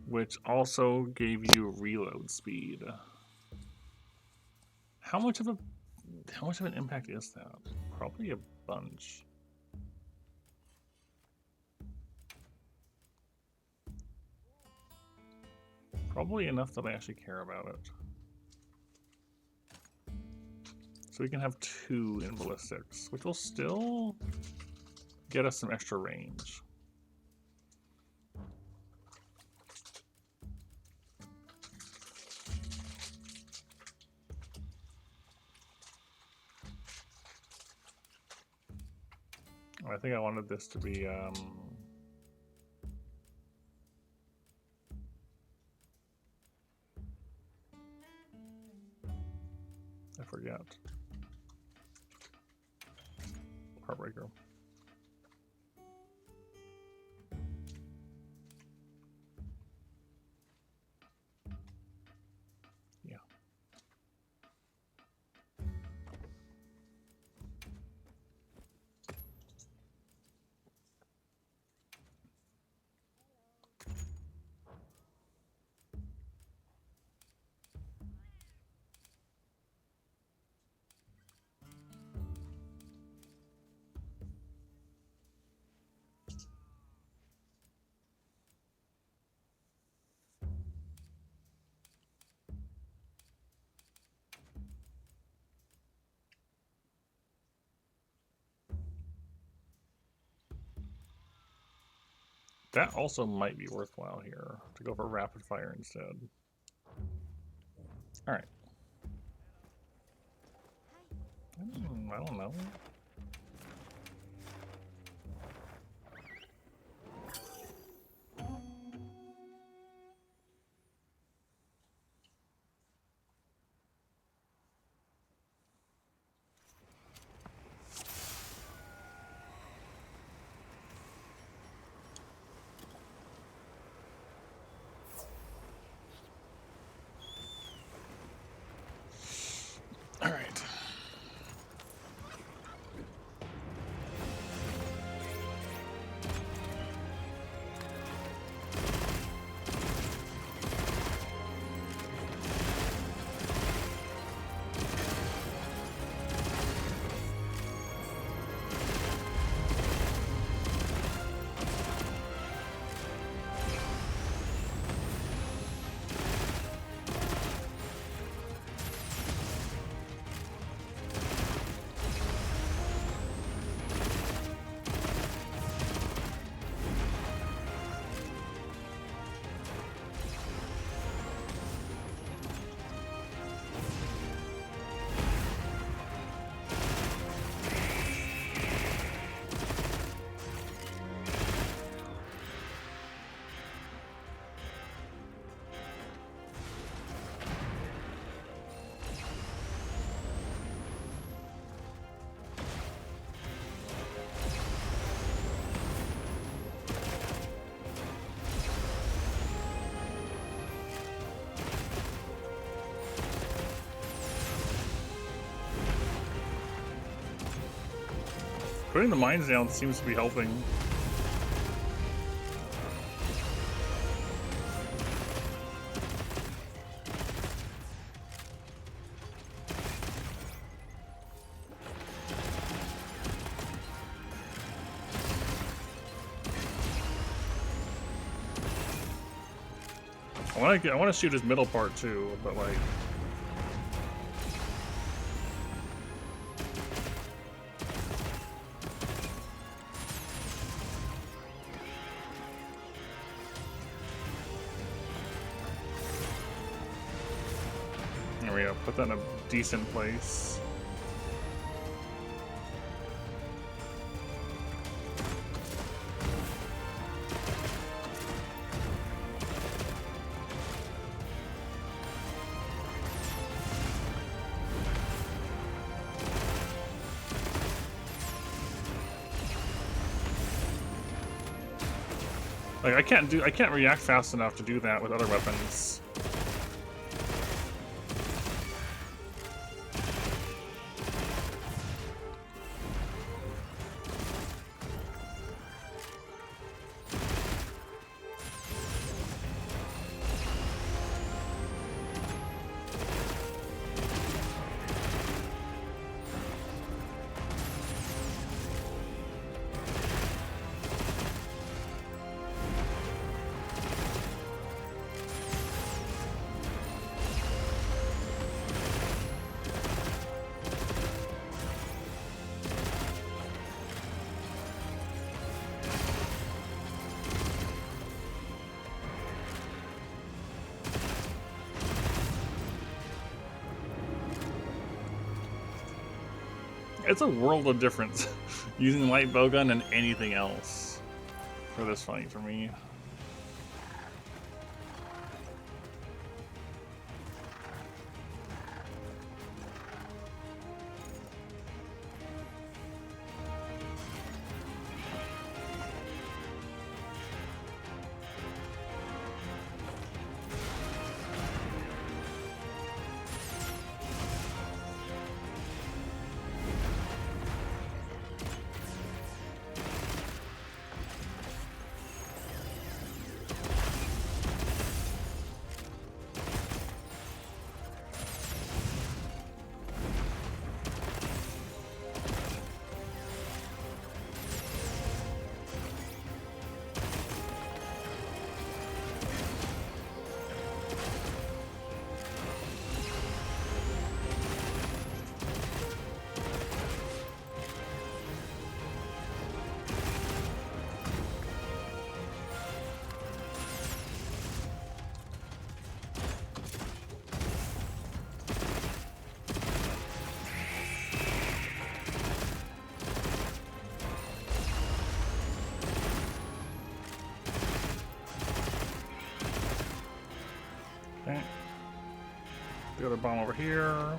Which also gave you reload speed. How much of an impact is that? Probably a bunch. Probably enough that I actually care about it. So we can have 2 in ballistics, which will still get us some extra range. I think I wanted this to be I forget. Heartbreaker. Yeah. That also might be worthwhile here, to go for rapid fire instead. Alright. I don't know. Putting the mines down seems to be helping. I want to shoot his middle part too, but like. There we go. Put that in a decent place. Like I can't react fast enough to do that with other weapons. It's a world of difference using light bowgun and anything else for this fight for me. Okay. The other bomb over here.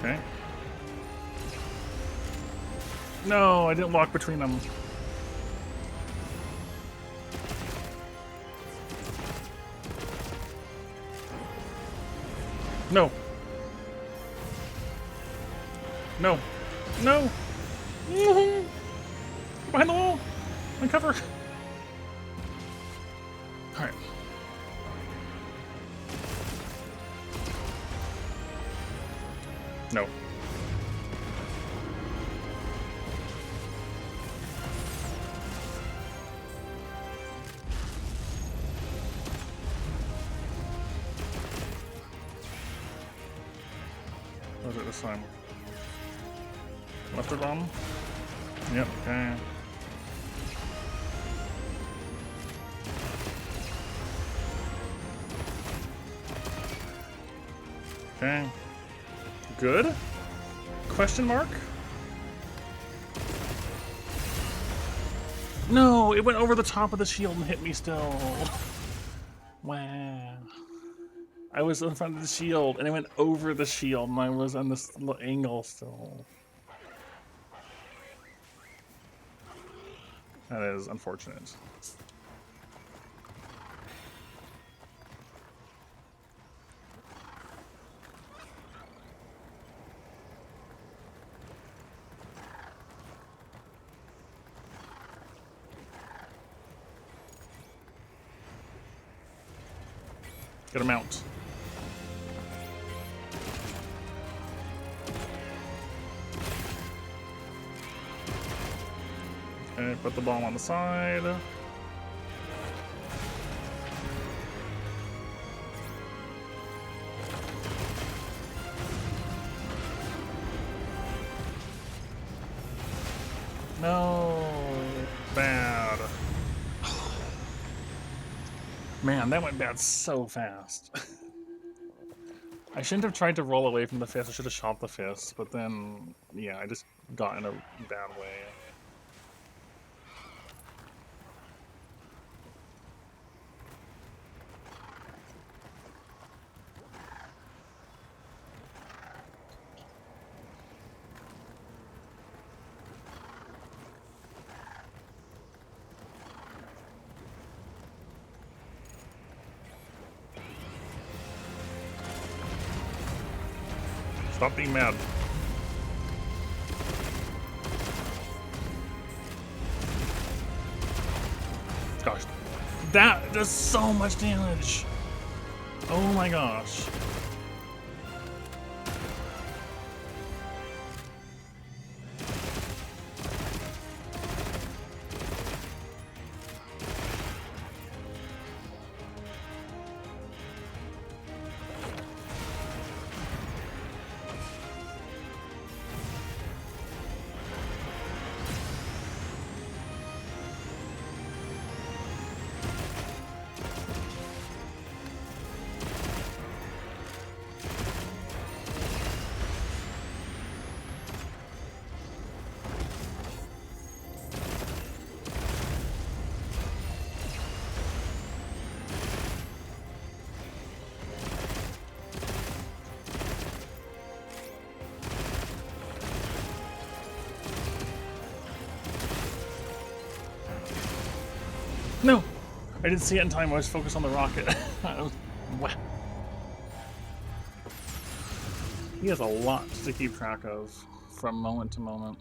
Okay. No, I didn't walk between them. No. No. No. Behind the wall. Uncover. All right. No. this time. Mustard bomb? Yep, okay. Okay. Good? Question mark? No, it went over the top of the shield and hit me still. Wow. I was in front of the shield and it went over the shield and I was on this little angle still. That is unfortunate. Get him out. Okay, put the bomb on the side. No, bad. Man, that went bad so fast. I shouldn't have tried to roll away from the fist. I should have shot the fist, but then, yeah, I just got in a bad way. Stop being mad. Gosh, that does so much damage. Oh my gosh. No! I didn't see it in time. I was focused on the rocket. Wow. He has a lot to keep track of from moment to moment.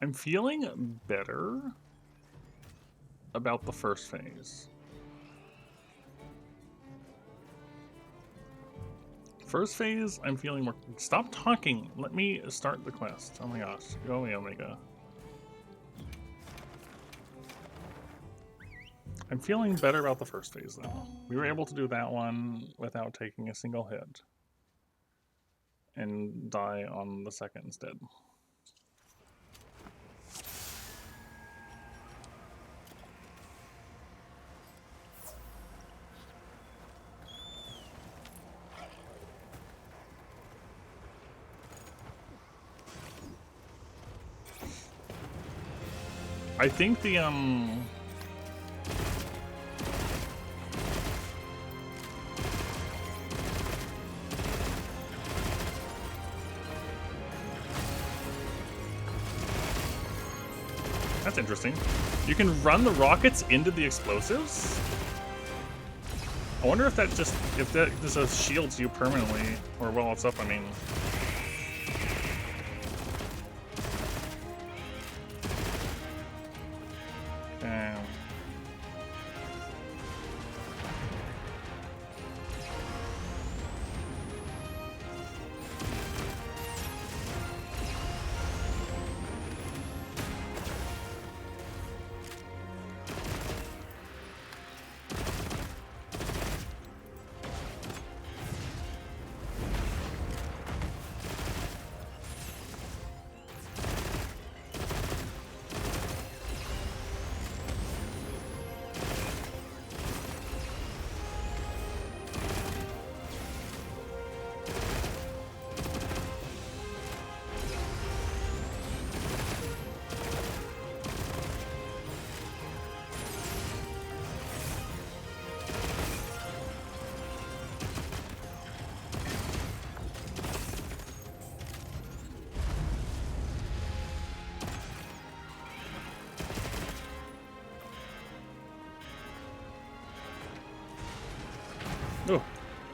I'm feeling better about the first phase. First phase, I'm feeling more... Stop talking! Let me start the quest. Oh my gosh. Go away, Omega. I'm feeling better about the first phase, though. We were able to do that one without taking a single hit. And die on the second instead. I think the, That's interesting. You can run the rockets into the explosives? I wonder if that just, if that just shields you permanently, or while it's up, I mean.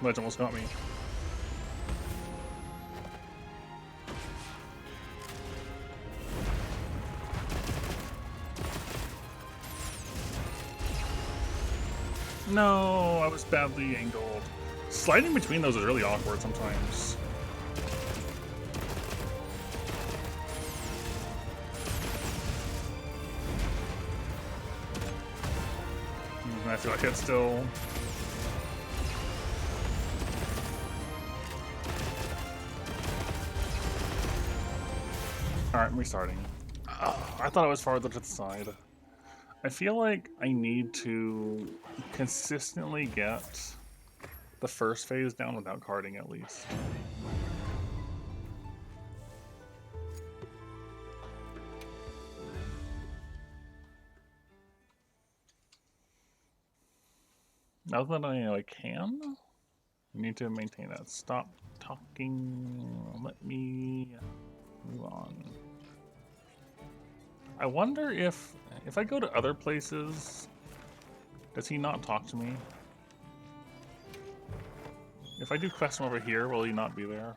Ledge almost got me. No, I was badly angled. Sliding between those is really awkward sometimes. I feel like it's still... Alright, I'm restarting. I thought I was farther to the side. I feel like I need to consistently get the first phase down without carding at least. Now that I can, I need to maintain that. Stop talking. Let me move on. I wonder if I go to other places, does he not talk to me? If I do quest him over here, will he not be there?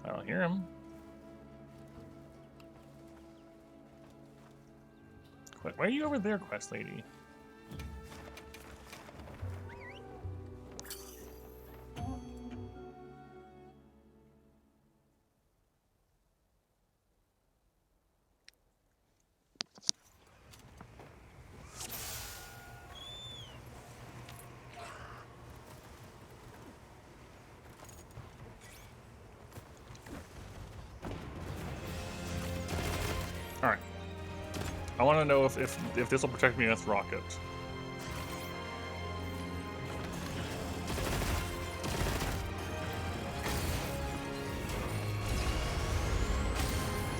I don't hear him. Why are you over there, quest lady? Alright. I want to know if this will protect me against rocket.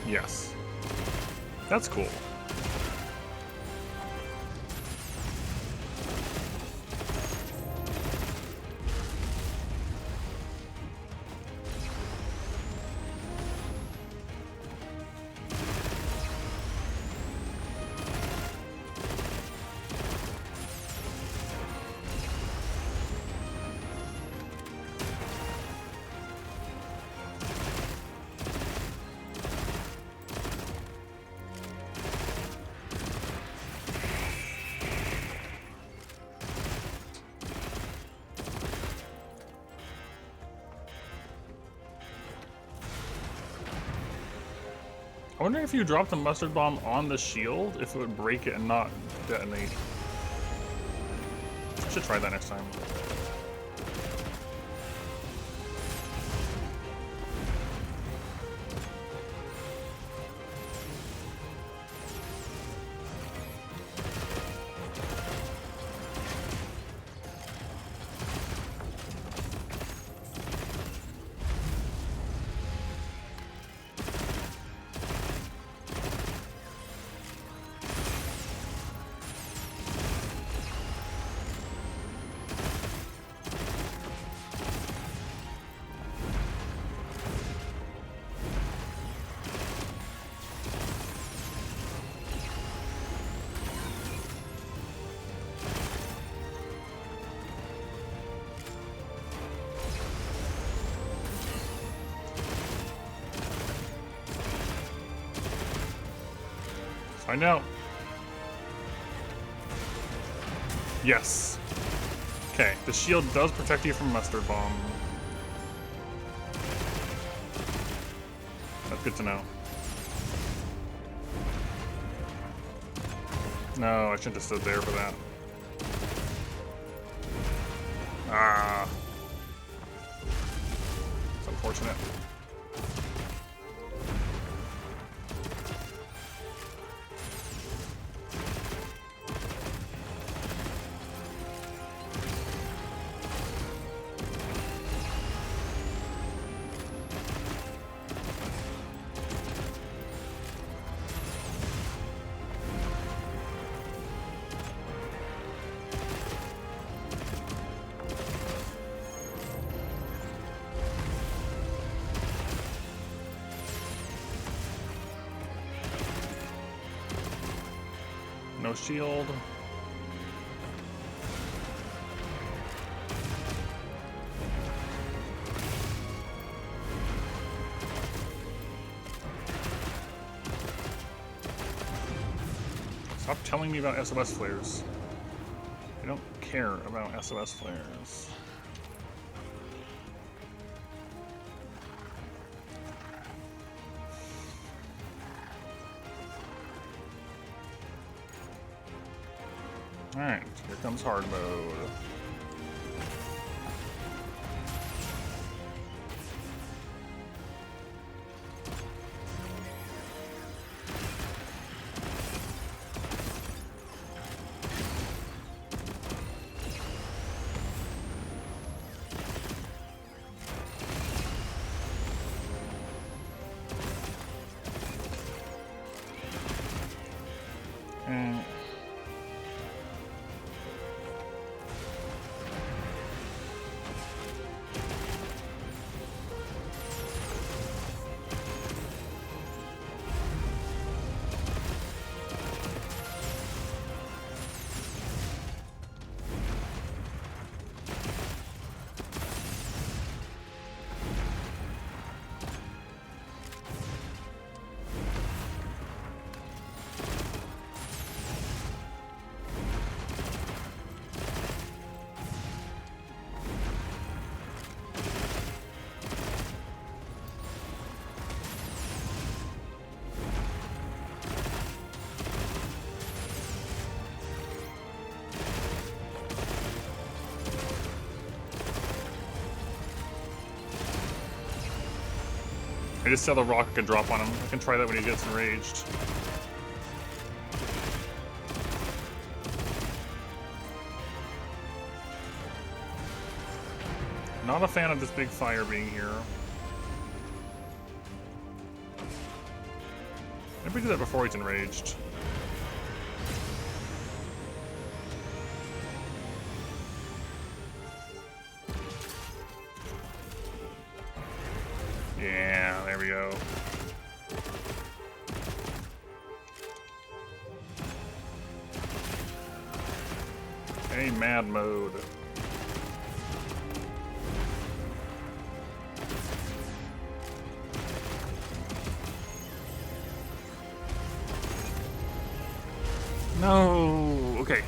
Yes. That's cool. I wonder if you drop the mustard bomb on the shield, if it would break it and not detonate. I should try that next time. Find out. Yes. Okay, the shield does protect you from mustard bomb. That's good to know. No, I shouldn't have stood there for that. Ah. It's unfortunate. no shield. Stop telling me about SOS flares. I don't care about SOS flares. Alright, here comes hard mode. I just saw the rock could drop on him. I can try that when he gets enraged. Not a fan of this big fire being here. Maybe we do that before he's enraged. Yeah, there we go. Hey, mad mode. No! Okay.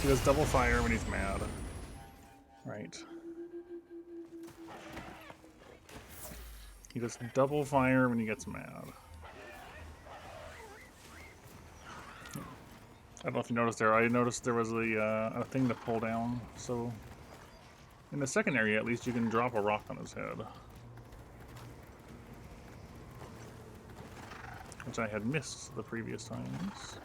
He does double fire when he's mad. Right. He does double fire when he gets mad. I don't know if you noticed there. I noticed there was a thing to pull down. So in the second area, at least you can drop a rock on his head, which I had missed the previous times.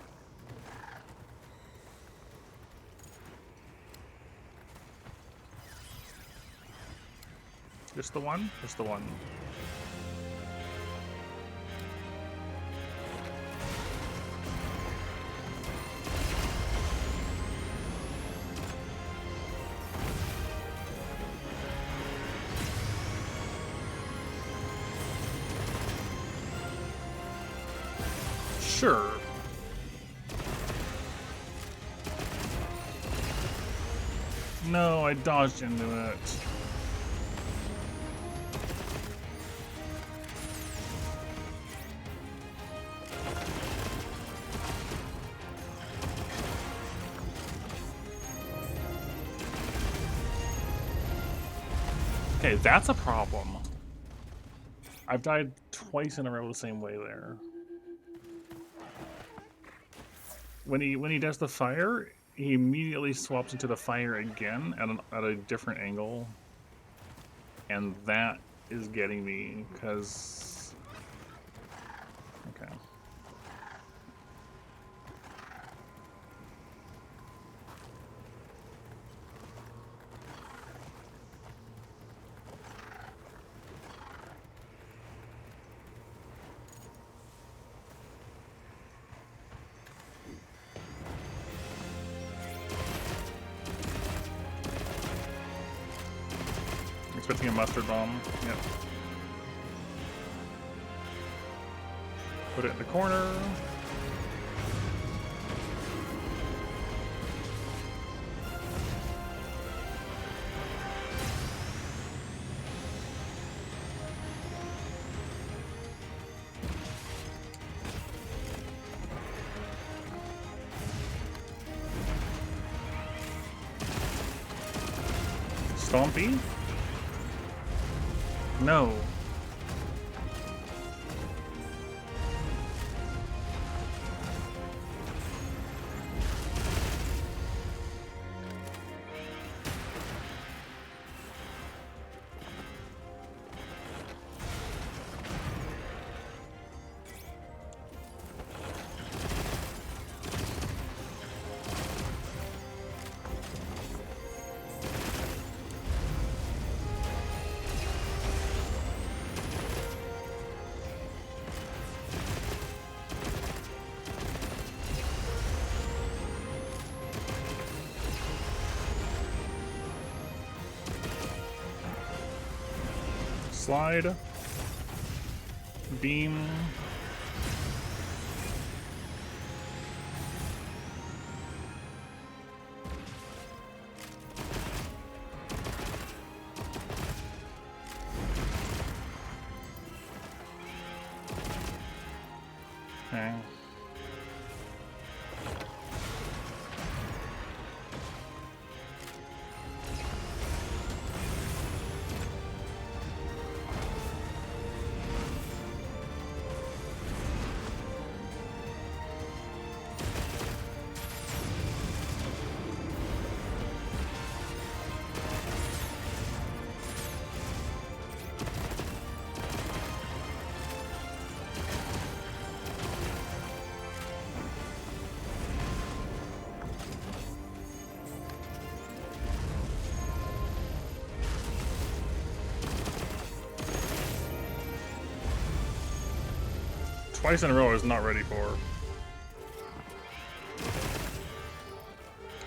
Just the one? Just the one. Sure. No, I dodged into it. Okay, that's a problem. I've died twice in a row the same way there. When he does the fire, he immediately swaps into the fire again at a different angle. And that is getting me, because... Okay. Expecting a mustard bomb. Yep. Put it in the corner. Stompy? No. Slide. Beam. Okay. Twice in a row I was not ready for.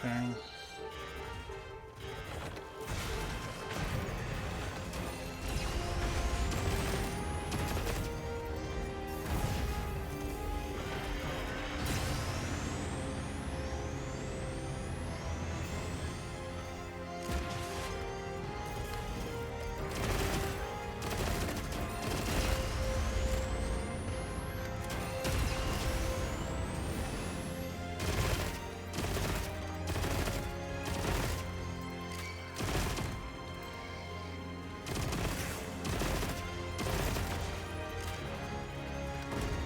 Okay.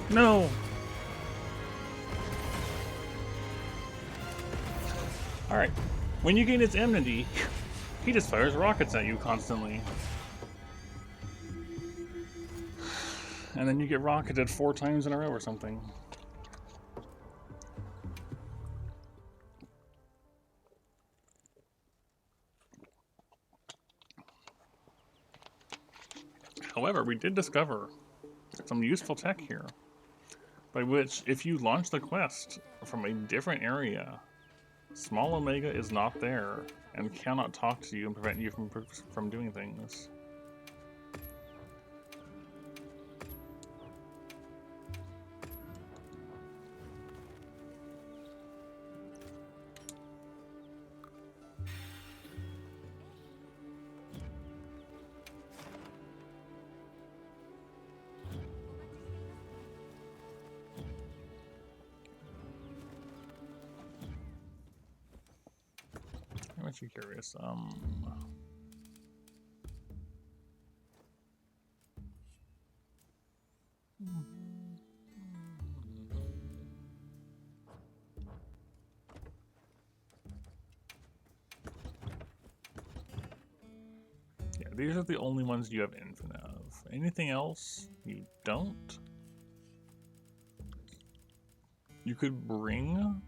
No! Alright. When you gain its enmity, he just fires rockets at you constantly. And then you get rocketed 4 times in a row or something. However, we did discover some useful tech here, by which if you launch the quest from a different area, Small Omega is not there and cannot talk to you and prevent you from doing things. I'm actually curious. Yeah, these are the only ones you have infinite of. Anything else, you don't. You could bring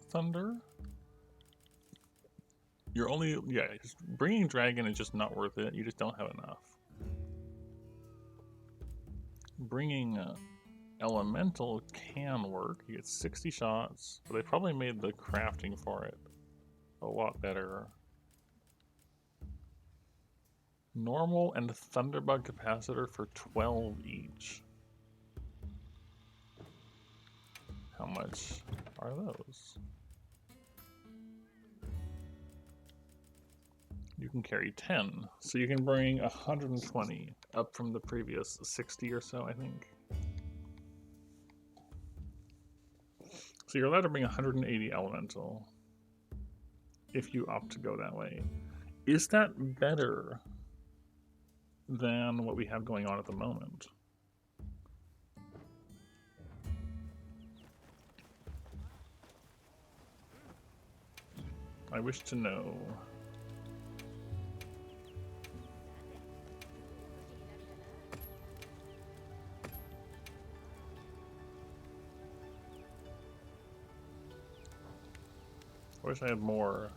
Thunder. You're only, yeah, bringing Dragon is just not worth it. You just don't have enough. Bringing Elemental can work. You get 60 shots, but they probably made the crafting for it a lot better. Normal and Thunderbug Capacitor for 12 each. How much are those? You can carry 10, so you can bring 120, up from the previous 60 or so, I think. So you're allowed to bring 180 elemental, if you opt to go that way. Is that better than what we have going on at the moment? I wish to know. I wish I had more.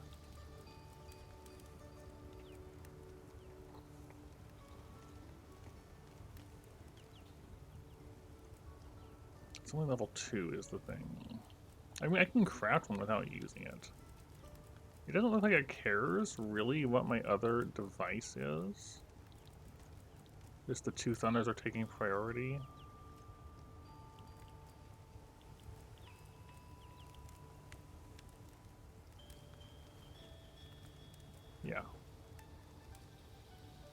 It's only level 2 is the thing. I mean, I can craft one without using it. It doesn't look like it cares really what my other device is. Just the 2 thunders are taking priority. Yeah.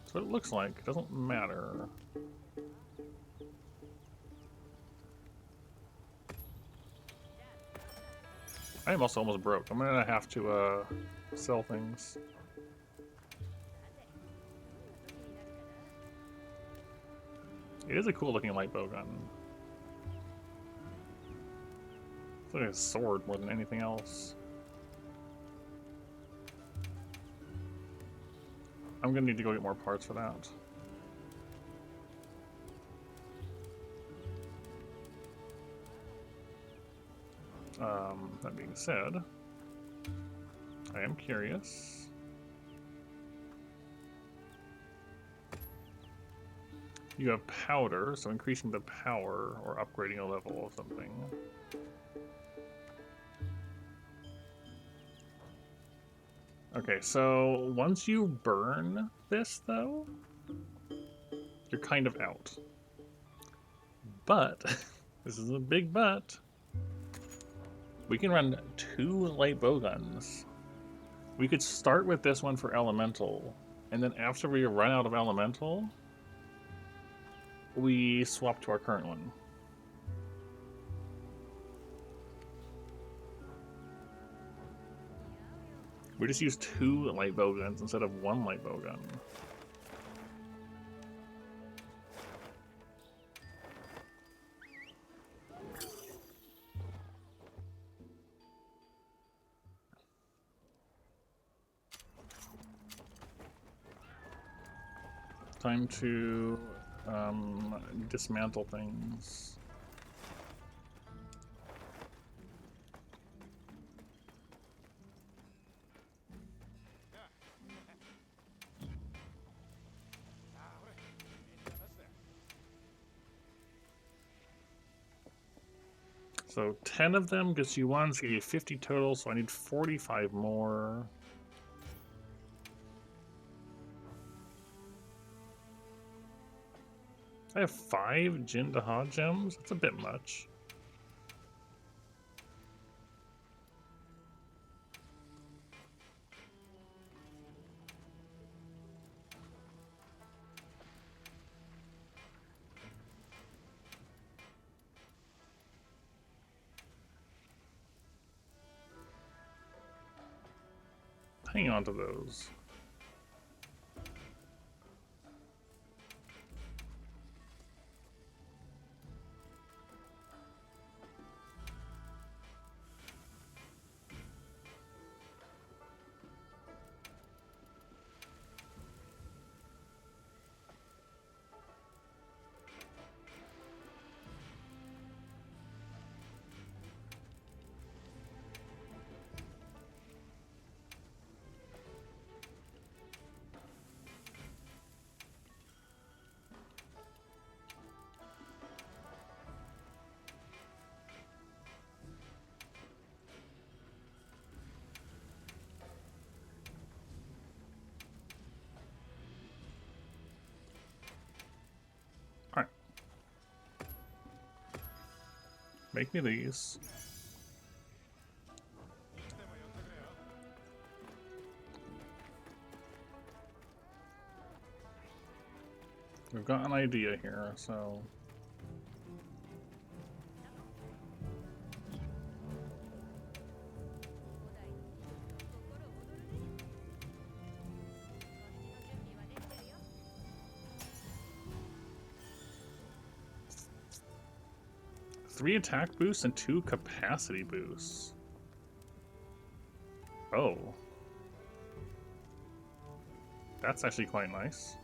So it looks like. It doesn't matter. I am also almost broke. I'm gonna have to sell things. It is a cool looking light bow gun. It's like a sword more than anything else. I'm gonna need to go get more parts for that. That being said, I am curious. You have powder, so increasing the power or upgrading a level of something. Okay, so once you burn this, though, you're kind of out. But, this is a big but, we can run 2 light bow guns. We could start with this one for elemental, and then after we run out of elemental, we swap to our current one. We just use 2 light bow guns instead of 1 light bow gun. Time to dismantle things. So 10 of them gets you 1, so you get 50 total, so I need 45 more. I have 5 Jin Daha gems? That's a bit much. Hang on to those. Alright. Make me these. We've got an idea here, so... 3 attack boosts and 2 capacity boosts. Oh. That's actually quite nice.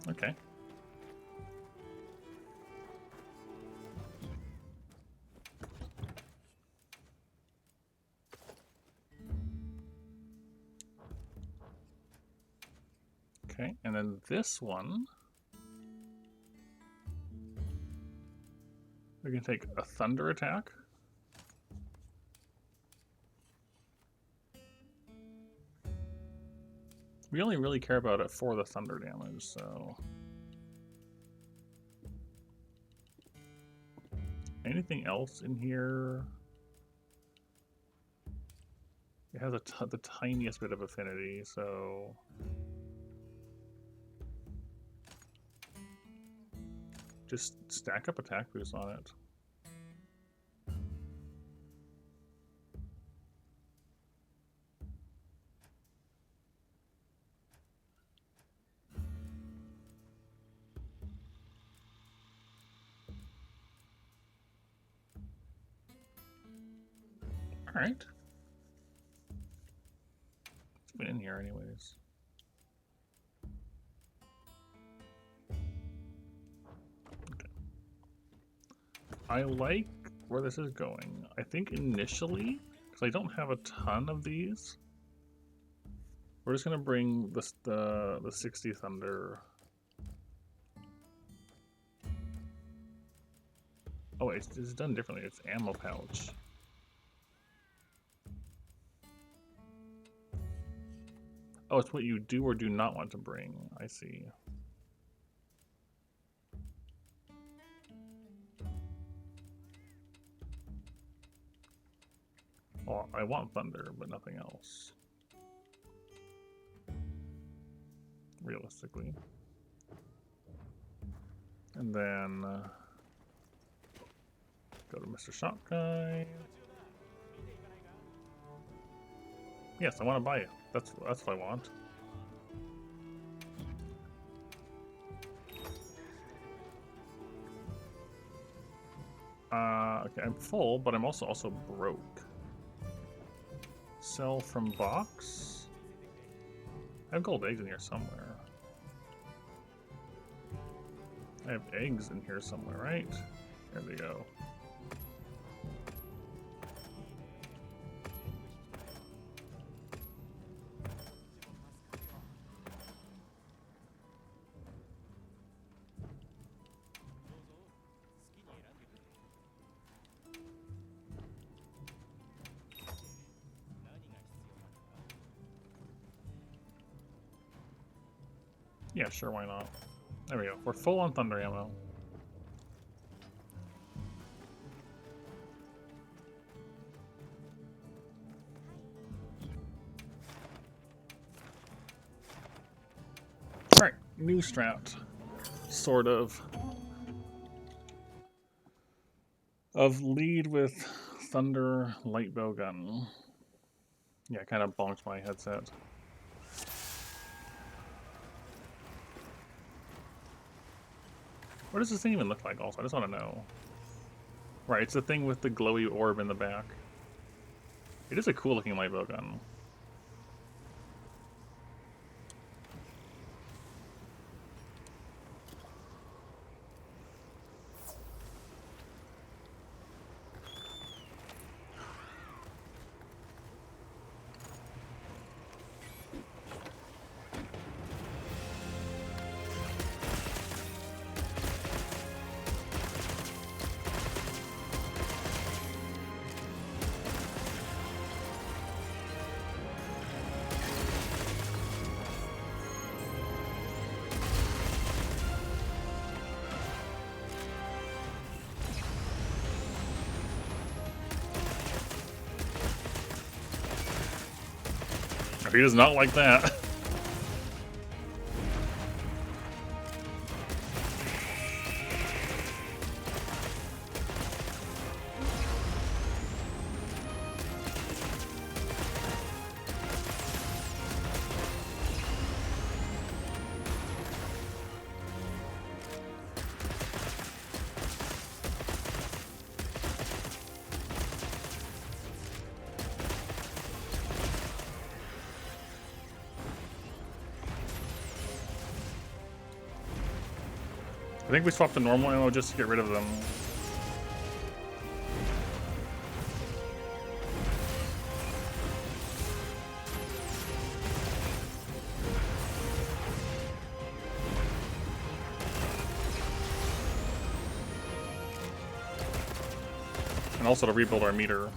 Okay. Okay, and then this one, we can take a thunder attack. We only really care about it for the thunder damage, so... Anything else in here? It has the tiniest bit of affinity, so... Just stack up attack boost on it. Alright. It's been in here anyways. Okay. I like where this is going. I think initially, because I don't have a ton of these, we're just gonna bring the 60 Thunder. Oh, it's done differently. It's ammo pouch. Oh, it's what you do or do not want to bring. I see. Well, I want thunder, but nothing else. Realistically. And then go to Mr. Shop Guy. Yes, I want to buy it. That's what I want. Okay, I'm full, but I'm also broke. Sell from box. I have gold eggs in here somewhere. I have eggs in here somewhere, right? There we go. Yeah, sure, why not? There we go. We're full on thunder ammo. Alright, new strat. Sort of. Of lead with thunder light bow gun. Yeah, kind of bonked my headset. What does this thing even look like also? I just want to know. Right, it's the thing with the glowy orb in the back. It is a cool looking light bow gun. He does not like that. I think we swapped to normal ammo just to get rid of them. And also to rebuild our meter.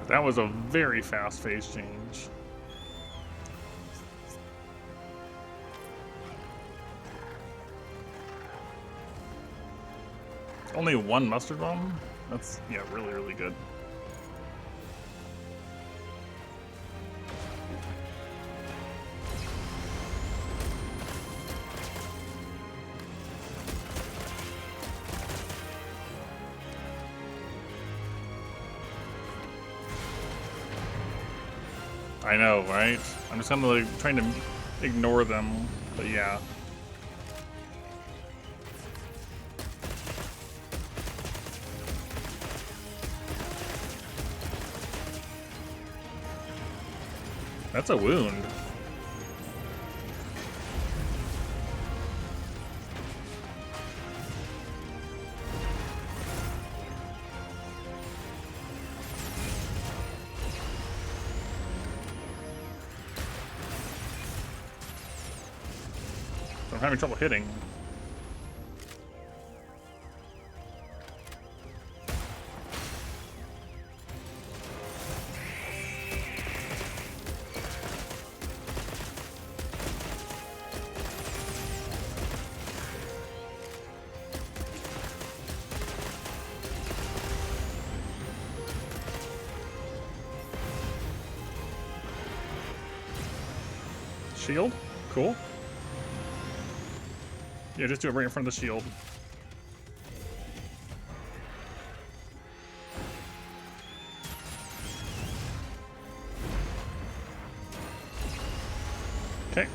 That was a very fast phase change. Only one mustard bomb? That's, yeah, really, really good. I know, right? I'm just kind of like trying to ignore them, but yeah. That's a wound. I'm having trouble hitting. Shield? Cool. Yeah, just do it right in front of the shield. Okay.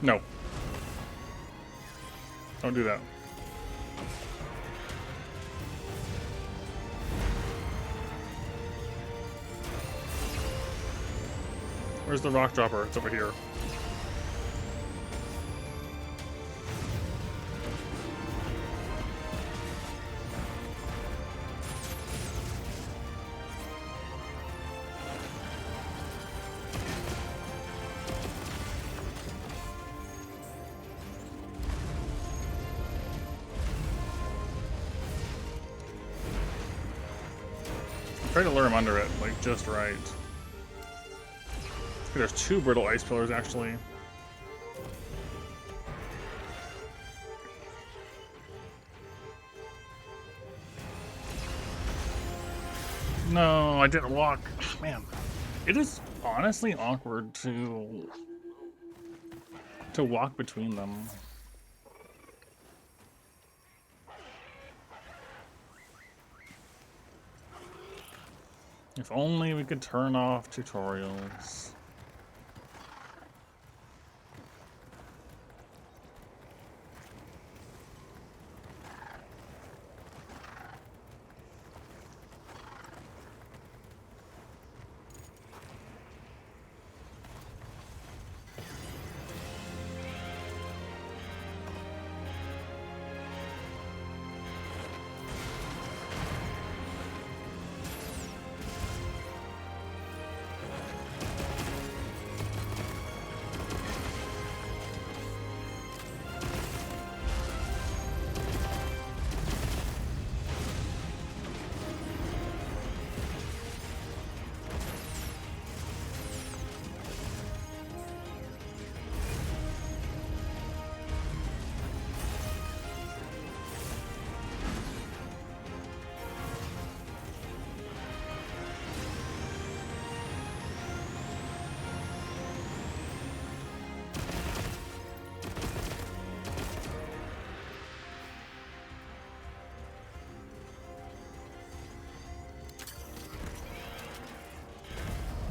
No. Don't do that. Where's the rock dropper? It's over here. Try to lure him under it, like just right. There's two brittle ice pillars actually. No, I didn't walk. Man, it is honestly awkward to walk between them. If only we could turn off tutorials.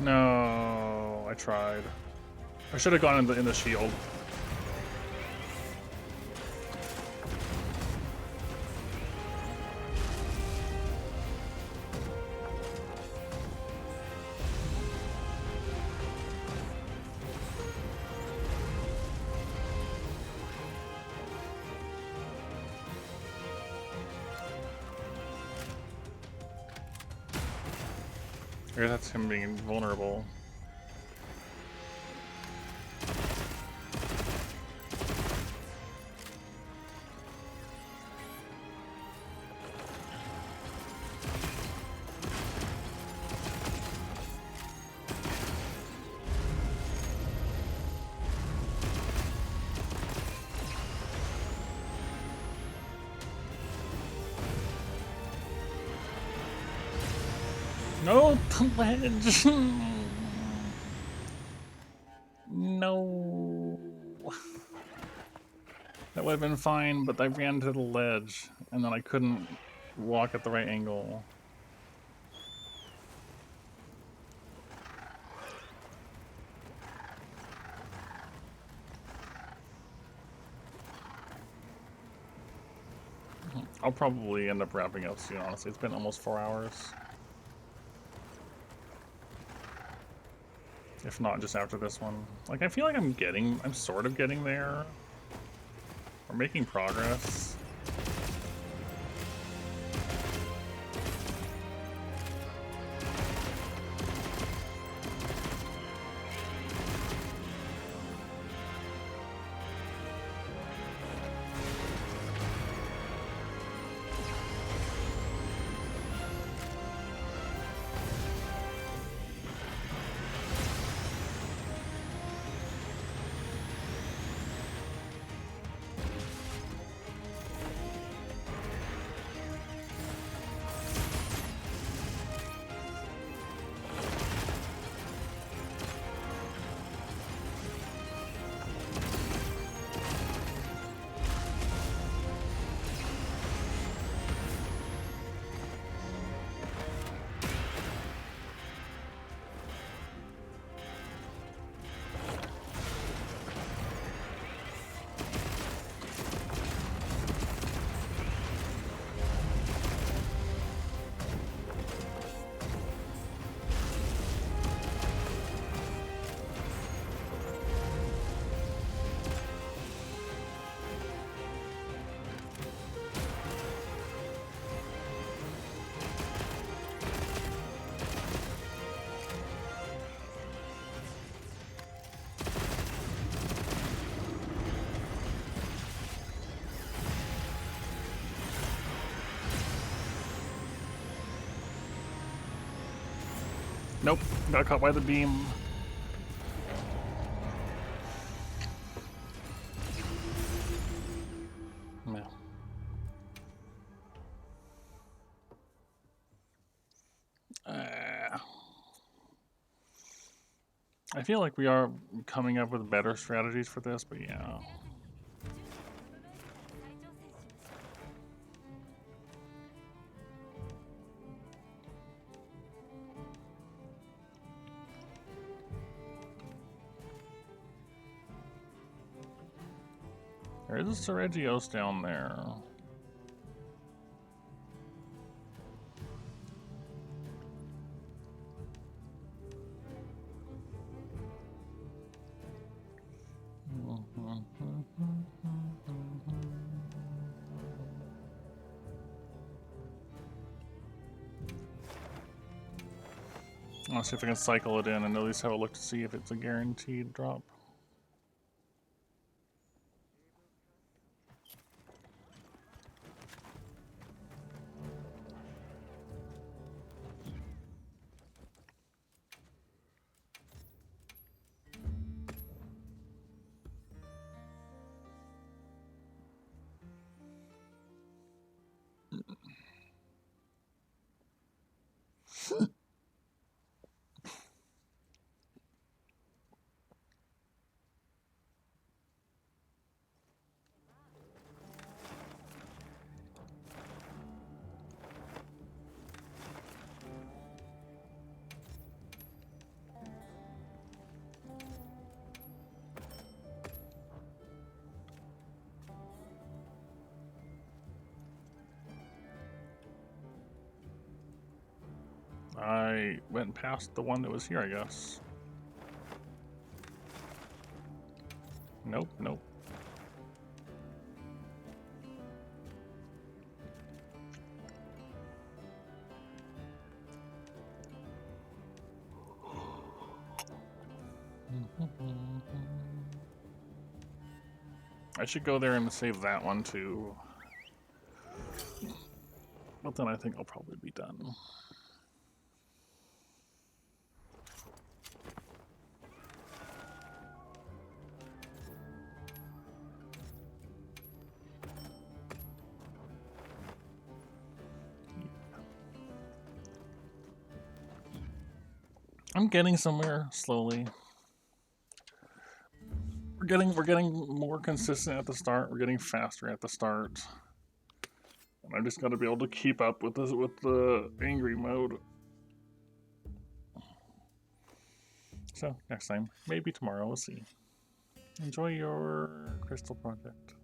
No, I tried. I should have gone in the shield. Or that's him being vulnerable. No, the ledge! No. That would have been fine, but I ran to the ledge, and then I couldn't walk at the right angle. I'll probably end up wrapping up soon, honestly. It's been almost 4 hours. If not, just after this one. Like, I feel like I'm sort of getting there. We're making progress. Nope, got caught by the beam. No. I feel like we are coming up with better strategies for this, but yeah. There is a Seregios down there. I'll see if I can cycle it in and at least have a look to see if it's a guaranteed drop. I went past the one that was here, I guess. Nope, nope. I should go there and save that one too. But then I think I'll probably be done. I'm getting somewhere slowly. We're getting more consistent at the start. We're getting faster at the start. And I just got to be able to keep up with this with the angry mode. So next time, maybe tomorrow, we'll see. Enjoy your crystal project.